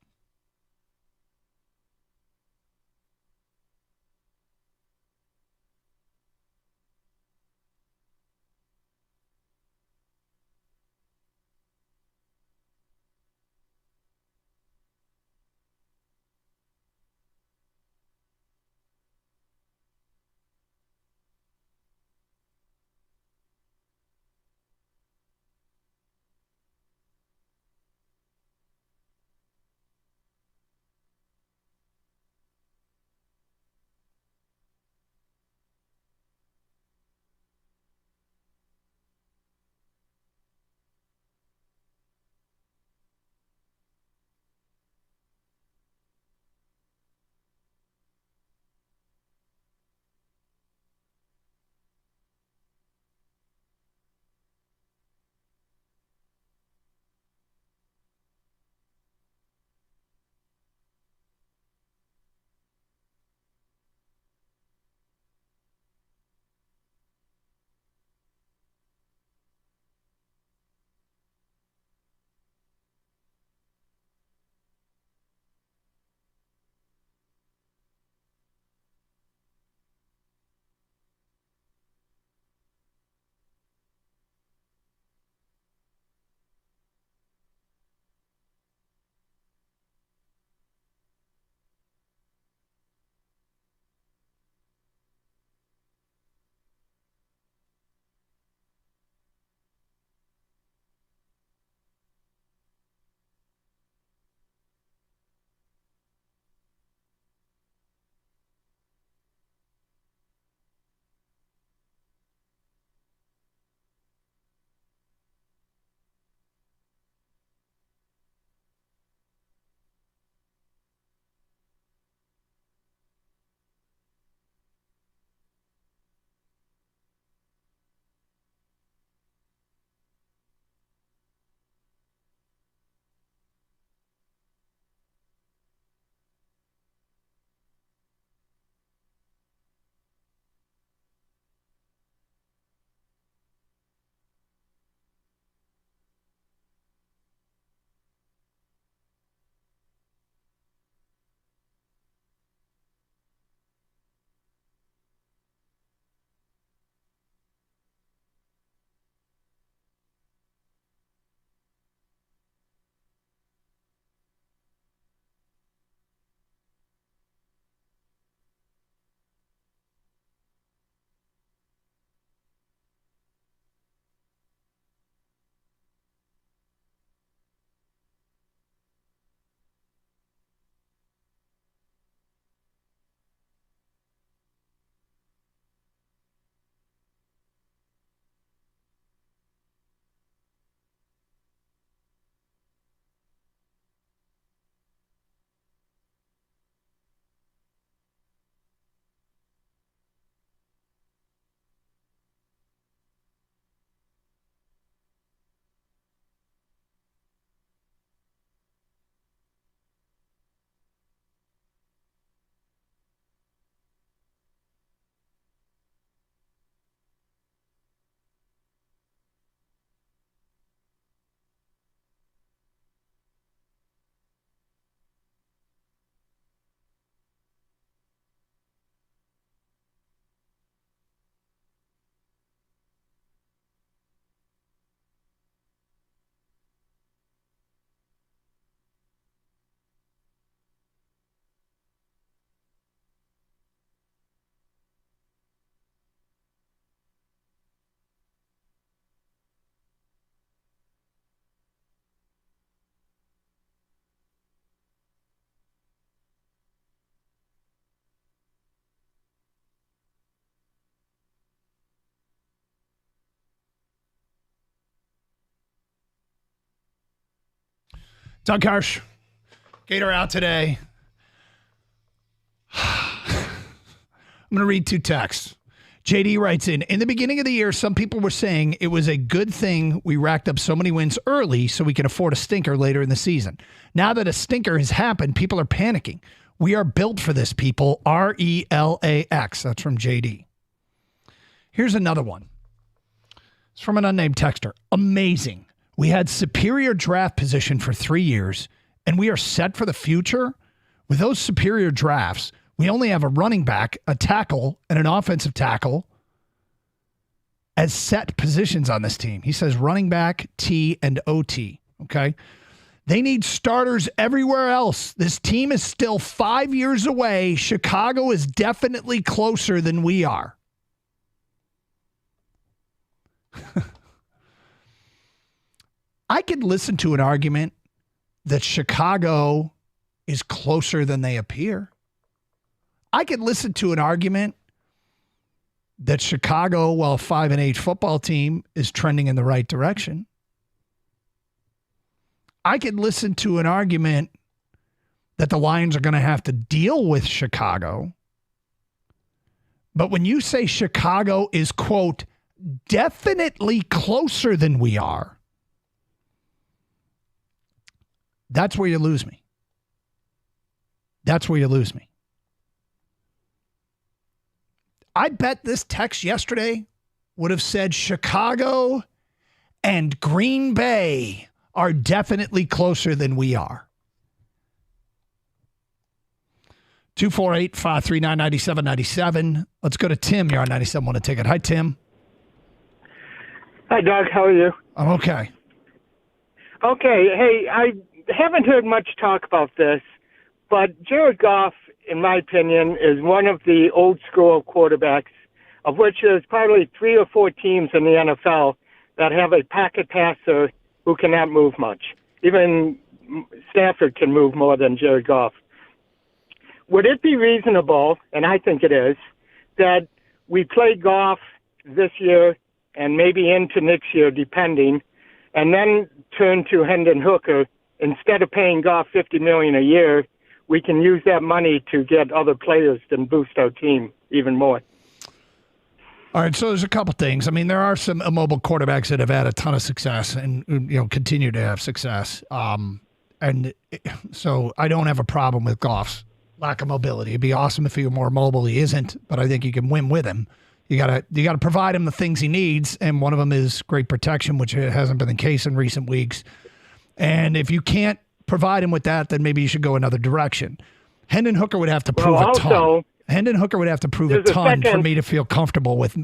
Doug Harsh, Gator out today. I'm going to read 2 texts. JD writes in the beginning of the year, some people were saying it was a good thing we racked up so many wins early so we can afford a stinker later in the season. Now that a stinker has happened, people are panicking. We are built for this, people. RELAX. That's from JD. Here's another one. It's from an unnamed texter. Amazing. We had superior draft position for 3 years, and we are set for the future. With those superior drafts, we only have a running back, a tackle, and an offensive tackle as set positions on this team. He says running back, T, and OT. Okay? They need starters everywhere else. This team is still 5 years away. Chicago is definitely closer than we are. I could listen to an argument that Chicago is closer than they appear. I could listen to an argument that Chicago, while a 5-8 football team, is trending in the right direction. I could listen to an argument that the Lions are going to have to deal with Chicago. But when you say Chicago is, quote, definitely closer than we are, that's where you lose me. That's where you lose me. I bet this text yesterday would have said Chicago and Green Bay are definitely closer than we are. 248-539-9797. Let's go to Tim. You're on 97. Want to take it. Hi, Tim. Hi, Doug. How are you? I'm okay. Okay. Hey, I haven't heard much talk about this, but Jared Goff, in my opinion, is one of the old school quarterbacks, of which there's probably 3 or 4 teams in the NFL that have a pocket passer who cannot move much. Even Stafford can move more than Jared Goff. Would it be reasonable, and I think it is, that we play Goff this year and maybe into next year, depending, and then turn to Hendon Hooker? Instead of paying Goff $50 million a year, we can use that money to get other players and boost our team even more. All right, so there's a couple things. I mean, there are some immobile quarterbacks that have had a ton of success and continue to have success. So I don't have a problem with Goff's lack of mobility. It'd be awesome if he were more mobile. He isn't, but I think you can win with him. You gotta provide him the things he needs, and one of them is great protection, which hasn't been the case in recent weeks. And if you can't provide him with that, then maybe you should go another direction. Hendon Hooker would have to prove a ton. Hendon Hooker would have to prove a ton for me to feel comfortable with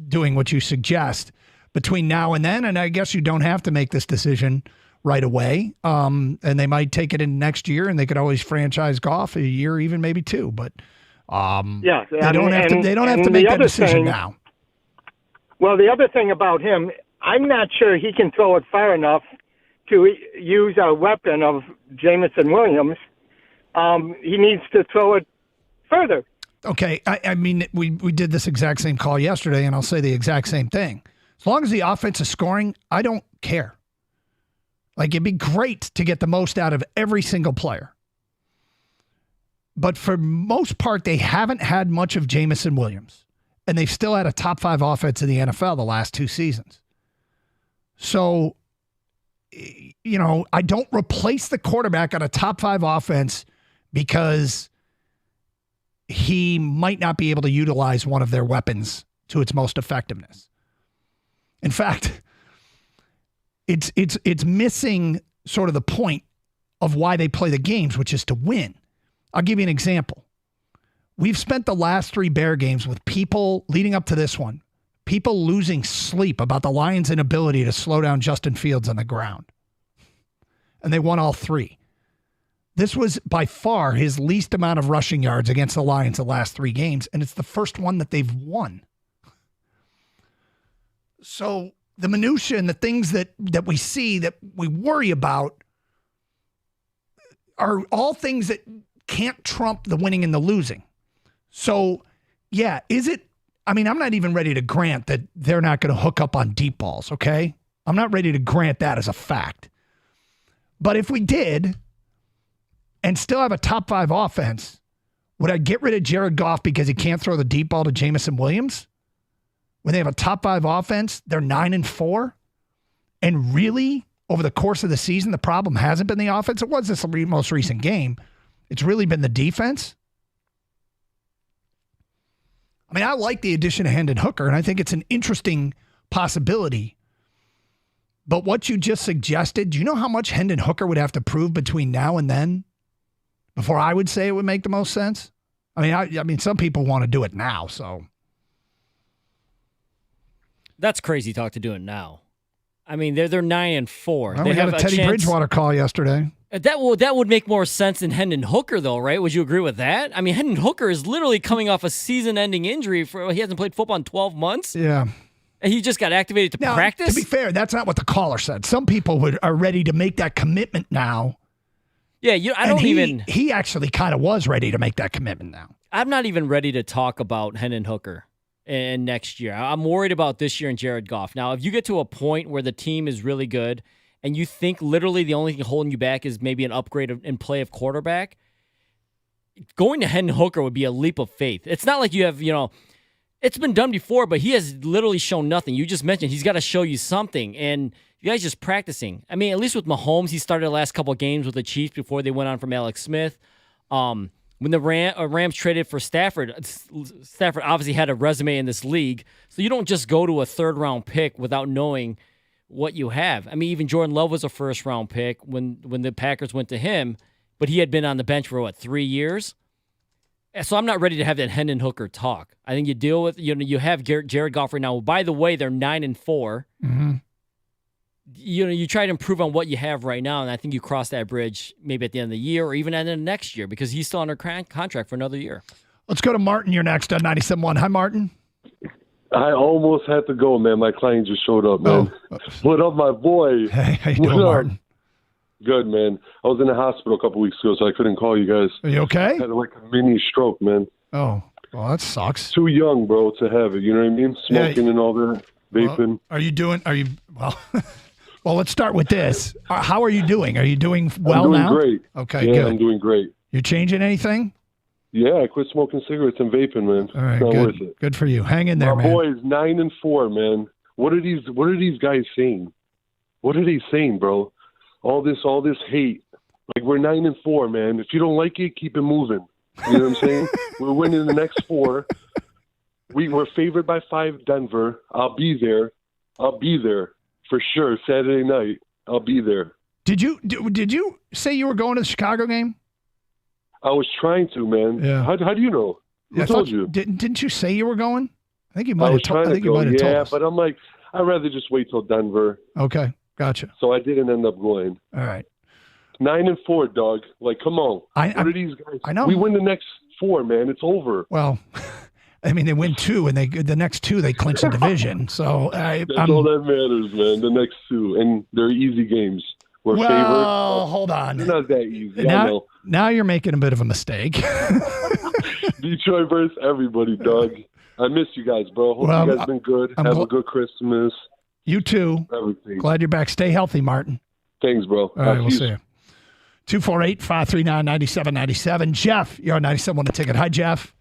doing what you suggest between now and then. And I guess you don't have to make this decision right away. And they might take it in next year, and they could always franchise Goff a year, even maybe 2. But they don't have to make that decision now. Well, the other thing about him, I'm not sure he can throw it far enough to use a weapon of Jameson Williams. He needs to throw it further. Okay, I mean, we did this exact same call yesterday, and I'll say the exact same thing. As long as the offense is scoring, I don't care. Like, it'd be great to get the most out of every single player. But for most part, they haven't had much of Jameson Williams, and they've still had a top 5 offense in the NFL the last 2 seasons. So, I don't replace the quarterback on a top 5 offense because he might not be able to utilize one of their weapons to its most effectiveness. In fact, it's missing sort of the point of why they play the games, which is to win. I'll give you an example. We've spent the last 3 Bear games with people leading up to this one, people losing sleep about the Lions' inability to slow down Justin Fields on the ground. And they won all 3. This was by far his least amount of rushing yards against the Lions the last 3 games, and it's the first one that they've won. So the minutia and the things that we see that we worry about are all things that can't trump the winning and the losing. So, yeah, I'm not even ready to grant that they're not going to hook up on deep balls, okay? I'm not ready to grant that as a fact. But if we did, and still have a top 5 offense, would I get rid of Jared Goff because he can't throw the deep ball to Jamison Williams? When they have a top 5 offense, they're 9-4. And really, over the course of the season, the problem hasn't been the offense. It was this most recent game. It's really been the defense. I mean, I like the addition of Hendon Hooker, and I think it's an interesting possibility. But what you just suggested, do you know how much Hendon Hooker would have to prove between now and then before I would say it would make the most sense? I mean, some people want to do it now, so. That's crazy talk to do it now. I mean, they're 9-4. Well, they we got a Teddy Bridgewater call yesterday. That would make more sense than Hendon Hooker, though, right? Would you agree with that? I mean, Hendon Hooker is literally coming off a season-ending injury. He hasn't played football in 12 months. Yeah. And he just got activated to practice? To be fair, that's not what the caller said. Some people are ready to make that commitment now. Yeah, He actually kind of was ready to make that commitment now. I'm not even ready to talk about Hendon Hooker in next year. I'm worried about this year and Jared Goff. Now, if you get to a point where the team is really good and you think literally the only thing holding you back is maybe an upgrade in play of quarterback, going to Hendon Hooker would be a leap of faith. It's not like you have, it's been done before, but he has literally shown nothing. You just mentioned he's got to show you something, and you guys just practicing. I mean, at least with Mahomes, he started the last couple of games with the Chiefs before they went on from Alex Smith. When the Rams traded for Stafford, Stafford obviously had a resume in this league, so you don't just go to a third-round pick without knowing what you have. I mean, even Jordan Love was a first-round pick when the Packers went to him, but he had been on the bench for, 3 years? So I'm not ready to have that Hendon Hooker talk. I think you deal with, you have Jared Goff right now. By the way, they're 9-4. Mm-hmm. You try to improve on what you have right now, and I think you cross that bridge maybe at the end of the year or even at the end of next year because he's still under contract for another year. Let's go to Martin. You're next on 97.1. Hi, Martin. I almost had to go, man. My client just showed up, man. What up, my boy? Hey, how you doing, Martin? Good, man. I was in the hospital a couple weeks ago, so I couldn't call you guys. Are you okay? I had like a mini stroke, man. Oh, well, that sucks. Too young, bro, to have it. You know what I mean? Smoking and all that, vaping. Well, let's start with this. How are you doing? Are you doing well now? I'm doing great. Okay, yeah, good. I'm doing great. You changing anything? Yeah, I quit smoking cigarettes and vaping, man. All right, it's not good. worth it. Good for you. Hang in there, My man. boy is 9-4, man. What are these guys saying? What are they saying, bro? All this hate. Like, we're 9-4, man. If you don't like it, keep it moving. You know what I'm saying? We're winning the next 4. We're favored by 5, Denver. I'll be there for sure. Saturday night, I'll be there. Did you say you were going to the Chicago game? I was trying to, man. Yeah. How do you know? Who told you? Didn't you say you were going? I think you might I have was trying to go. told us. But I'm like, I'd rather just wait till Denver. Okay, gotcha. So I didn't end up going. All right. 9-4, dog. Like, come on. What are these guys? I know. We win the next 4, man. It's over. Well, I mean, they win 2, and the next 2 they clinch the division. So that's all that matters, man. The next 2, and they're easy games. We're favored. Well, hold on. They're not that easy. I know. Now you're making a bit of a mistake. Detroit versus everybody, dog. I miss you guys, bro. Hope you guys been good. Have a good Christmas. You too. Everything. Glad you're back. Stay healthy, Martin. Thanks, bro. All right, we'll see you. 248-539-9797. Jeff, you're on 97 on the ticket. Hi, Jeff.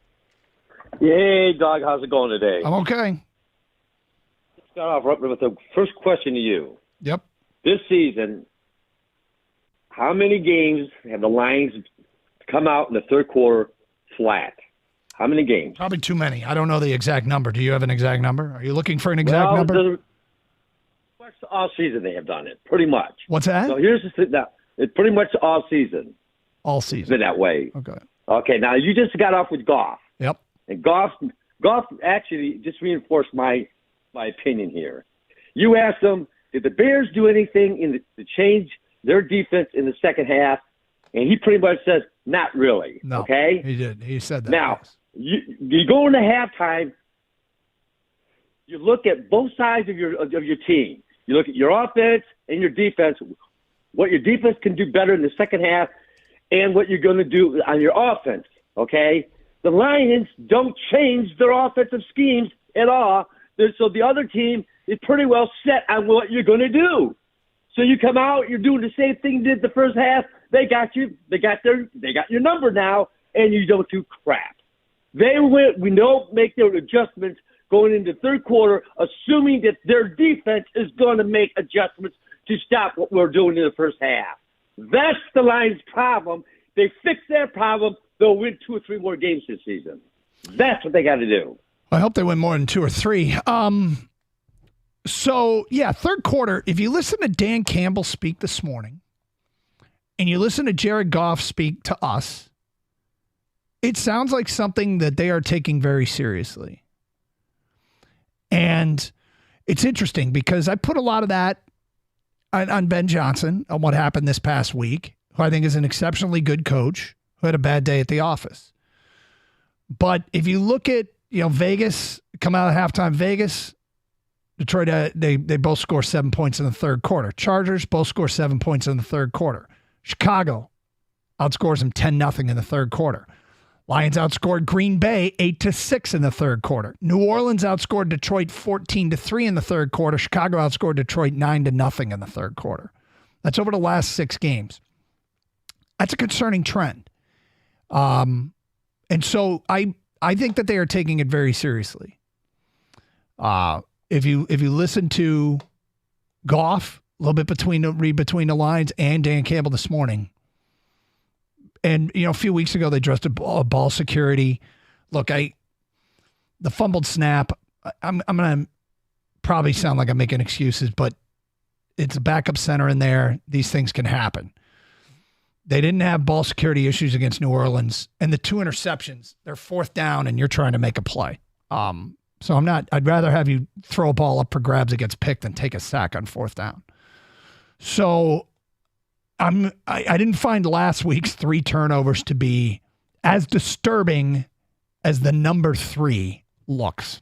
Hey, dog. How's it going today? I'm okay. Start off with the first question to you. Yep. This season, how many games have the Lions come out in the third quarter flat? How many games? Probably too many. I don't know the exact number. Do you have an exact number? Are you looking for an exact number? All season they have done it, pretty much. What's that? So here's the thing. Now, it's pretty much all season. All season. It's been that way. Okay. Okay, now you just got off with Goff. Yep. And Goff actually just reinforced my opinion here. You asked them, did the Bears do anything to change their defense in the second half? And he pretty much says, not really. No, okay? He did. He said that. Now, you go into halftime, you look at both sides of your team. You look at your offense and your defense, what your defense can do better in the second half, and what you're going to do on your offense, okay? The Lions don't change their offensive schemes at all. So the other team is pretty well set on what you're going to do. So you come out, you're doing the same thing you did the first half, They got you. They got your number now, and you don't do crap. They went. We don't make their adjustments going into third quarter, assuming that their defense is going to make adjustments to stop what we're doing in the first half. That's the Lions' problem. They fix that problem, they'll win 2 or 3 more games this season. That's what they got to do. I hope they win more than 2 or 3. So, yeah, third quarter, if you listen to Dan Campbell speak this morning and you listen to Jared Goff speak to us, it sounds like something that they are taking very seriously. And it's interesting because I put a lot of that on Ben Johnson, on what happened this past week, who I think is an exceptionally good coach who had a bad day at the office. But if you look at, Vegas, come out of halftime, Vegas, Detroit, they both score 7 points in the third quarter. Chargers both score 7 points in the third quarter. Chicago outscores them 10-0 in the third quarter. Lions outscored Green Bay 8-6 in the third quarter. New Orleans outscored Detroit 14-3 in the third quarter. Chicago outscored Detroit 9-0 in the third quarter. That's over the last 6 games. That's a concerning trend. And so I think that they are taking it very seriously. If you listen to Goff, a little bit read between the lines, and Dan Campbell this morning, and a few weeks ago they addressed ball security. Look, the fumbled snap. I'm gonna probably sound like I'm making excuses, but it's a backup center in there. These things can happen. They didn't have ball security issues against New Orleans, and the 2 interceptions. They're 4th down, and you're trying to make a play. So I'd rather have you throw a ball up for grabs that gets picked than take a sack on 4th down. So I didn't find last week's 3 turnovers to be as disturbing as the number 3 looks.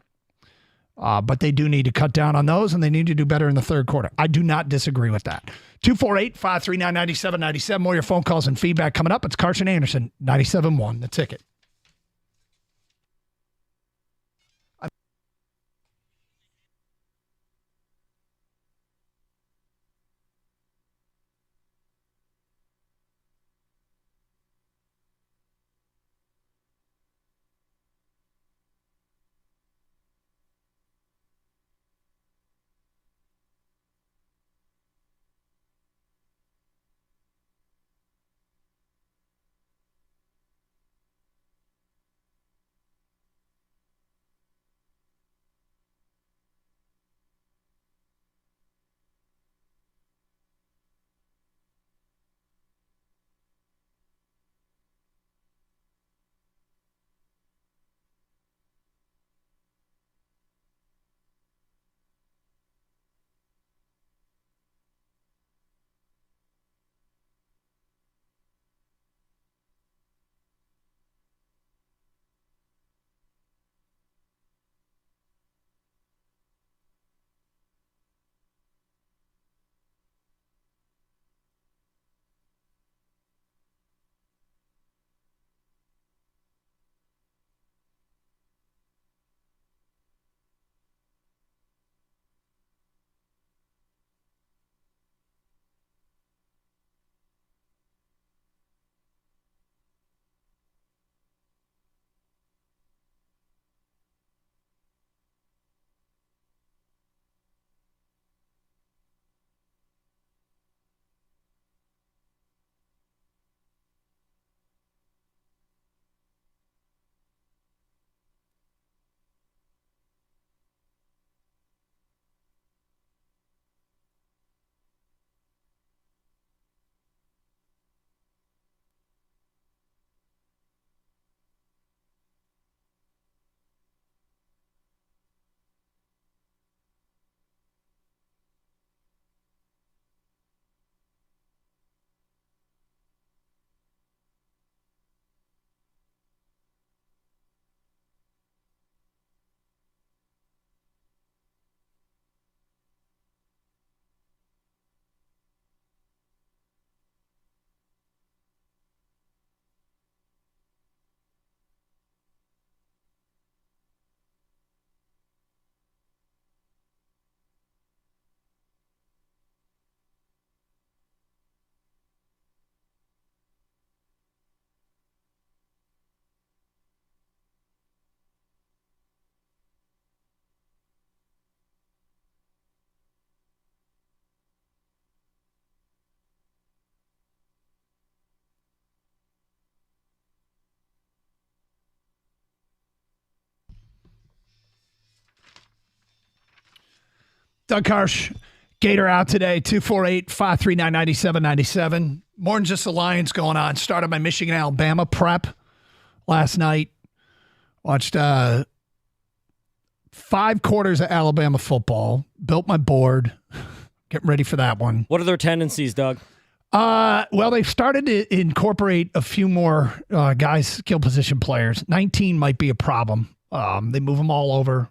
But they do need to cut down on those, and they need to do better in the third quarter. I do not disagree with that. 248-539-9797. More of your phone calls and feedback coming up. It's Carson Anderson, 97.1, The Ticket. Doug Karsh, Gator out today, 248-539-9797. More than just the Lions going on. Started my Michigan-Alabama prep last night. Watched 5 quarters of Alabama football. Built my board. Getting ready for that one. What are their tendencies, Doug? Well, they've started to incorporate a few more guys, skill position players. 19 might be a problem. They move them all over,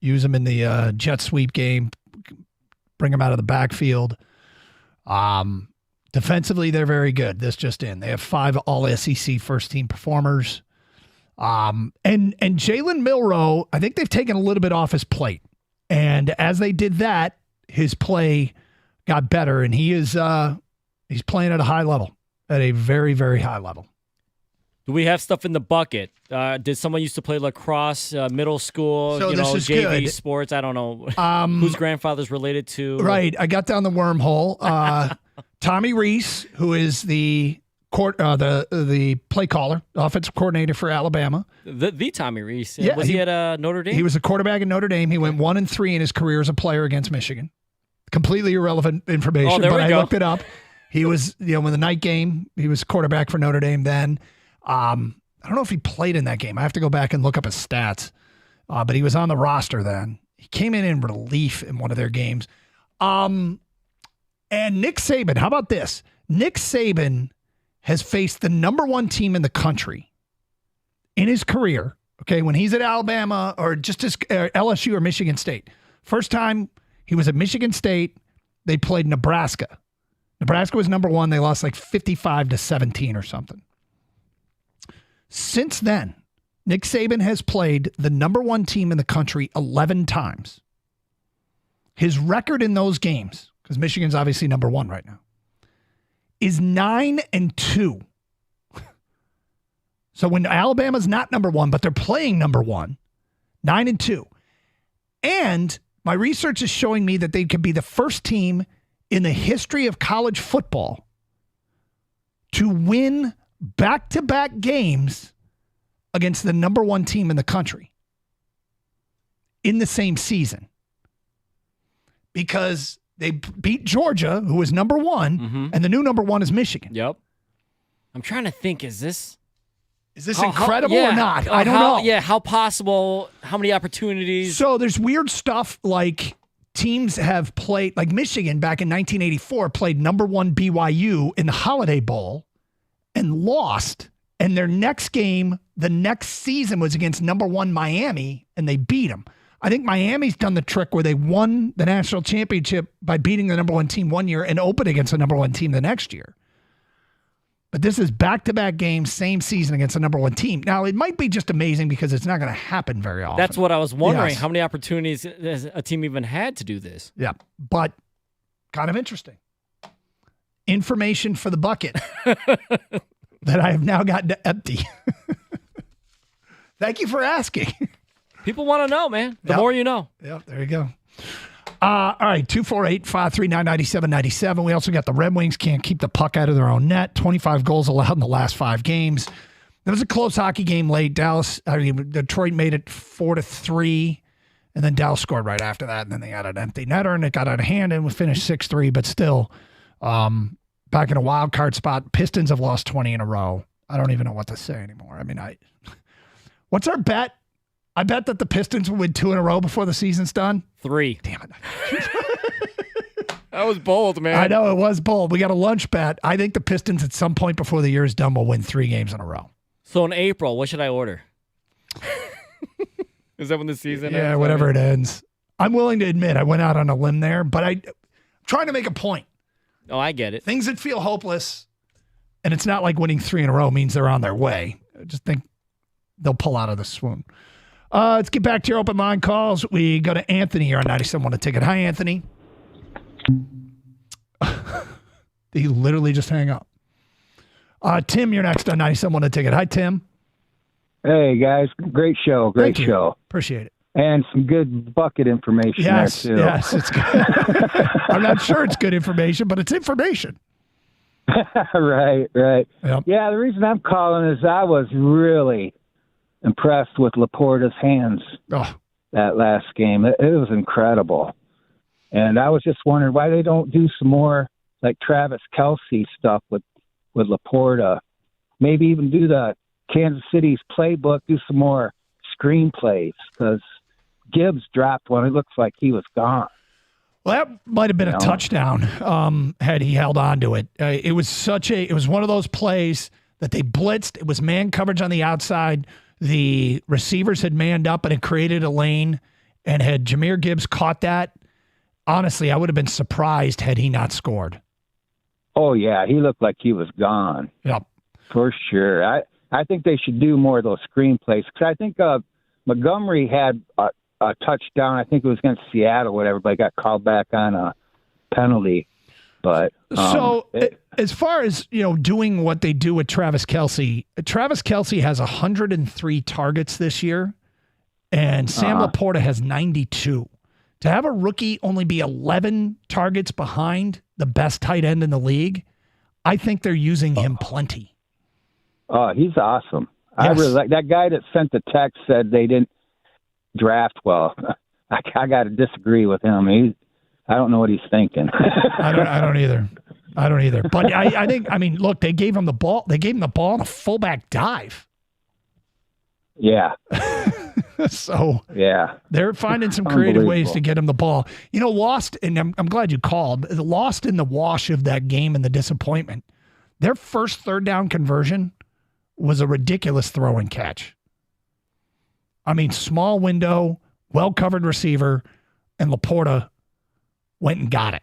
use them in the jet sweep game, bring them out of the backfield. Defensively, they're very good. This just in. They have 5 all-SEC first-team performers. And Jalen Milroe, I think they've taken a little bit off his plate. And as they did that, his play got better, and he's playing at a high level, at a very, very high level. Do we have stuff in the bucket? Did someone used to play lacrosse, middle school, So this is JV good. sports? I don't know whose grandfather's related to. Right. I got down the wormhole. Tommy Reese, who is the play caller, offensive coordinator for Alabama. The Tommy Reese. Yeah, Was he at Notre Dame? He was a quarterback at Notre Dame. He went 1-3 in his career as a player against Michigan. Completely irrelevant information, there but we I go. looked it up. He was, in the night game, he was quarterback for Notre Dame then. I don't know if he played in that game. I have to go back and look up his stats. But he was on the roster then. He came in relief in one of their games. And Nick Saban, how about this? Nick Saban has faced the number 1 team in the country in his career, okay, when he's at Alabama or just as LSU or Michigan State. First time he was at Michigan State, they played Nebraska. Nebraska was number 1. They lost like 55-17 or something. Since then, Nick Saban has played the number 1 team in the country 11 times. His record in those games, because Michigan's obviously number 1 right now, is 9-2. So when Alabama's not number 1, but they're playing number 1, 9-2. And my research is showing me that they could be the first team in the history of college football to win back-to-back games against the number 1 team in the country in the same season. Because they beat Georgia, who was number 1, and the new number 1 is Michigan. Yep. I'm trying to think, is this incredible or not? I don't know. Yeah, how possible, how many opportunities? So there's weird stuff like teams have played, like Michigan back in 1984 played number 1 BYU in the Holiday Bowl and lost. And their next game, the next season, was against number 1 Miami, and they beat them. I think Miami's done the trick where they won the national championship by beating the number 1 team one year and open against the number 1 team the next year. But this is back-to-back games, same season against the number 1 team. Now, it might be just amazing because it's not going to happen very often. That's what I was wondering. Yes. How many opportunities has a team even had to do this? Yeah, but kind of interesting. Information for the bucket that I have now gotten to empty. Thank you for asking. People want to know, man. The more you know. Yep, there you go. All right, 248-539-9797. We also got the Red Wings can't keep the puck out of their own net. 25 goals allowed in the last 5 games. There was a close hockey game late. Detroit made it 4-3, and then Dallas scored right after that, and then they had an empty netter, and it got out of hand, and we finished 6-3, but still back in a wild card spot. Pistons have lost 20 in a row. I don't even know what to say anymore. I mean, what's our bet? I bet that the Pistons will win 2 in a row before the season's done. 3. Damn it. That was bold, man. I know, it was bold. We got a lunch bet. I think the Pistons at some point before the year is done will win 3 games in a row. So in April, what should I order? Is that when the season ends? Yeah, whatever it ends. I'm willing to admit I went out on a limb there, but I'm trying to make a point. Oh, I get it. Things that feel hopeless, and it's not like winning 3 in a row means they're on their way. I just think they'll pull out of the swoon. Let's get back to your open line calls. We go to Anthony here on 97 on a ticket. Hi, Anthony. He literally just hang up. Tim, you're next on 97 on a ticket. Hi, Tim. Hey, guys. Great show. Great Thank you. show. Appreciate it. And some good bucket information Yes, there, too. yes, it's good. I'm not sure it's good information, but it's information. Right. Yep. Yeah, the reason I'm calling is I was really impressed with Laporta's hands that last game. It was incredible. And I was just wondering why they don't do some more like Travis Kelce stuff with Laporta. Maybe even do the Kansas City's playbook, do some more screenplays, because Gibbs dropped one. It looks like he was gone. Well, that might have been a touchdown had he held on to it. It was one of those plays that they blitzed. It was man coverage on the outside. The receivers had manned up and it created a lane. And had Jahmyr Gibbs caught that, honestly, I would have been surprised had he not scored. Oh, yeah. He looked like he was gone. Yep. For sure. I think they should do more of those screenplays, because I think Montgomery had a touchdown. I think it was against Seattle, whatever, but got called back on a penalty. But as far as doing what they do with Travis Kelce has 103 targets this year, and Sam Laporta has 92. To have a rookie only be 11 targets behind the best tight end in the league, I think they're using him plenty. Oh, he's awesome. Yes. I really like that guy that sent the text said they didn't draft well. I got to disagree with him. I don't know what he's thinking. I don't either. But I think, look, they gave him the ball. They gave him the ball on a fullback dive. Yeah. So yeah, they're finding some creative ways to get him the ball. Lost, and I'm glad you called, lost in the wash of that game and the disappointment. Their first third down conversion was a ridiculous throw and catch. Small window, well-covered receiver, and Laporta went and got it.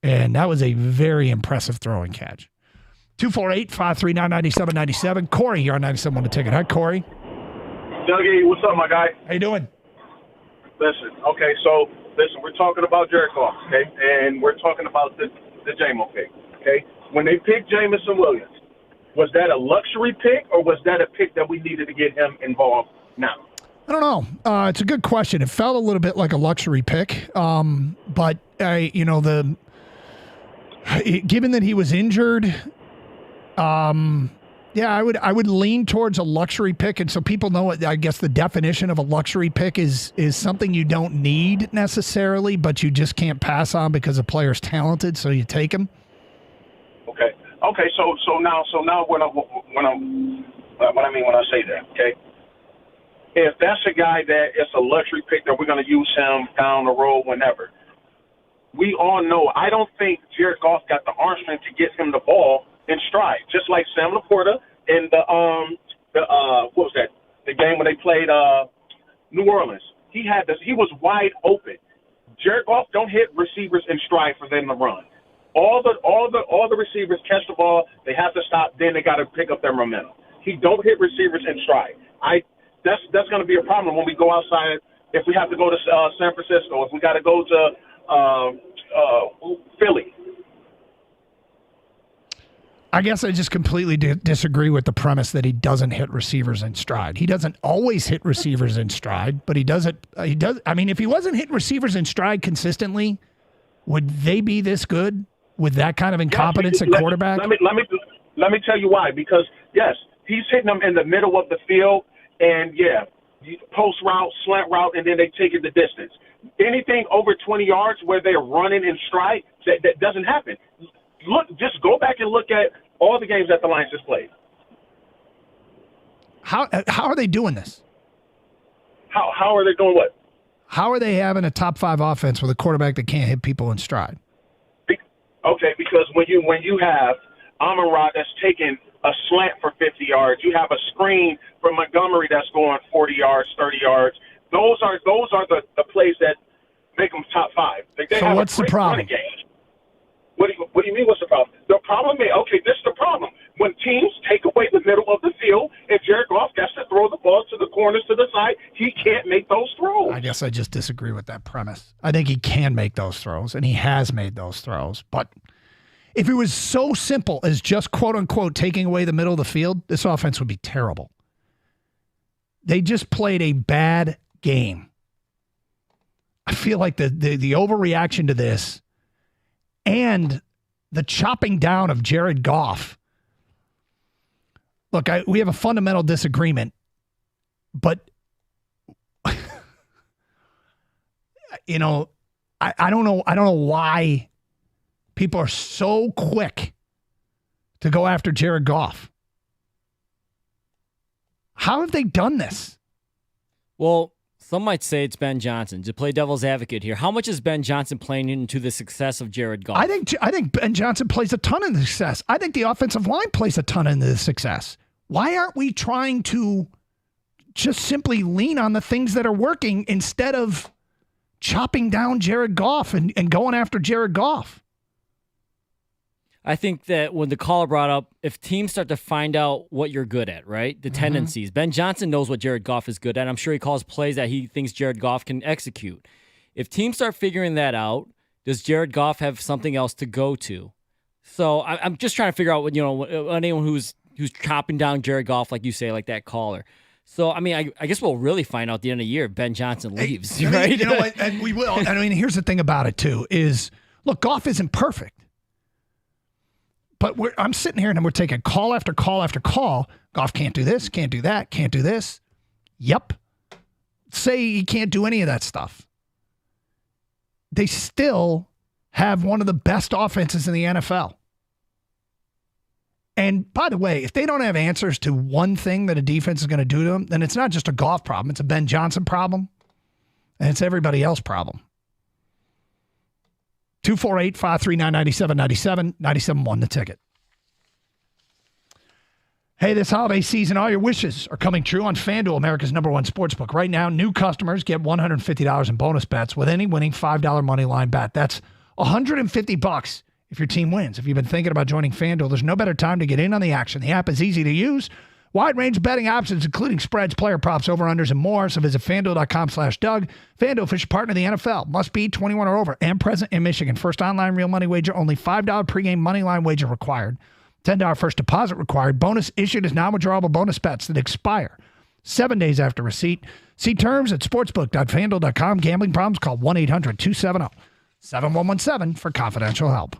And that was a very impressive throw and catch. 248-539-9797. Corey here on 97 the Ticket. Hi, Corey. Dougie, what's up, my guy? How you doing? Listen, we're talking about Jared Goff, okay? And we're talking about the JMO pick, okay? When they picked Jamison Williams, was that a luxury pick or was that a pick that we needed to get him involved now? I don't know. It's a good question. It felt a little bit like a luxury pick, but given that he was injured, I would lean towards a luxury pick, and so people know what I guess the definition of a luxury pick is something you don't need necessarily, but you just can't pass on because a player's talented, so you take him. Okay. So now when I say that, okay. If that's a guy that it's a luxury pick that we're going to use him down the road whenever, we all know I don't think Jared Goff got the arm strength to get him the ball in stride, just like Sam Laporta in what was that? The game when they played New Orleans. He was wide open. Jared Goff don't hit receivers in stride for them to run. All the receivers catch the ball, they have to stop, then they got to pick up their momentum. He don't hit receivers in stride. That's going to be a problem when we go outside. If we have to go to San Francisco, if we got to go to Philly. I guess I just completely disagree with the premise that he doesn't hit receivers in stride. He doesn't always hit receivers in stride, but he does it. He does. If he wasn't hitting receivers in stride consistently, would they be this good with that kind of incompetence at quarterback? Let me tell you why. Because yes, he's hitting them in the middle of the field, and post route, slant route, and then they take it the distance. Anything over 20 yards where they're running in stride, that doesn't happen. Just go back and look at all the games that the Lions just played. How are they doing this? How are they doing what? How are they having a top 5 offense with a quarterback that can't hit people in stride? Okay, because when you have Amon-Ra that's taking a slant for 50 yards, you have a screen from Montgomery that's going 40 yards, 30 yards. Those are the plays that make them top 5. So what's the problem? What do you mean, what's the problem? The problem is, this is the problem. When teams take away the middle of the field, and Jared Goff gets to throw the ball to the corners to the side, he can't make those throws. I guess I just disagree with that premise. I think he can make those throws, and he has made those throws. But if it was so simple as just, quote-unquote, taking away the middle of the field, this offense would be terrible. They just played a bad game. I feel like the overreaction to this and the chopping down of Jared Goff. Look, we have a fundamental disagreement, but, I don't know. I don't know why people are so quick to go after Jared Goff. How have they done this? Well, some might say it's Ben Johnson. To play devil's advocate here, how much is Ben Johnson playing into the success of Jared Goff? I think Ben Johnson plays a ton in the success. I think the offensive line plays a ton in the success. Why aren't we trying to just simply lean on the things that are working instead of chopping down Jared Goff and going after Jared Goff? I think that when the caller brought up, if teams start to find out what you're good at, right? The tendencies. Ben Johnson knows what Jared Goff is good at. I'm sure he calls plays that he thinks Jared Goff can execute. If teams start figuring that out, does Jared Goff have something else to go to? So I'm just trying to figure out what, anyone who's chopping down Jared Goff, like you say, like that caller. So, I mean, I guess we'll really find out at the end of the year if Ben Johnson leaves, right? You know what? And we will. I mean, here's the thing about it, too, is, look, Goff isn't perfect. But I'm sitting here and we're taking call after call after call. Goff can't do this, can't do that, can't do this. Yep. Say he can't do any of that stuff. They still have one of the best offenses in the NFL. And by the way, if they don't have answers to one thing that a defense is going to do to them, then it's not just a Goff problem. It's a Ben Johnson problem. And it's everybody else's problem. 248-539-9797, 97.1 The Ticket. Hey, this holiday season, all your wishes are coming true on FanDuel, America's #1 sportsbook. Right now, new customers get $150 in bonus bets with any winning $5 money line bet. That's $150 if your team wins. If you've been thinking about joining FanDuel, there's no better time to get in on the action. The app is easy to use. Wide range of betting options, including spreads, player props, over-unders, and more. So visit FanDuel.com/Doug. FanDuel, official partner of the NFL. Must be 21 or over and present in Michigan. First online real money wager. Only $5 pregame money line wager required. $10 first deposit required. Bonus issued as non-withdrawable bonus bets that expire 7 days after receipt. See terms at sportsbook.fanduel.com. Gambling problems? Call 1-800-270-7117 for confidential help.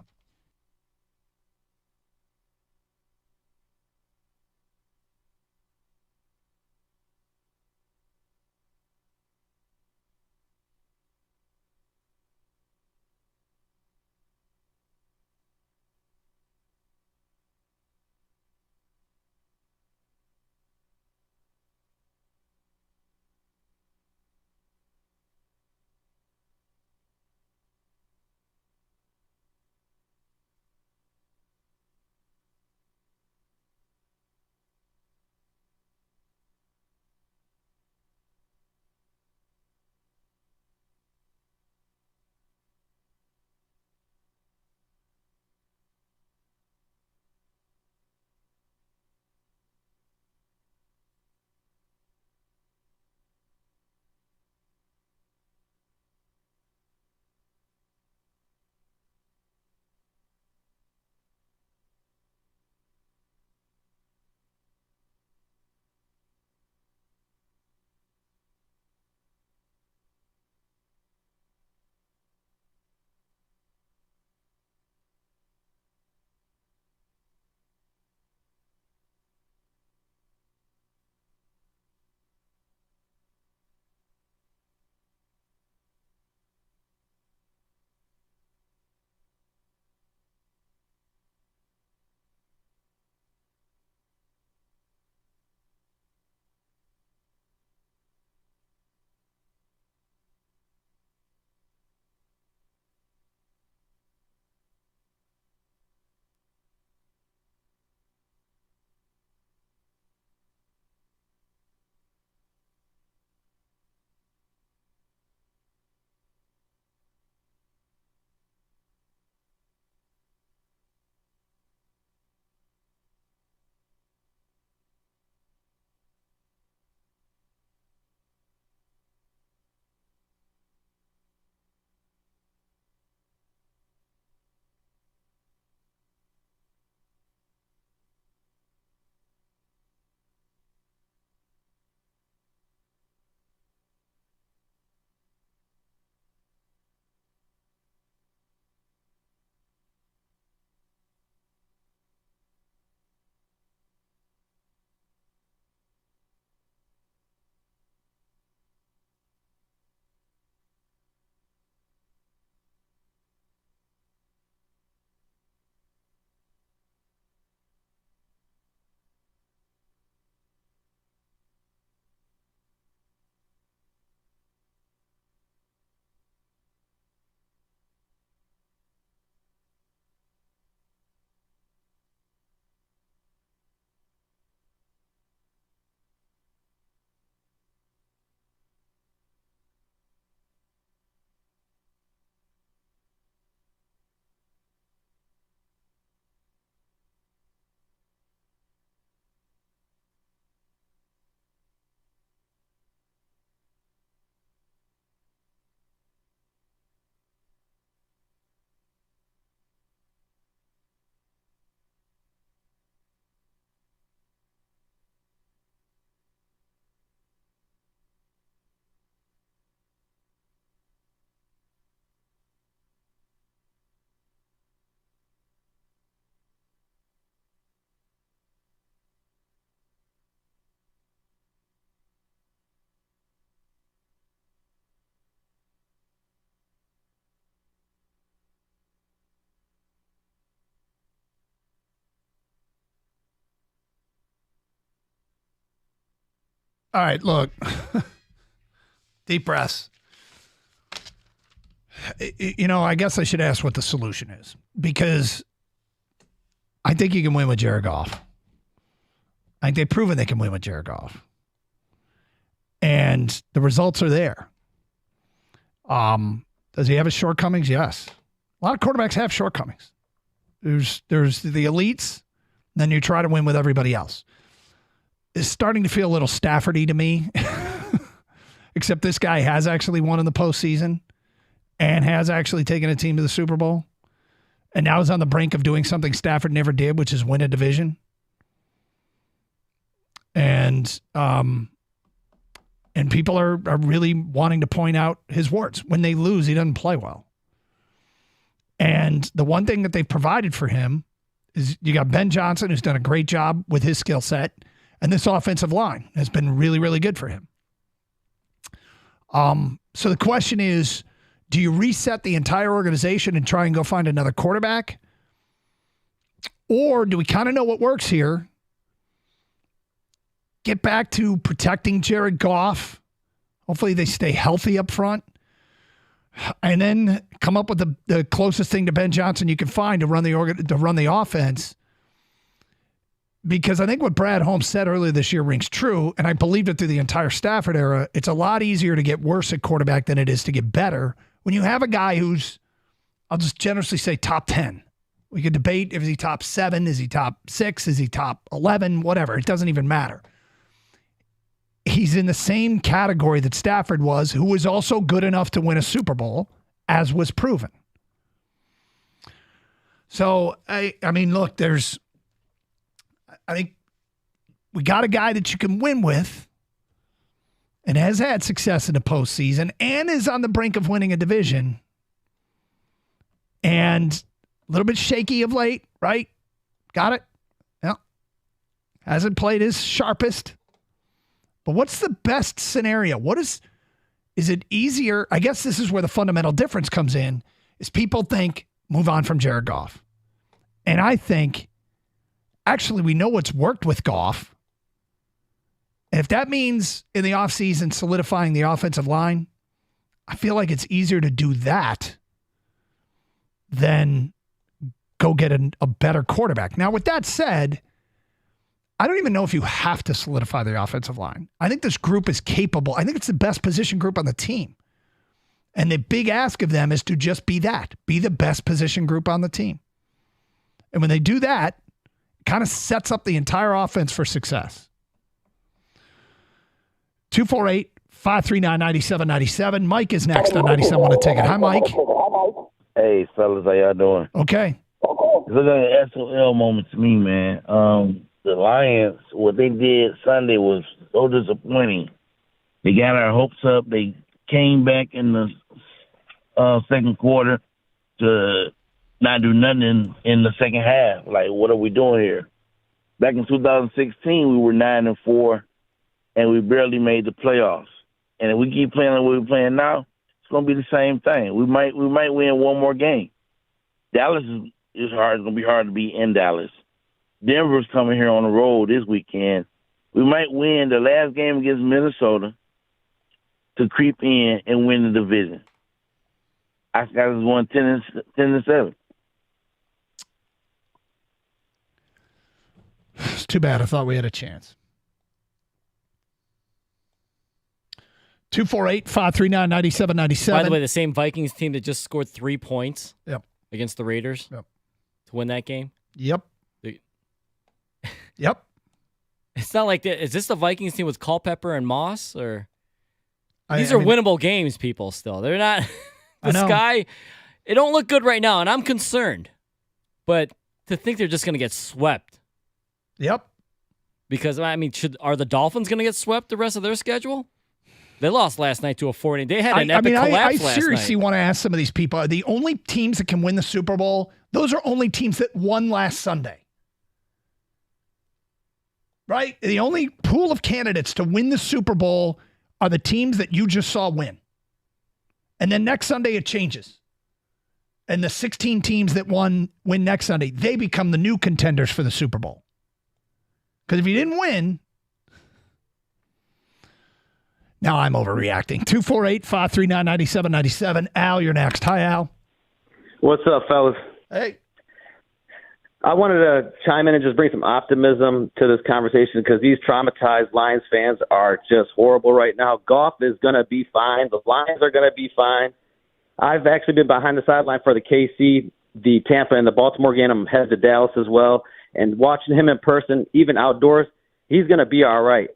All right, look. Deep breaths. I guess I should ask what the solution is, because I think you can win with Jared Goff. I think they've proven they can win with Jared Goff. And the results are there. Does he have his shortcomings? Yes. A lot of quarterbacks have shortcomings. There's the elites, then you try to win with everybody else. It's starting to feel a little Staffordy to me, except this guy has actually won in the postseason and has actually taken a team to the Super Bowl, and now is on the brink of doing something Stafford never did, which is win a division. And people are really wanting to point out his warts. When they lose, he doesn't play well. And the one thing that they've provided for him is you got Ben Johnson, who's done a great job with his skill set, and this offensive line has been really, really good for him. So the question is, do you reset the entire organization and try and go find another quarterback? Or do we kind of know what works here? Get back to protecting Jared Goff. Hopefully they stay healthy up front. And then come up with the closest thing to Ben Johnson you can find to run the offense. Because I think what Brad Holmes said earlier this year rings true, and I believed it through the entire Stafford era. It's a lot easier to get worse at quarterback than it is to get better. When you have a guy who's, I'll just generously say top 10. We could debate if he's top 7, is he top 6, is he top 11, whatever. It doesn't even matter. He's in the same category that Stafford was, who was also good enough to win a Super Bowl, as was proven. So, I mean, look, I think we got a guy that you can win with and has had success in the postseason and is on the brink of winning a division and a little bit shaky of late, right? Got it? Yeah. Hasn't played his sharpest. But what's the best scenario? Is it easier? I guess this is where the fundamental difference comes in, is people think move on from Jared Goff. And I think actually we know what's worked with Goff. And if that means in the offseason solidifying the offensive line, I feel like it's easier to do that than go get a better quarterback. Now, with that said, I don't even know if you have to solidify the offensive line. I think this group is capable. I think it's the best position group on the team. And the big ask of them is to just be that. Be the best position group on the team. And when they do that, it kind of sets up the entire offense for success. 248-539-9797. Mike is next on 97 Want to Take It. Hi, Mike. Hey, fellas. How y'all doing? Okay. It's like an SOL moment to me, man. The Lions, what they did Sunday was so disappointing. They got our hopes up. They came back in the second quarter to not do nothing in the second half. Like, what are we doing here? Back in 2016, we were 9-4, and we barely made the playoffs. And if we keep playing the way we're playing now, it's going to be the same thing. We might win one more game. Dallas is hard. It's going to be hard to beat in Dallas. Denver's coming here on the road this weekend. We might win the last game against Minnesota to creep in and win the division. I got us won 10-7. It's too bad. I thought we had a chance. 248-539-9797. By the way, the same Vikings team that just scored 3 points against the Raiders to win that game. Yep. Yep. It's not like that. Is this the Vikings team with Culpepper and Moss? Or these are winnable games, people, still. They're not. The Sky, it don't look good right now, and I'm concerned. But to think they're just going to get swept. Yep. Because, I mean, are the Dolphins going to get swept the rest of their schedule? They lost last night to a 40. They had an epic collapse last night. I seriously want to ask some of these people, are the only teams that can win the Super Bowl, those are only teams that won last Sunday. Right? The only pool of candidates to win the Super Bowl are the teams that you just saw win. And then next Sunday it changes. And the 16 teams that win next Sunday, they become the new contenders for the Super Bowl. Because if you didn't win, Now I'm overreacting. 248-539-9797. Al, you're next. Hi, Al. What's up, fellas? Hey. I wanted to chime in and just bring some optimism to this conversation because these traumatized Lions fans are just horrible right now. Goff is going to be fine. The Lions are going to be fine. I've actually been behind the sideline for the KC, the Tampa, and the Baltimore game. I'm headed to Dallas as well. And watching him in person, even outdoors, he's going to be all right.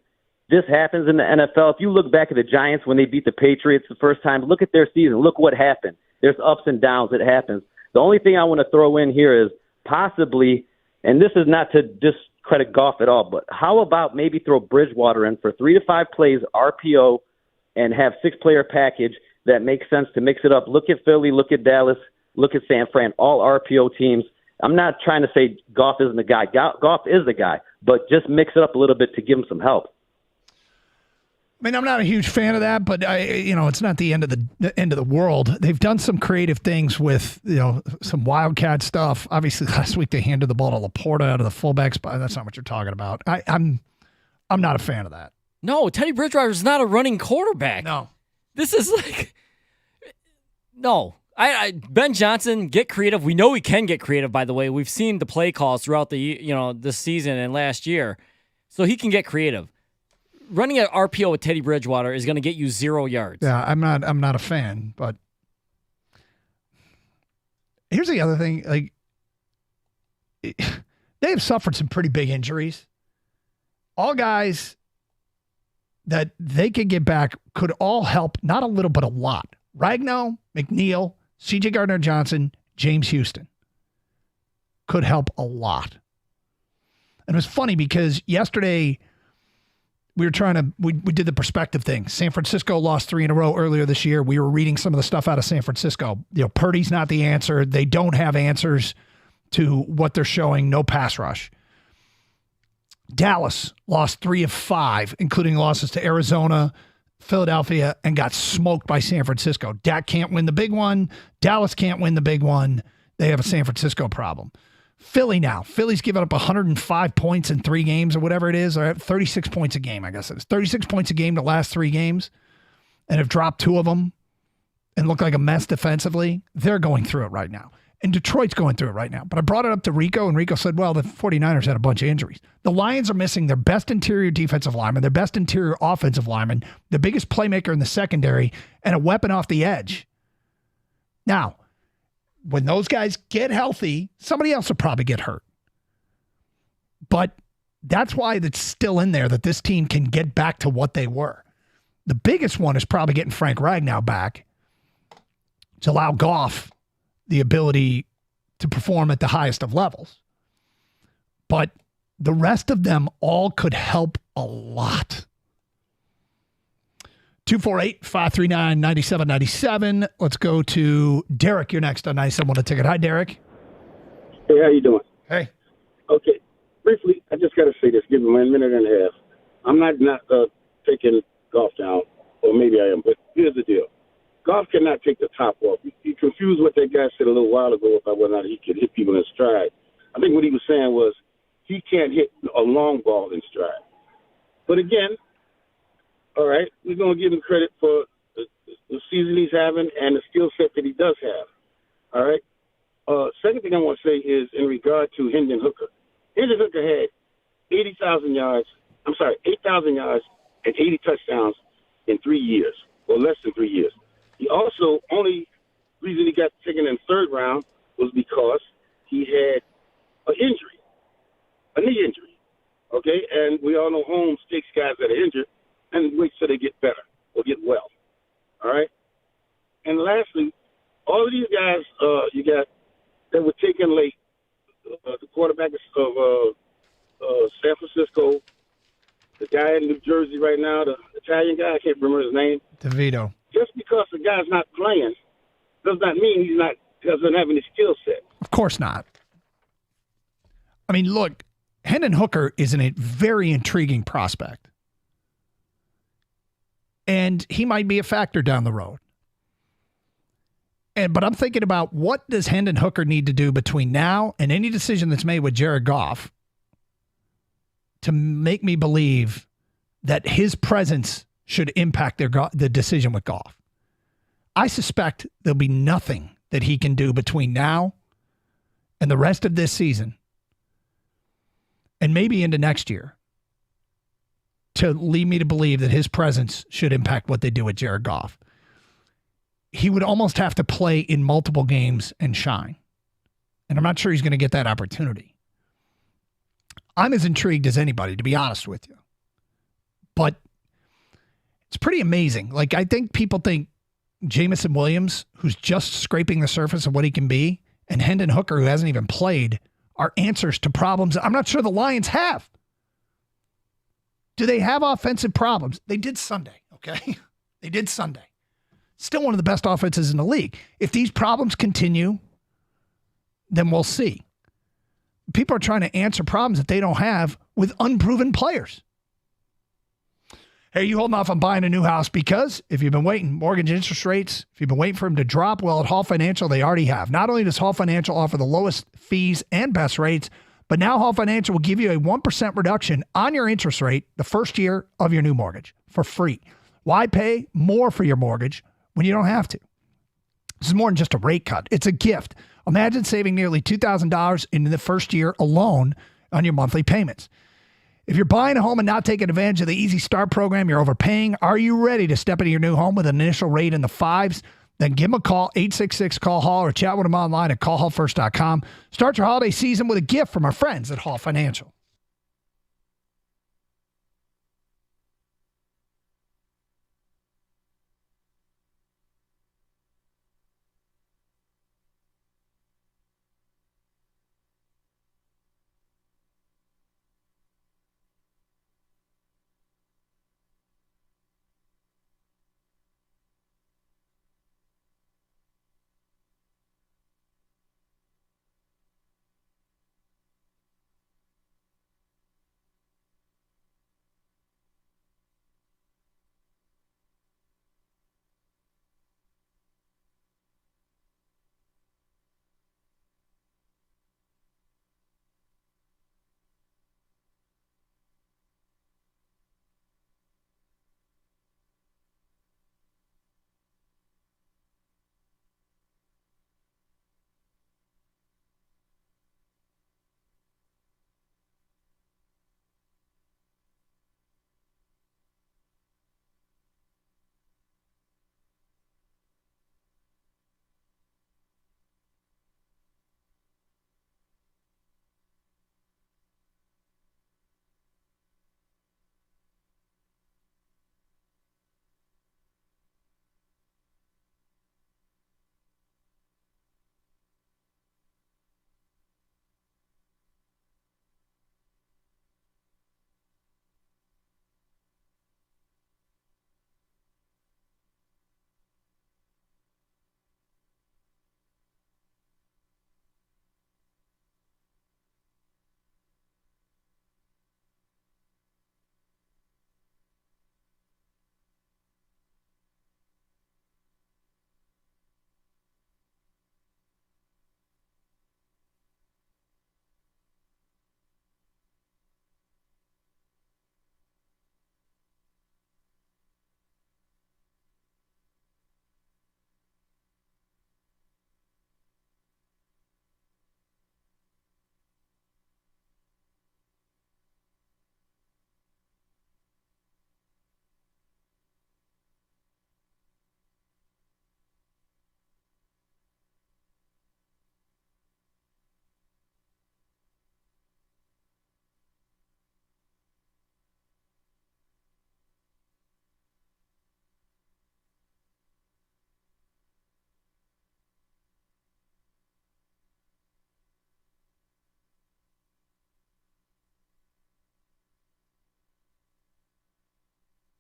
This happens in the NFL. If you look back at the Giants when they beat the Patriots the first time, look at their season. Look what happened. There's ups and downs. It happens. The only thing I want to throw in here is possibly, and this is not to discredit Goff at all, but how about maybe throw Bridgewater in for 3 to 5 plays, RPO, and have 6-player package that makes sense to mix it up. Look at Philly, look at Dallas, look at San Fran, all RPO teams. I'm not trying to say Goff isn't the guy. Goff is the guy, but just mix it up a little bit to give him some help. I mean, I'm not a huge fan of that, but it's not the end of the world. They've done some creative things with, some Wildcat stuff. Obviously, last week they handed the ball to Laporta out of the fullback spot. That's not what you're talking about. I'm not a fan of that. No, Teddy Bridgewater's not a running quarterback. No. This is like, no. Ben Johnson, get creative. We know he can get creative, by the way. We've seen the play calls throughout this season and last year. So he can get creative. Running an RPO with Teddy Bridgewater is going to get you 0 yards. Yeah, I'm not a fan, but here's the other thing. Like, they have suffered some pretty big injuries. All guys that they could get back could all help, not a little, but a lot. Ragnow, McNeil, C.J. Gardner-Johnson, James Houston could help a lot. And it was funny because yesterday we did the perspective thing. San Francisco lost 3 in a row earlier this year. We were reading some of the stuff out of San Francisco. Purdy's not the answer. They don't have answers to what they're showing. No pass rush. Dallas lost 3 of 5, including losses to Arizona, Philadelphia, and got smoked by San Francisco. Dak can't win the big one. Dallas can't win the big one. They have a San Francisco problem. Philly now. Philly's given up 105 points in 3 games or whatever it is, or 36 points a game, I guess it is. 36 points a game the last 3 games, and have dropped 2 of them and look like a mess defensively. They're going through it right now. And Detroit's going through it right now. But I brought it up to Rico, and Rico said, well, the 49ers had a bunch of injuries. The Lions are missing their best interior defensive lineman, their best interior offensive lineman, the biggest playmaker in the secondary, and a weapon off the edge. Now, when those guys get healthy, somebody else will probably get hurt. But that's why it's still in there that this team can get back to what they were. The biggest one is probably getting Frank Ragnow back to allow Goff the ability to perform at the highest of levels. But the rest of them all could help a lot. 248-539-9797. Let's go to Derek. You're next on 97 on the ticket. Hi, Derek. Hey, how you doing? Hey. Okay. Briefly, I just got to say this. Give him a minute and a half. I'm not taking Goff down, or maybe I am, but here's the deal. Goff cannot take the top off. He confused what that guy said a little while ago about whether or not he could hit people in stride. I think what he was saying was he can't hit a long ball in stride. But again, all right, we're going to give him credit for the season he's having and the skill set that he does have. All right. Second thing I want to say is in regard to Hendon Hooker. Hendon Hooker had 8,000 yards and 80 touchdowns in 3 years, or less than 3 years. He also, only reason he got taken in the 3rd round was because he had an injury, a knee injury. Okay, and we all know Holmes takes guys that are injured and waits till they get better or get well. All right? And lastly, all of these guys you got that were taken late, the quarterback of San Francisco, the guy in New Jersey right now, the Italian guy, I can't remember his name. DeVito. Just because the guy's not playing does not mean he doesn't have any skill set. Of course not. I mean, look, Hendon Hooker is a very intriguing prospect. And he might be a factor down the road. But I'm thinking about what does Hendon Hooker need to do between now and any decision that's made with Jared Goff to make me believe that his presence should impact the decision with Goff. I suspect there'll be nothing that he can do between now and the rest of this season and maybe into next year to lead me to believe that his presence should impact what they do with Jared Goff. He would almost have to play in multiple games and shine. And I'm not sure he's going to get that opportunity. I'm as intrigued as anybody, to be honest with you. But it's pretty amazing. Like, I think people think Jamison Williams, who's just scraping the surface of what he can be, and Hendon Hooker, who hasn't even played, are answers to problems I'm not sure the Lions have. Do they have offensive problems? They did Sunday, okay? They did Sunday. Still one of the best offenses in the league. If these problems continue, then we'll see. People are trying to answer problems that they don't have with unproven players. Hey, you holding off on buying a new house because if you've been waiting, mortgage interest rates, if you've been waiting for them to drop, well, at Hall Financial, they already have. Not only does Hall Financial offer the lowest fees and best rates, but now Hall Financial will give you a 1% reduction on your interest rate the first year of your new mortgage for free. Why pay more for your mortgage when you don't have to? This is more than just a rate cut. It's a gift. Imagine saving nearly $2,000 in the first year alone on your monthly payments. If you're buying a home and not taking advantage of the Easy Start program, you're overpaying. Are you ready to step into your new home with an initial rate in the fives? Then give them a call, 866-CALL-HALL, or chat with them online at callhallfirst.com. Start your holiday season with a gift from our friends at Hall Financial.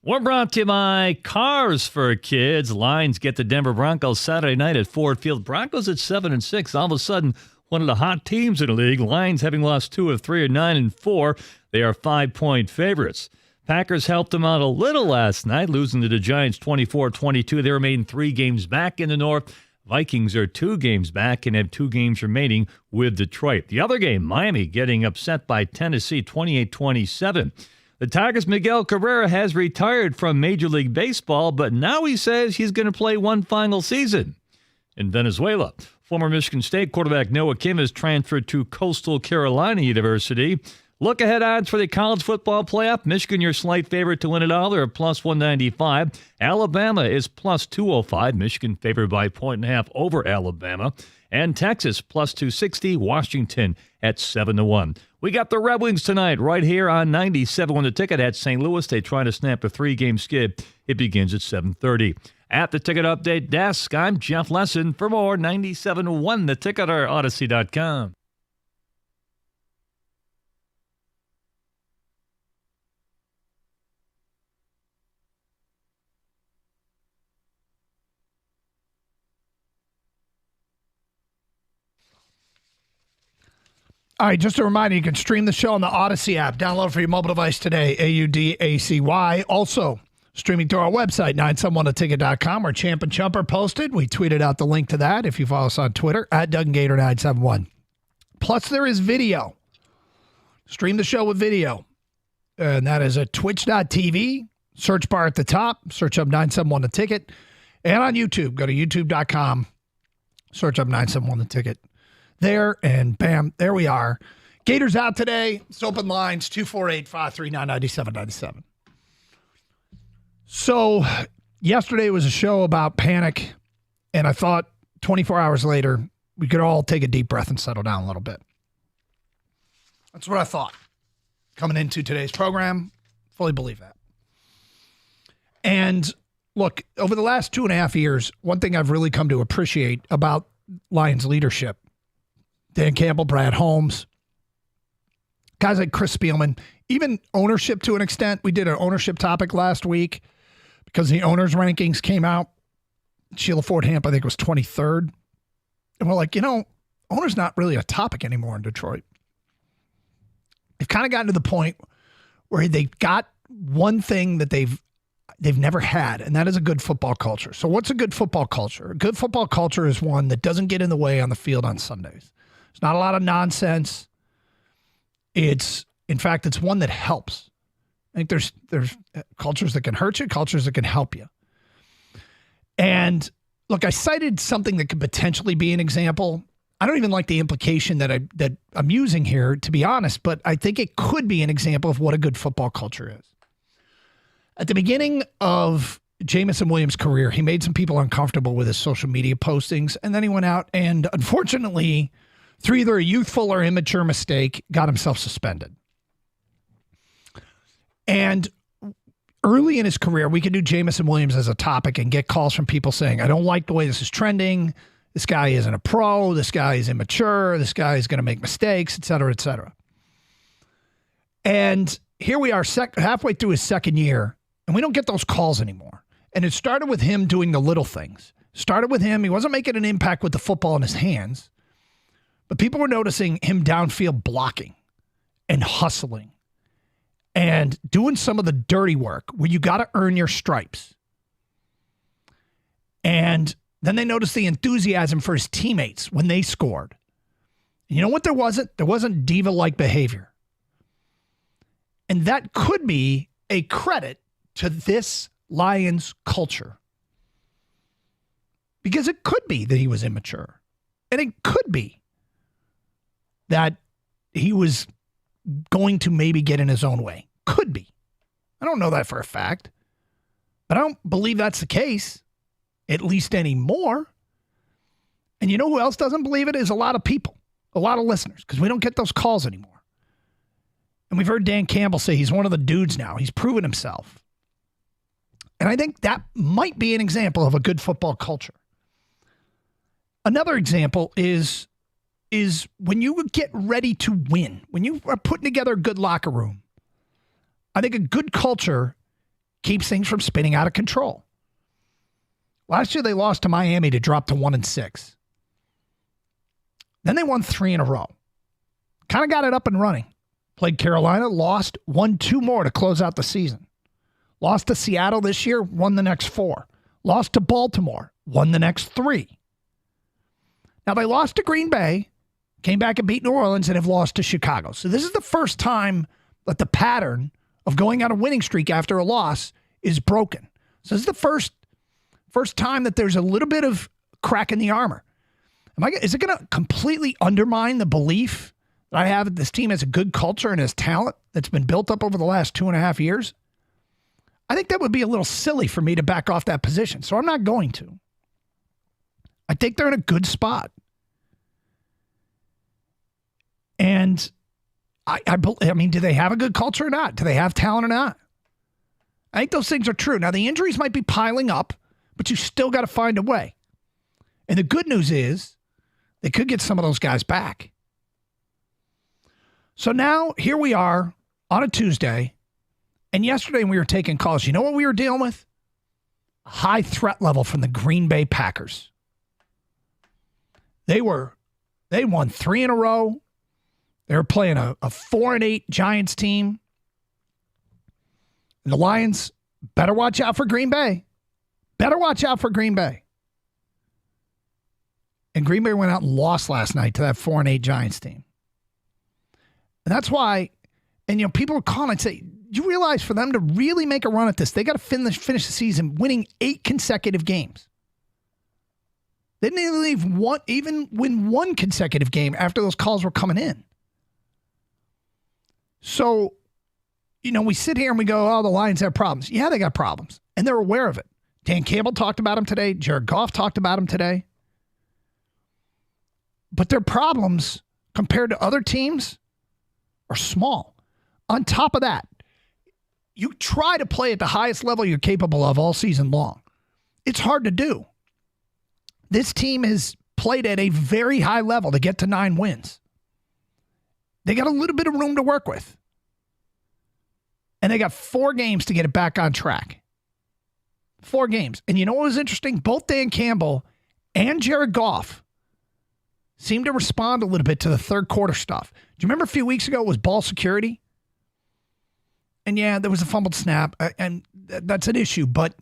We're brought to you by Cars for Kids. Lions get the Denver Broncos Saturday night at Ford Field. Broncos at 7-6. All of a sudden, one of the hot teams in the league. Lions having lost 2 of 3 are 9-4. They are 5-point favorites. Packers helped them out a little last night, losing to the Giants 24-22. They remain 3 games back in the North. Vikings are 2 games back and have 2 games remaining with Detroit. The other game, Miami getting upset by Tennessee 28-27. The Tigers' Miguel Cabrera has retired from Major League Baseball, but now he says he's going to play one final season. In Venezuela, former Michigan State quarterback Noah Kim has transferred to Coastal Carolina University. Look-ahead odds for the college football playoff. Michigan, your slight favorite to win it all. They're at plus 195. Alabama is plus 205. Michigan favored by 1.5 over Alabama. And Texas plus 260. Washington at 7-1. We got the Red Wings tonight right here on 97 The Ticket at St. Louis. They try to snap a 3-game skid. It begins at 7:30. At the Ticket Update desk, I'm Jeff Lesson. For more, 97.1 The Ticket or Odyssey.com. All right, just a reminder, you can stream the show on the Odyssey app. Download it for your mobile device today, AUDACY. Also, streaming through our website, 971theticket.com, where Champ and Chumper posted. We tweeted out the link to that if you follow us on Twitter, at Doug and Gator 971. Plus, there is video. Stream the show with video. And that is at twitch.tv. Search bar at the top. Search up 971 The Ticket. And on YouTube, go to youtube.com. Search up 971 The Ticket. There, and bam, there we are. Gators out today. It's open lines, 248-539-9797. So yesterday was a show about panic, and I thought 24 hours later, we could all take a deep breath and settle down a little bit. That's what I thought. Coming into today's program, fully believe that. And look, over the last 2.5 years, one thing I've really come to appreciate about Lions leadership, Dan Campbell, Brad Holmes, guys like Chris Spielman, even ownership to an extent. We did an ownership topic last week because the owners' rankings came out. Sheila Ford Hamp, I think, was 23rd. And we're like, owner's not really a topic anymore in Detroit. They've kind of gotten to the point where they've got one thing that they've never had, and that is a good football culture. So what's a good football culture? A good football culture is one that doesn't get in the way on the field on Sundays. It's not a lot of nonsense. In fact, it's one that helps. I think there's cultures that can hurt you, cultures that can help you. And look, I cited something that could potentially be an example. I don't even like the implication that I'm using here, to be honest, but I think it could be an example of what a good football culture is. At the beginning of Jameson Williams' career, he made some people uncomfortable with his social media postings, and then he went out and, unfortunately, through either a youthful or immature mistake, got himself suspended. And early in his career, we could do Jameson Williams as a topic and get calls from people saying, I don't like the way this is trending. This guy isn't a pro. This guy is immature. This guy is going to make mistakes, et cetera, et cetera. And here we are halfway through his second year, and we don't get those calls anymore. And it started with him doing the little things. Started with him. He wasn't making an impact with the football in his hands. But people were noticing him downfield blocking and hustling and doing some of the dirty work where you got to earn your stripes. And then they noticed the enthusiasm for his teammates when they scored. And you know what there wasn't? There wasn't diva-like behavior. And that could be a credit to this Lions culture. Because it could be that he was immature. And it could be that he was going to maybe get in his own way. Could be. I don't know that for a fact. But I don't believe that's the case, at least anymore. And you know who else doesn't believe it? Is a lot of people, a lot of listeners, because we don't get those calls anymore. And we've heard Dan Campbell say he's one of the dudes now. He's proven himself. And I think that might be an example of a good football culture. Another example is when you get ready to win, when you are putting together a good locker room, I think a good culture keeps things from spinning out of control. Last year, they lost to Miami to drop to 1-6. Then they won 3 in a row. Kind of got it up and running. Played Carolina, lost, won 2 more to close out the season. Lost to Seattle this year, won the next 4. Lost to Baltimore, won the next 3. Now, they lost to Green Bay, came back and beat New Orleans, and have lost to Chicago. So this is the first time that the pattern of going on a winning streak after a loss is broken. So this is the first time that there's a little bit of crack in the armor. Is it going to completely undermine the belief that I have that this team has a good culture and has talent that's been built up over the last 2.5 years? I think that would be a little silly for me to back off that position, so I'm not going to. I think they're in a good spot. And I mean, do they have a good culture or not? Do they have talent or not? I think those things are true. Now, the injuries might be piling up, but you still got to find a way. And the good news is they could get some of those guys back. So now here we are on a Tuesday, and yesterday when we were taking calls, you know what we were dealing with? A high threat level from the Green Bay Packers. They won 3 in a row. They were playing a 4-8 Giants team. And the Lions better watch out for Green Bay. Better watch out for Green Bay. And Green Bay went out and lost last night to that 4-8 Giants team. And that's why, and people were calling and say, you realize for them to really make a run at this, they got to finish the season winning 8 consecutive games. They didn't even win 1 consecutive game after those calls were coming in. So, we sit here and we go, oh, the Lions have problems. Yeah, they got problems. And they're aware of it. Dan Campbell talked about them today. Jared Goff talked about them today. But their problems compared to other teams are small. On top of that, you try to play at the highest level you're capable of all season long. It's hard to do. This team has played at a very high level to get to 9 wins. They got a little bit of room to work with. And they got 4 games to get it back on track. 4 games. And you know what was interesting? Both Dan Campbell and Jared Goff seemed to respond a little bit to the third quarter stuff. Do you remember a few weeks ago it was ball security? And yeah, there was a fumbled snap, and that's an issue, but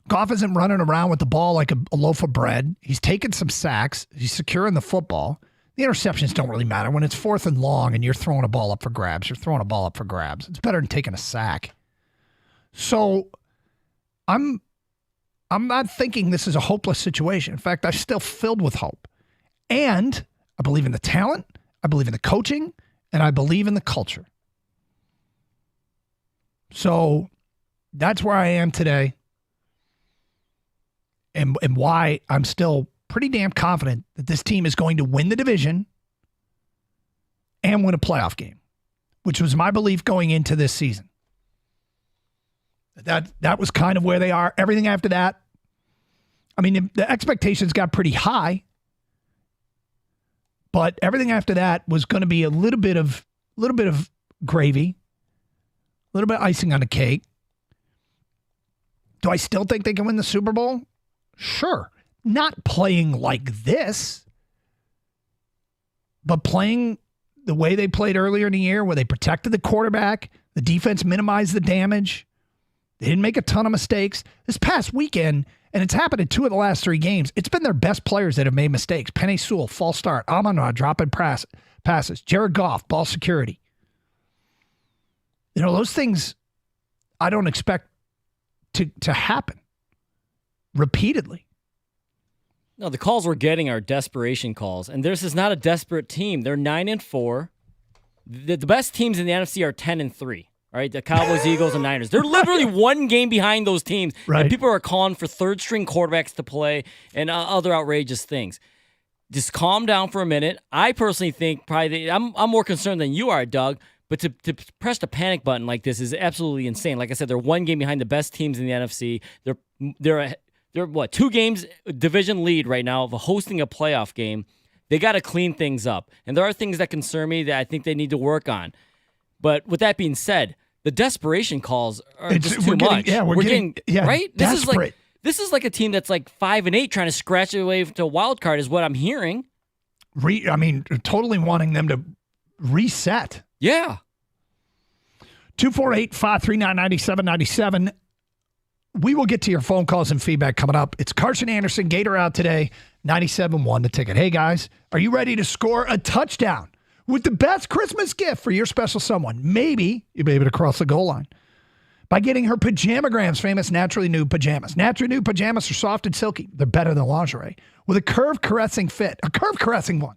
Goff isn't running around with the ball like a loaf of bread. He's taking some sacks. He's securing the football. The interceptions don't really matter. When it's 4th and long and you're throwing a ball up for grabs, you're throwing a ball up for grabs. It's better than taking a sack. So I'm not thinking this is a hopeless situation. In fact, I'm still filled with hope. And I believe in the talent, I believe in the coaching, and I believe in the culture. So that's where I am today and why I'm still pretty damn confident that this team is going to win the division and win a playoff game, which was my belief going into this season. That was kind of where they are. Everything after that, I mean, the expectations got pretty high, but everything after that was going to be a little bit of gravy, a little bit of icing on the cake. Do I still think they can win the Super Bowl? Sure. Not playing like this, but playing the way they played earlier in the year where they protected the quarterback, the defense minimized the damage. They didn't make a ton of mistakes. This past weekend, and it's happened in 2 of the last 3 games, it's been their best players that have made mistakes. Penei Sewell, false start. Amon-Ra dropping passes. Jared Goff, ball security. Those things I don't expect to happen repeatedly. No, the calls we're getting are desperation calls, and this is not a desperate team. They're 9-4. The best teams in the NFC are 10-3. All right, the Cowboys, Eagles, and Niners. They're literally 1 game behind those teams. Right. And people are calling for third-string quarterbacks to play and other outrageous things. Just calm down for a minute. I personally think I'm more concerned than you are, Doug. But to press the panic button like this is absolutely insane. Like I said, they're 1 game behind the best teams in the NFC. They're what, 2 games division lead right now of hosting a playoff game. They got to clean things up. And there are things that concern me that I think they need to work on. But with that being said, the desperation calls are just too much. Yeah, we're getting right? Desperate. This is like a team that's like 5-8 trying to scratch it away to a wild card is what I'm hearing. Totally wanting them to reset. Yeah. 248-539-9797. We will get to your phone calls and feedback coming up. It's Carson Anderson, Gator out today, 97.1 The Ticket. Hey, guys, are you ready to score a touchdown with the best Christmas gift for your special someone. Maybe you'll be able to cross the goal line by getting her Pajamagrams famous Naturally Nude pajamas. Naturally Nude pajamas are soft and silky. They're better than lingerie with a curve caressing fit, a curve caressing one.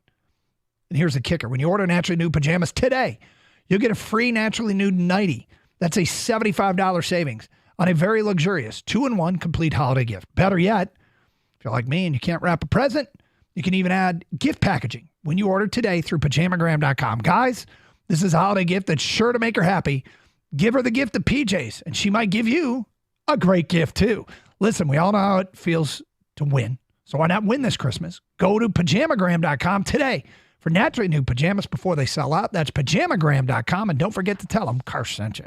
And here's the kicker. When you order Naturally Nude pajamas today, you'll get a free Naturally Nude nightie. That's a $75 savings on a very luxurious 2-in-1 complete holiday gift. Better yet, if you're like me and you can't wrap a present, you can even add gift packaging when you order today through pajamagram.com. Guys, this is a holiday gift that's sure to make her happy. Give her the gift of PJs, and she might give you a great gift too. Listen, we all know how it feels to win. So why not win this Christmas? Go to pajamagram.com today for Naturally Nude pajamas before they sell out. That's pajamagram.com, and don't forget to tell them Karsh sent you.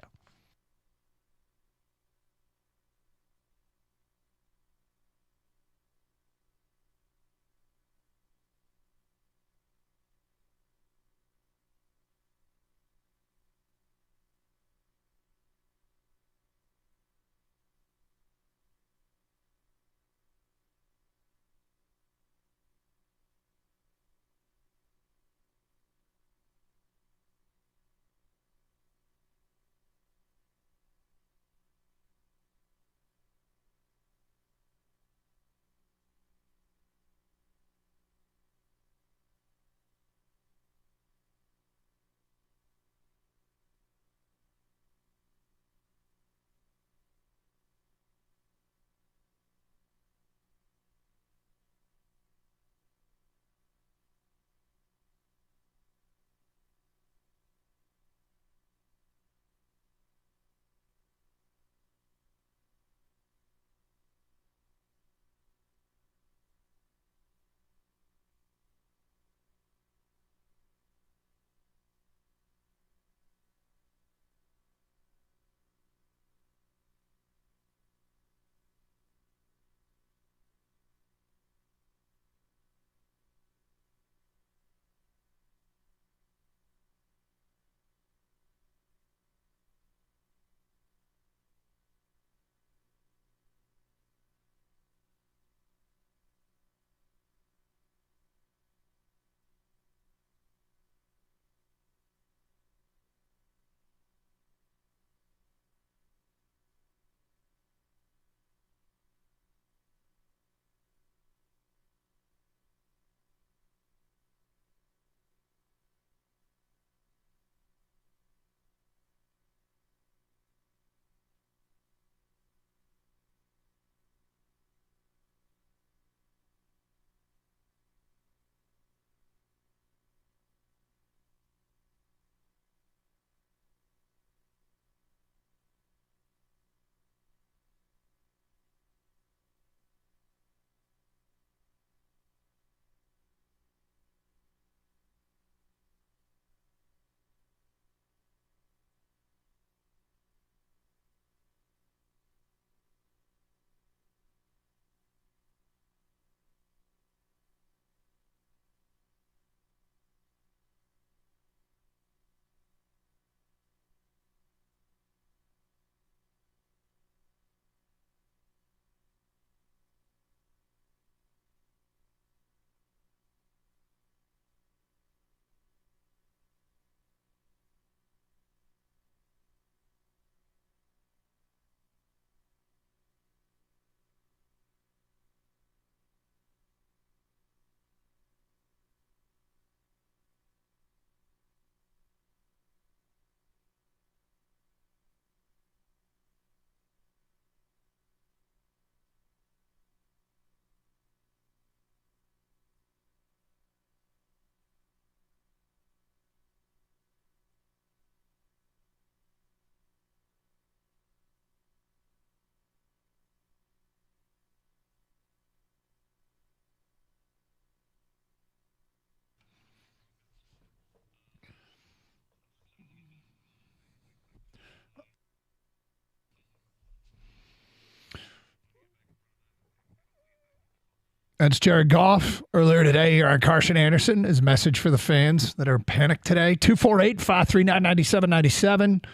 That's Jared Goff earlier today here on Carson Anderson. His message for the fans that are panicked today. 248-539-9797.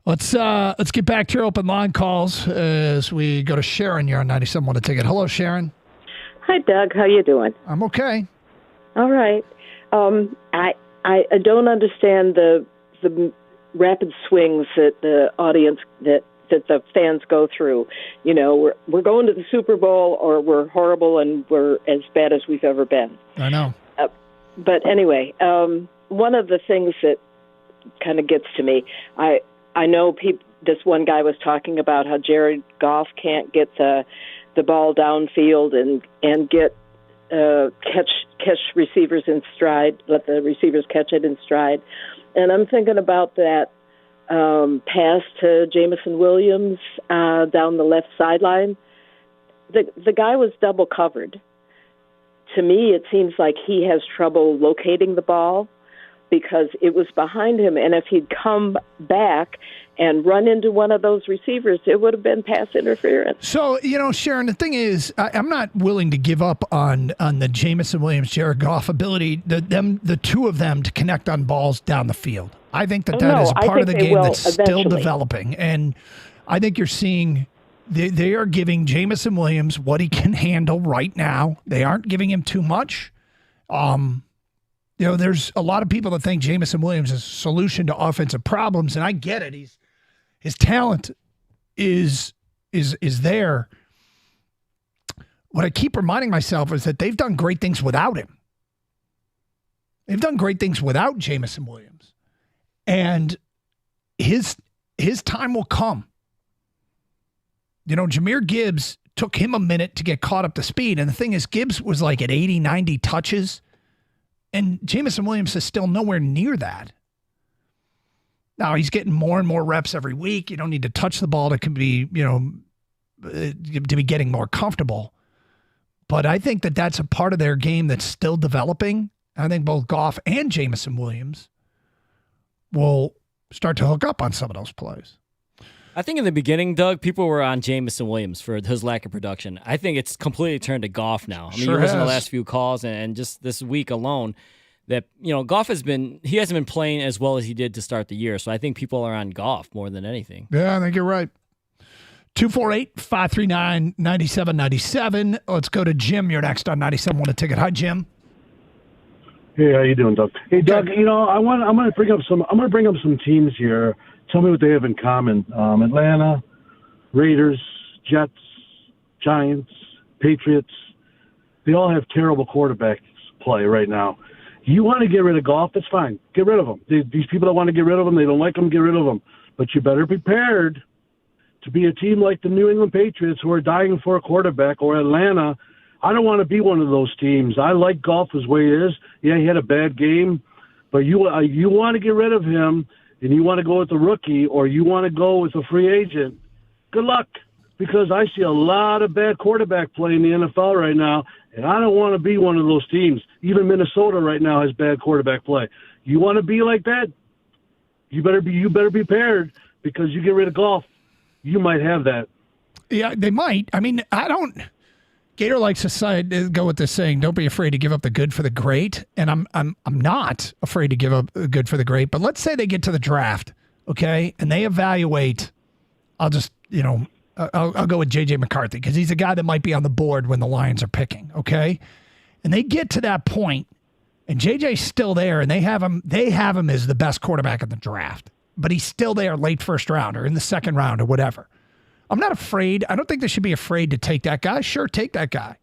Let's get back to your open line calls as we go to Sharon. You're on 97.1 The Ticket. Hello, Sharon. Hi, Doug. How you doing? I'm okay. All right. I don't understand the rapid swings that the audience that the fans go through. You know, we're going to the Super Bowl, or we're horrible and we're as bad as we've ever been. I know. But anyway, one of the things that kind of gets to me, I know this one guy was talking about how Jared Goff can't get the ball downfield and get catch receivers in stride, let the receivers catch it in stride. And I'm thinking about that pass to Jamison Williams down the left sideline. The guy was double covered. To me, it seems like he has trouble locating the ball because it was behind him. And if he'd come back and run into one of those receivers, it would have been pass interference. So, Sharon, the thing is, I'm not willing to give up on the Jamison Williams, Jared Goff ability, the two of them to connect on balls down the field. I think that is a part of the game that's still developing. And I think you're seeing they are giving Jamison Williams what he can handle right now. They aren't giving him too much. There's a lot of people that think Jamison Williams is a solution to offensive problems, and I get it. His talent is there. What I keep reminding myself is that they've done great things without him. They've done great things without Jamison Williams. And his time will come. Jahmyr Gibbs took him a minute to get caught up to speed. And the thing is, Gibbs was like at 80, 90 touches. And Jamison Williams is still nowhere near that. Now, he's getting more and more reps every week. You don't need to touch the ball to be, to be getting more comfortable. But I think that that's a part of their game that's still developing. I think both Goff and Jamison Williams will start to hook up on some of those plays. I think in the beginning, Doug, people were on Jamison Williams for his lack of production. I think it's completely turned to Goff now. I mean, you listen to the last few calls and just this week alone that, Goff hasn't been playing as well as he did to start the year. So I think people are on Goff more than anything. Yeah, I think you're right. 248-539-9797. Let's go to Jim. You're next on 97 a Ticket. Hi, Jim. Hey, how you doing, Doug? Hey, Doug. I'm going to bring up some teams here. Tell me what they have in common. Atlanta, Raiders, Jets, Giants, Patriots. They all have terrible quarterback play right now. You want to get rid of Goff? That's fine. Get rid of them. These people that want to get rid of them, they don't like them, get rid of them. But you better be prepared to be a team like the New England Patriots who are dying for a quarterback, or Atlanta. I don't want to be one of those teams. I like Goff as way he is. Yeah, he had a bad game, but you want to get rid of him, and you want to go with the rookie, or you want to go with a free agent. Good luck, because I see a lot of bad quarterback play in the NFL right now, and I don't want to be one of those teams. Even Minnesota right now has bad quarterback play. You want to be like that? You better be prepared, because you get rid of Goff, you might have that. Yeah, they might. I mean, Gator likes to go with this saying, "Don't be afraid to give up the good for the great." And I'm not afraid to give up the good for the great. But let's say they get to the draft, okay, and they evaluate. I'll just I'll go with J.J. McCarthy because he's a guy that might be on the board when the Lions are picking, okay, and they get to that point, and J.J.'s still there, and they have him as the best quarterback in the draft, but he's still there late first round or in the second round or whatever. I'm not afraid. I don't think they should be afraid to take that guy. Sure, take that guy.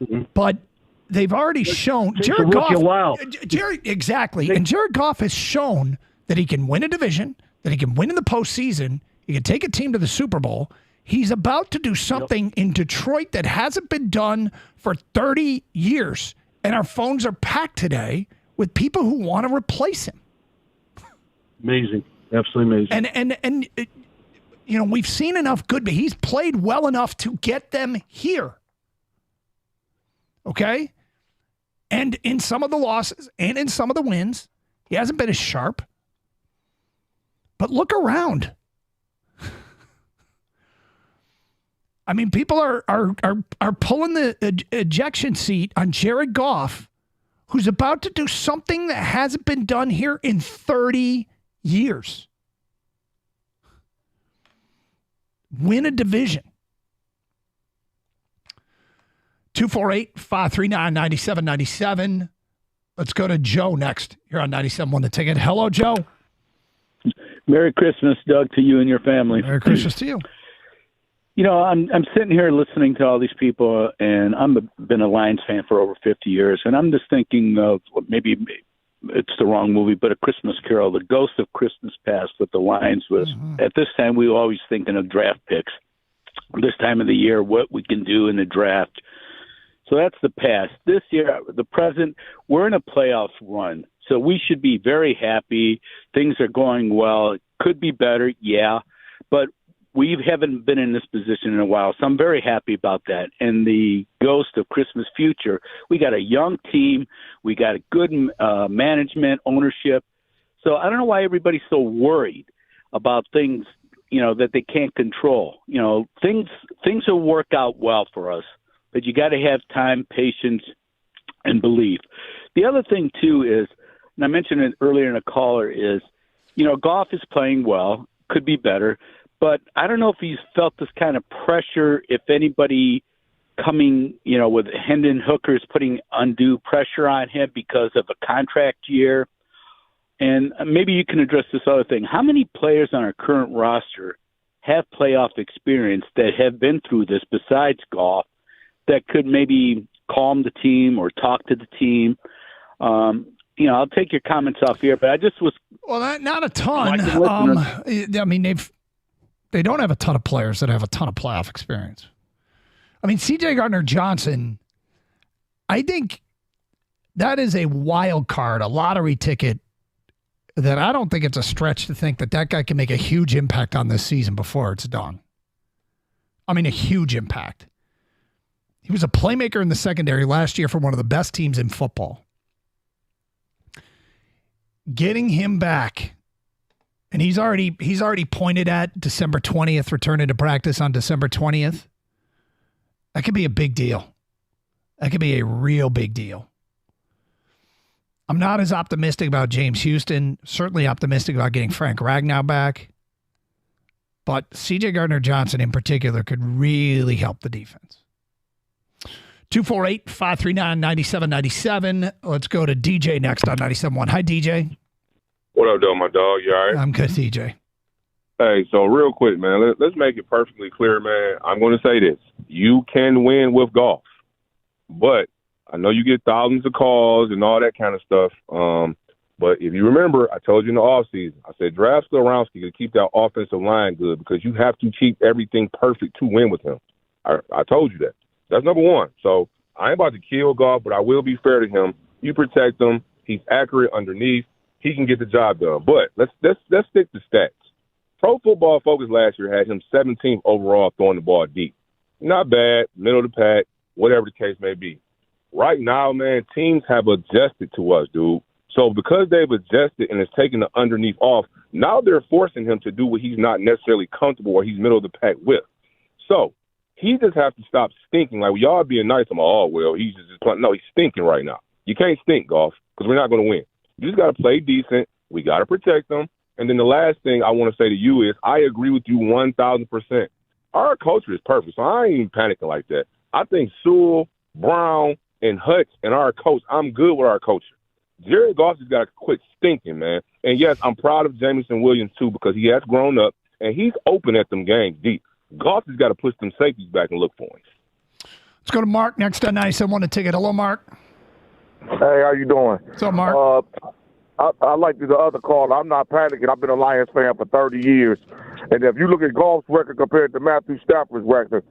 Mm-hmm. But they've already shown Jared Goff. Exactly. And Jared Goff has shown that he can win a division, that he can win in the postseason, he can take a team to the Super Bowl. He's about to do something in Detroit that hasn't been done for 30 years. And our phones are packed today with people who want to replace him. Amazing. Absolutely amazing. And we've seen enough good, but he's played well enough to get them here. Okay? And in some of the losses and in some of the wins, he hasn't been as sharp. But look around. I mean, people are pulling the ejection seat on Jared Goff, who's about to do something that hasn't been done here in 30 years. Win a division. 248-539-9797. Let's go to Joe next. You're on 97.1 The Ticket. Hello, Joe. Merry Christmas, Doug, to you and your family. Merry Christmas to you. You know, I'm sitting here listening to all these people, and been a Lions fan for over 50 years, and I'm just thinking of maybe it's the wrong movie, but A Christmas Carol, The Ghost of Christmas Past with the Lions was, at this time, we were always thinking of draft picks. This time of the year, what we can do in the draft. So that's the past. This year, the present, we're in a playoff run. So we should be very happy. Things are going well. It could be better, yeah. But we haven't been in this position in a while. So I'm very happy about that. And the ghost of Christmas future, we got a young team. We got a good management, ownership. So I don't know why everybody's so worried about things, that they can't control. Things will work out well for us. But you got to have time, patience, and belief. The other thing, too, is, and I mentioned it earlier in a caller, is, Goff is playing well, could be better, but I don't know if he's felt this kind of pressure, if anybody coming, with Hendon Hooker's putting undue pressure on him because of a contract year. And maybe you can address this other thing. How many players on our current roster have playoff experience that have been through this besides Goff, that could maybe calm the team or talk to the team? I'll take your comments off here, but I just was... Well, not a ton. They don't have a ton of players that have a ton of playoff experience. C.J. Gardner-Johnson, I think that is a wild card, a lottery ticket, that I don't think it's a stretch to think that guy can make a huge impact on this season before it's done. A huge impact. He was a playmaker in the secondary last year for one of the best teams in football. Getting him back, and he's already pointed at December 20th, returning to practice on December 20th. That could be a big deal. That could be a real big deal. I'm not as optimistic about James Houston, certainly optimistic about getting Frank Ragnow back. But C.J. Gardner-Johnson in particular could really help the defense. 248-539-9797. Let's go to DJ next on 97.1. Hi, DJ. What up, though, my dog? You all right? I'm good, DJ. Hey, so real quick, man, let's make it perfectly clear, man. I'm going to say this. You can win with Goff, but I know you get thousands of calls and all that kind of stuff. But if you remember, I told you in the offseason, I said draft Skoronski to keep that offensive line good because you have to keep everything perfect to win with him. I told you that. That's number one. So I ain't about to kill Goff, but I will be fair to him. You protect him. He's accurate underneath. He can get the job done. But let's stick to stats. Pro Football Focus last year had him 17th overall throwing the ball deep. Not bad, middle of the pack, whatever the case may be. Right now, man, teams have adjusted to us, dude. So because they've adjusted and it's taken the underneath off, now they're forcing him to do what he's not necessarily comfortable or he's middle of the pack with. So he just has to stop stinking. Like, y'all being nice, I'm all, well, he's just playing. No, he's stinking right now. You can't stink, Goff, because we're not going to win. You just got to play decent. We got to protect them. And then the last thing I want to say to you is I agree with you 1,000%. Our culture is perfect, so I ain't even panicking like that. I think Sewell, Brown, and Hutch and our coach, I'm good with our culture. Jared Goff has got to quit stinking, man. And, yes, I'm proud of Jameson Williams, too, because he has grown up, and he's open at them games deep. Goff has got to push them safeties back and look for him. Let's go to Mark next on 97.1 The Ticket. Hello, Mark. Hey, how you doing? What's up, Mark? I like the other call. I'm not panicking. I've been a Lions fan for 30 years. And if you look at Goff's record compared to Matthew Stafford's record,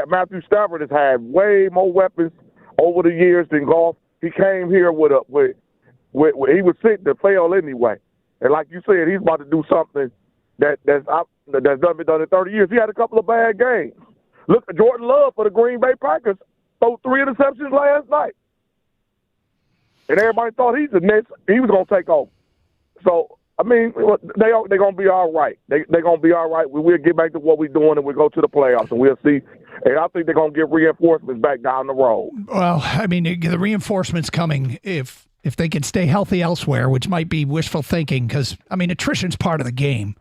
Matthew Stafford has had way more weapons over the years than Goff. He came here he was sitting to fail anyway. And like you said, he's about to do something that's never been done in 30 years. He had a couple of bad games. Look at Jordan Love for the Green Bay Packers. Threw 3 interceptions last night. And everybody thought he was going to take over. So, I mean, they're going to be all right. They're going to be all right. We'll get back to what we're doing, and we'll go to the playoffs, and we'll see. And I think they're going to get reinforcements back down the road. Well, I mean, the reinforcements coming if they can stay healthy elsewhere, which might be wishful thinking because, I mean, attrition's part of the game.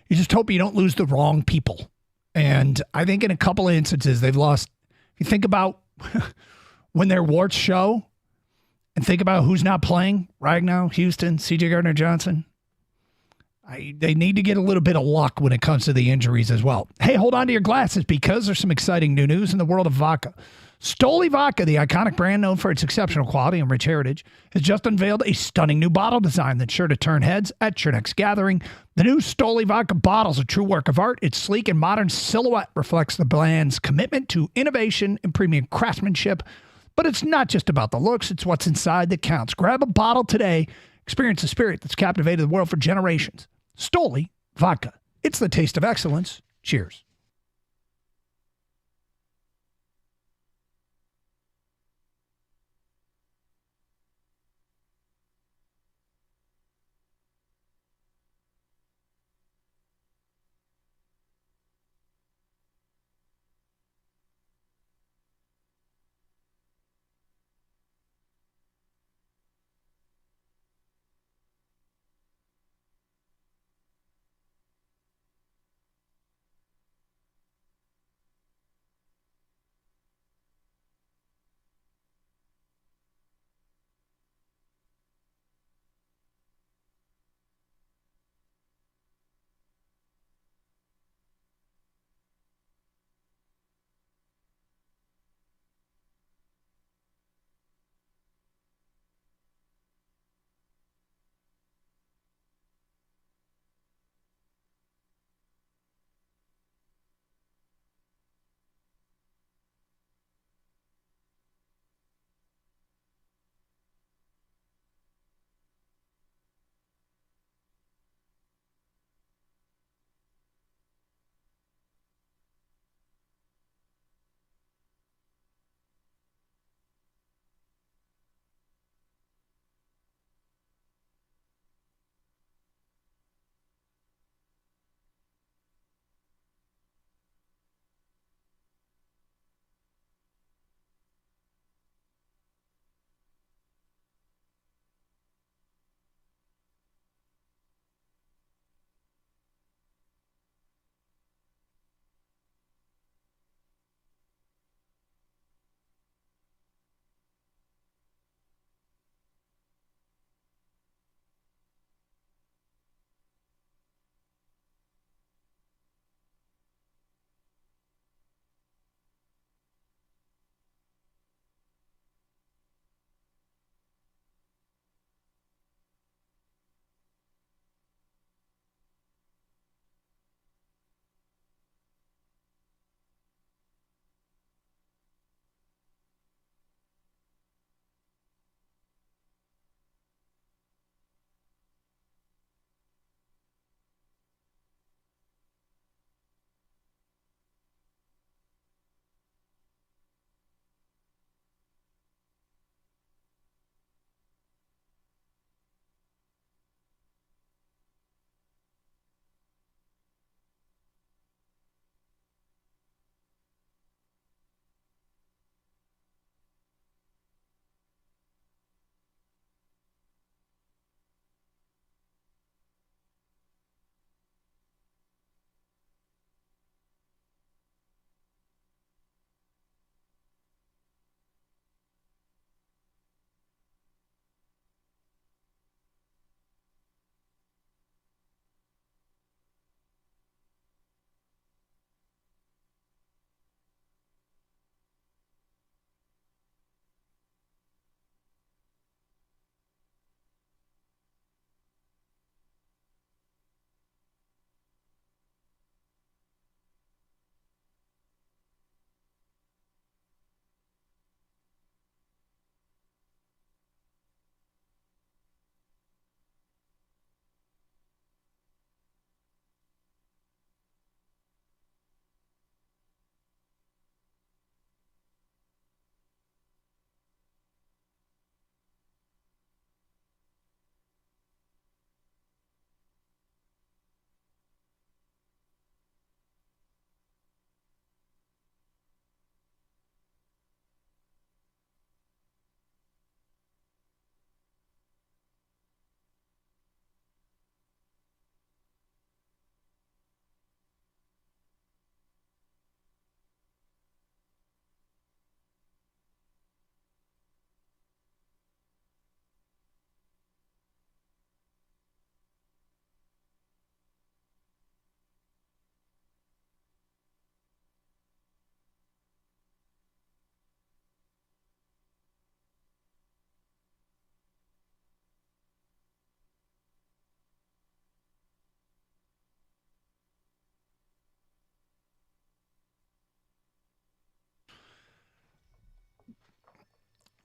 You just hope you don't lose the wrong people. And I think in a couple of instances they've lost. If you think about when their warts show and think about who's not playing right now, Houston, C.J. Gardner-Johnson, they need to get a little bit of luck when it comes to the injuries as well. Hey, hold on to your glasses because there's some exciting new news in the world of vodka. Stoli Vodka, the iconic brand known for its exceptional quality and rich heritage, has just unveiled a stunning new bottle design that's sure to turn heads at your next gathering. The new Stoli Vodka bottle is a true work of art. Its sleek and modern silhouette reflects the brand's commitment to innovation and premium craftsmanship. But it's not just about the looks, it's what's inside that counts. Grab a bottle today. Experience the spirit that's captivated the world for generations. Stoli Vodka. It's the taste of excellence. Cheers.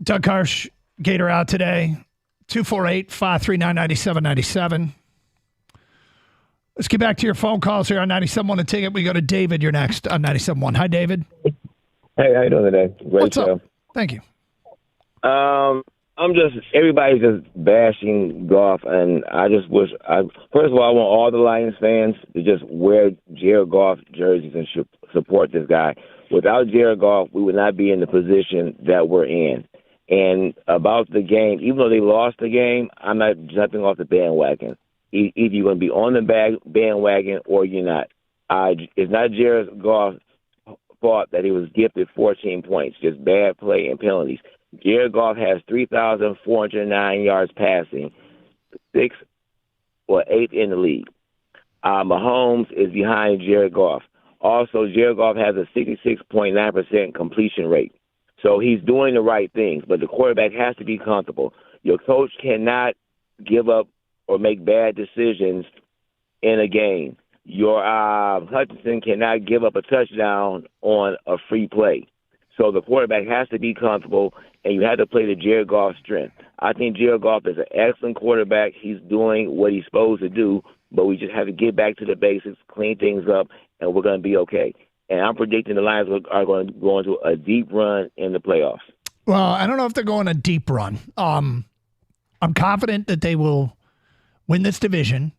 Doug Harsh, Gator out today. 248-539-9797. Let's get back to your phone calls here on 97.1 The Ticket. We go to David. You're next on 97.1. Hi, David. Hey, how you doing today? Great What's show. up? Thank you. Everybody's just bashing Goff, and I just wish, first of all, I want all the Lions fans to just wear Jared Goff jerseys and support this guy. Without Jared Goff, we would not be in the position that we're in. And about the game, even though they lost the game, I'm not jumping off the bandwagon. Either you're going to be on the bandwagon or you're not. It's not Jared Goff's fault that he was gifted 14 points, just bad play and penalties. Jared Goff has 3,409 yards passing, 8th in the league. Mahomes is behind Jared Goff. Also, Jared Goff has a 66.9% completion rate. So he's doing the right things, but the quarterback has to be comfortable. Your coach cannot give up or make bad decisions in a game. Your Hutchinson cannot give up a touchdown on a free play. So the quarterback has to be comfortable, and you have to play to Jared Goff's strength. I think Jared Goff is an excellent quarterback. He's doing what he's supposed to do, but we just have to get back to the basics, clean things up, and we're going to be okay. And I'm predicting the Lions are going to go into a deep run in the playoffs. Well, I don't know if they're going a deep run. I'm confident that they will win this division.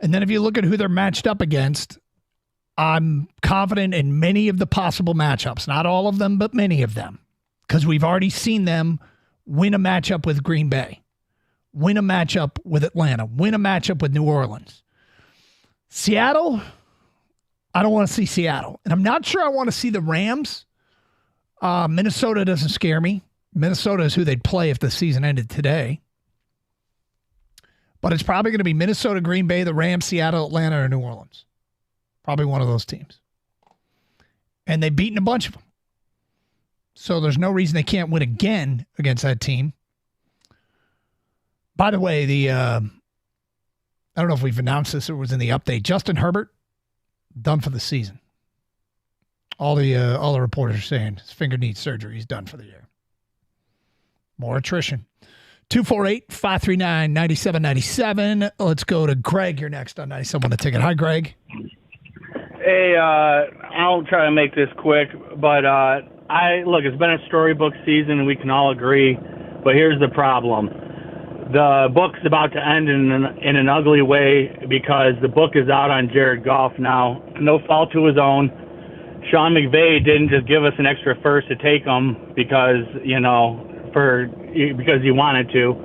And then if you look at who they're matched up against, I'm confident in many of the possible matchups. Not all of them, but many of them. Because we've already seen them win a matchup with Green Bay, win a matchup with Atlanta, win a matchup with New Orleans. Seattle, I don't want to see Seattle. And I'm not sure I want to see the Rams. Minnesota doesn't scare me. Minnesota is who they'd play if the season ended today. But it's probably going to be Minnesota, Green Bay, the Rams, Seattle, Atlanta, or New Orleans. Probably one of those teams. And they've beaten a bunch of them. So there's no reason they can't win again against that team. By the way, I don't know if we've announced this or it was in the update. Justin Herbert, done for the season. All the reporters are saying his finger needs surgery. He's done for the year. More attrition. 248-539-9797. Let's go to Greg. You're next on 97 The Ticket. Hi, Greg. Hey, I'll try to make this quick, but look, it's been a storybook season, and we can all agree, but here's the problem. The book's about to end in an ugly way because the book is out on Jared Goff now. No fault to his own. Sean McVay didn't just give us an extra first to take him because he wanted to.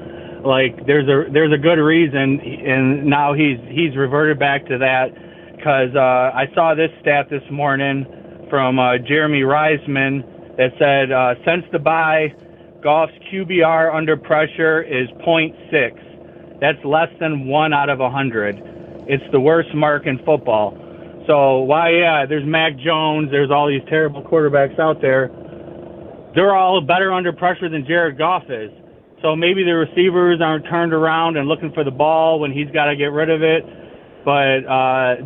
Like there's a good reason, and now he's reverted back to that because I saw this stat this morning from Jeremy Reisman that said since the bye, Goff's QBR under pressure is 0.6. That's less than 1 out of 100. It's the worst mark in football. So there's Mac Jones, there's all these terrible quarterbacks out there. They're all better under pressure than Jared Goff is. So maybe the receivers aren't turned around and looking for the ball when he's got to get rid of it. But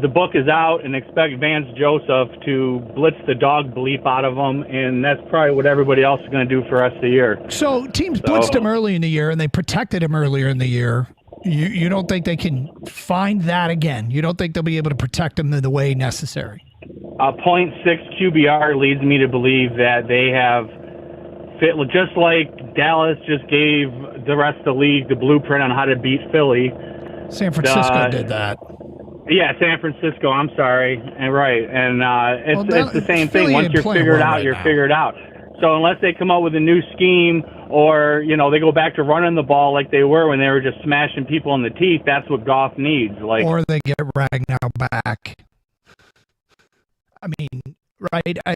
the book is out, and expect Vance Joseph to blitz the dog bleep out of them, and that's probably what everybody else is going to do for the rest of the year. So teams blitzed him early in the year, and they protected him earlier in the year. You don't think they can find that again? You don't think they'll be able to protect him in the way necessary? A 0.6 QBR leads me to believe that they have fit, just like Dallas just gave the rest of the league the blueprint on how to beat Philly. San Francisco did that. Yeah, San Francisco. I'm sorry, and right, and it's the same thing. Once you're figured out, you're figured out. So unless they come up with a new scheme, or they go back to running the ball like they were when they were just smashing people in the teeth, that's what Goff needs. Or they get Ragnow back. I mean, right? I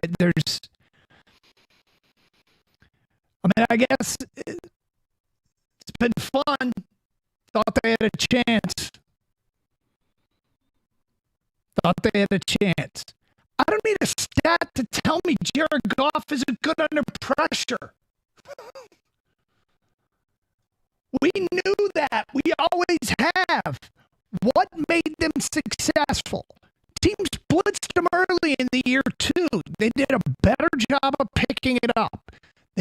guess it's been fun. Thought they had a chance. I don't need a stat to tell me Jared Goff isn't good under pressure. We knew that. We always have. What made them successful? Teams blitzed them early in the year, too. They did a better job of picking it up.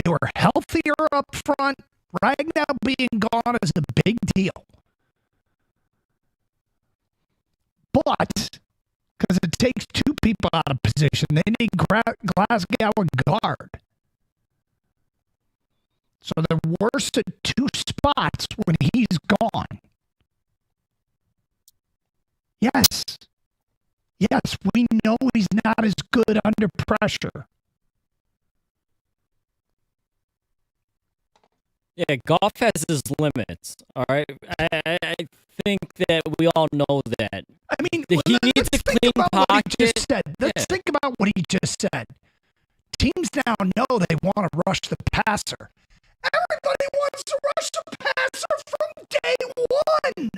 They were healthier up front. Ragnow being gone is a big deal. But, because it takes two people out of position, they need Glasgow and guard. So they're worse at two spots when he's gone. Yes. Yes, we know he's not as good under pressure. Yeah, Goff has his limits. All right, I think that we all know that. I mean, he needs a clean pocket. Let's think about what he just said. Teams now know they want to rush the passer. Everybody wants to rush the passer from day one.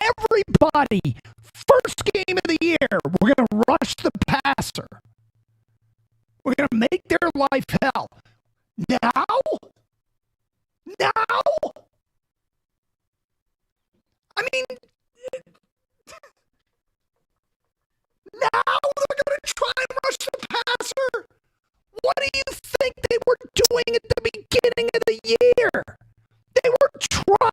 Everybody, first game of the year, we're going to rush the passer. We're going to make their life hell. Now? I mean, now they're going to try and rush the passer? What do you think they were doing at the beginning of the year?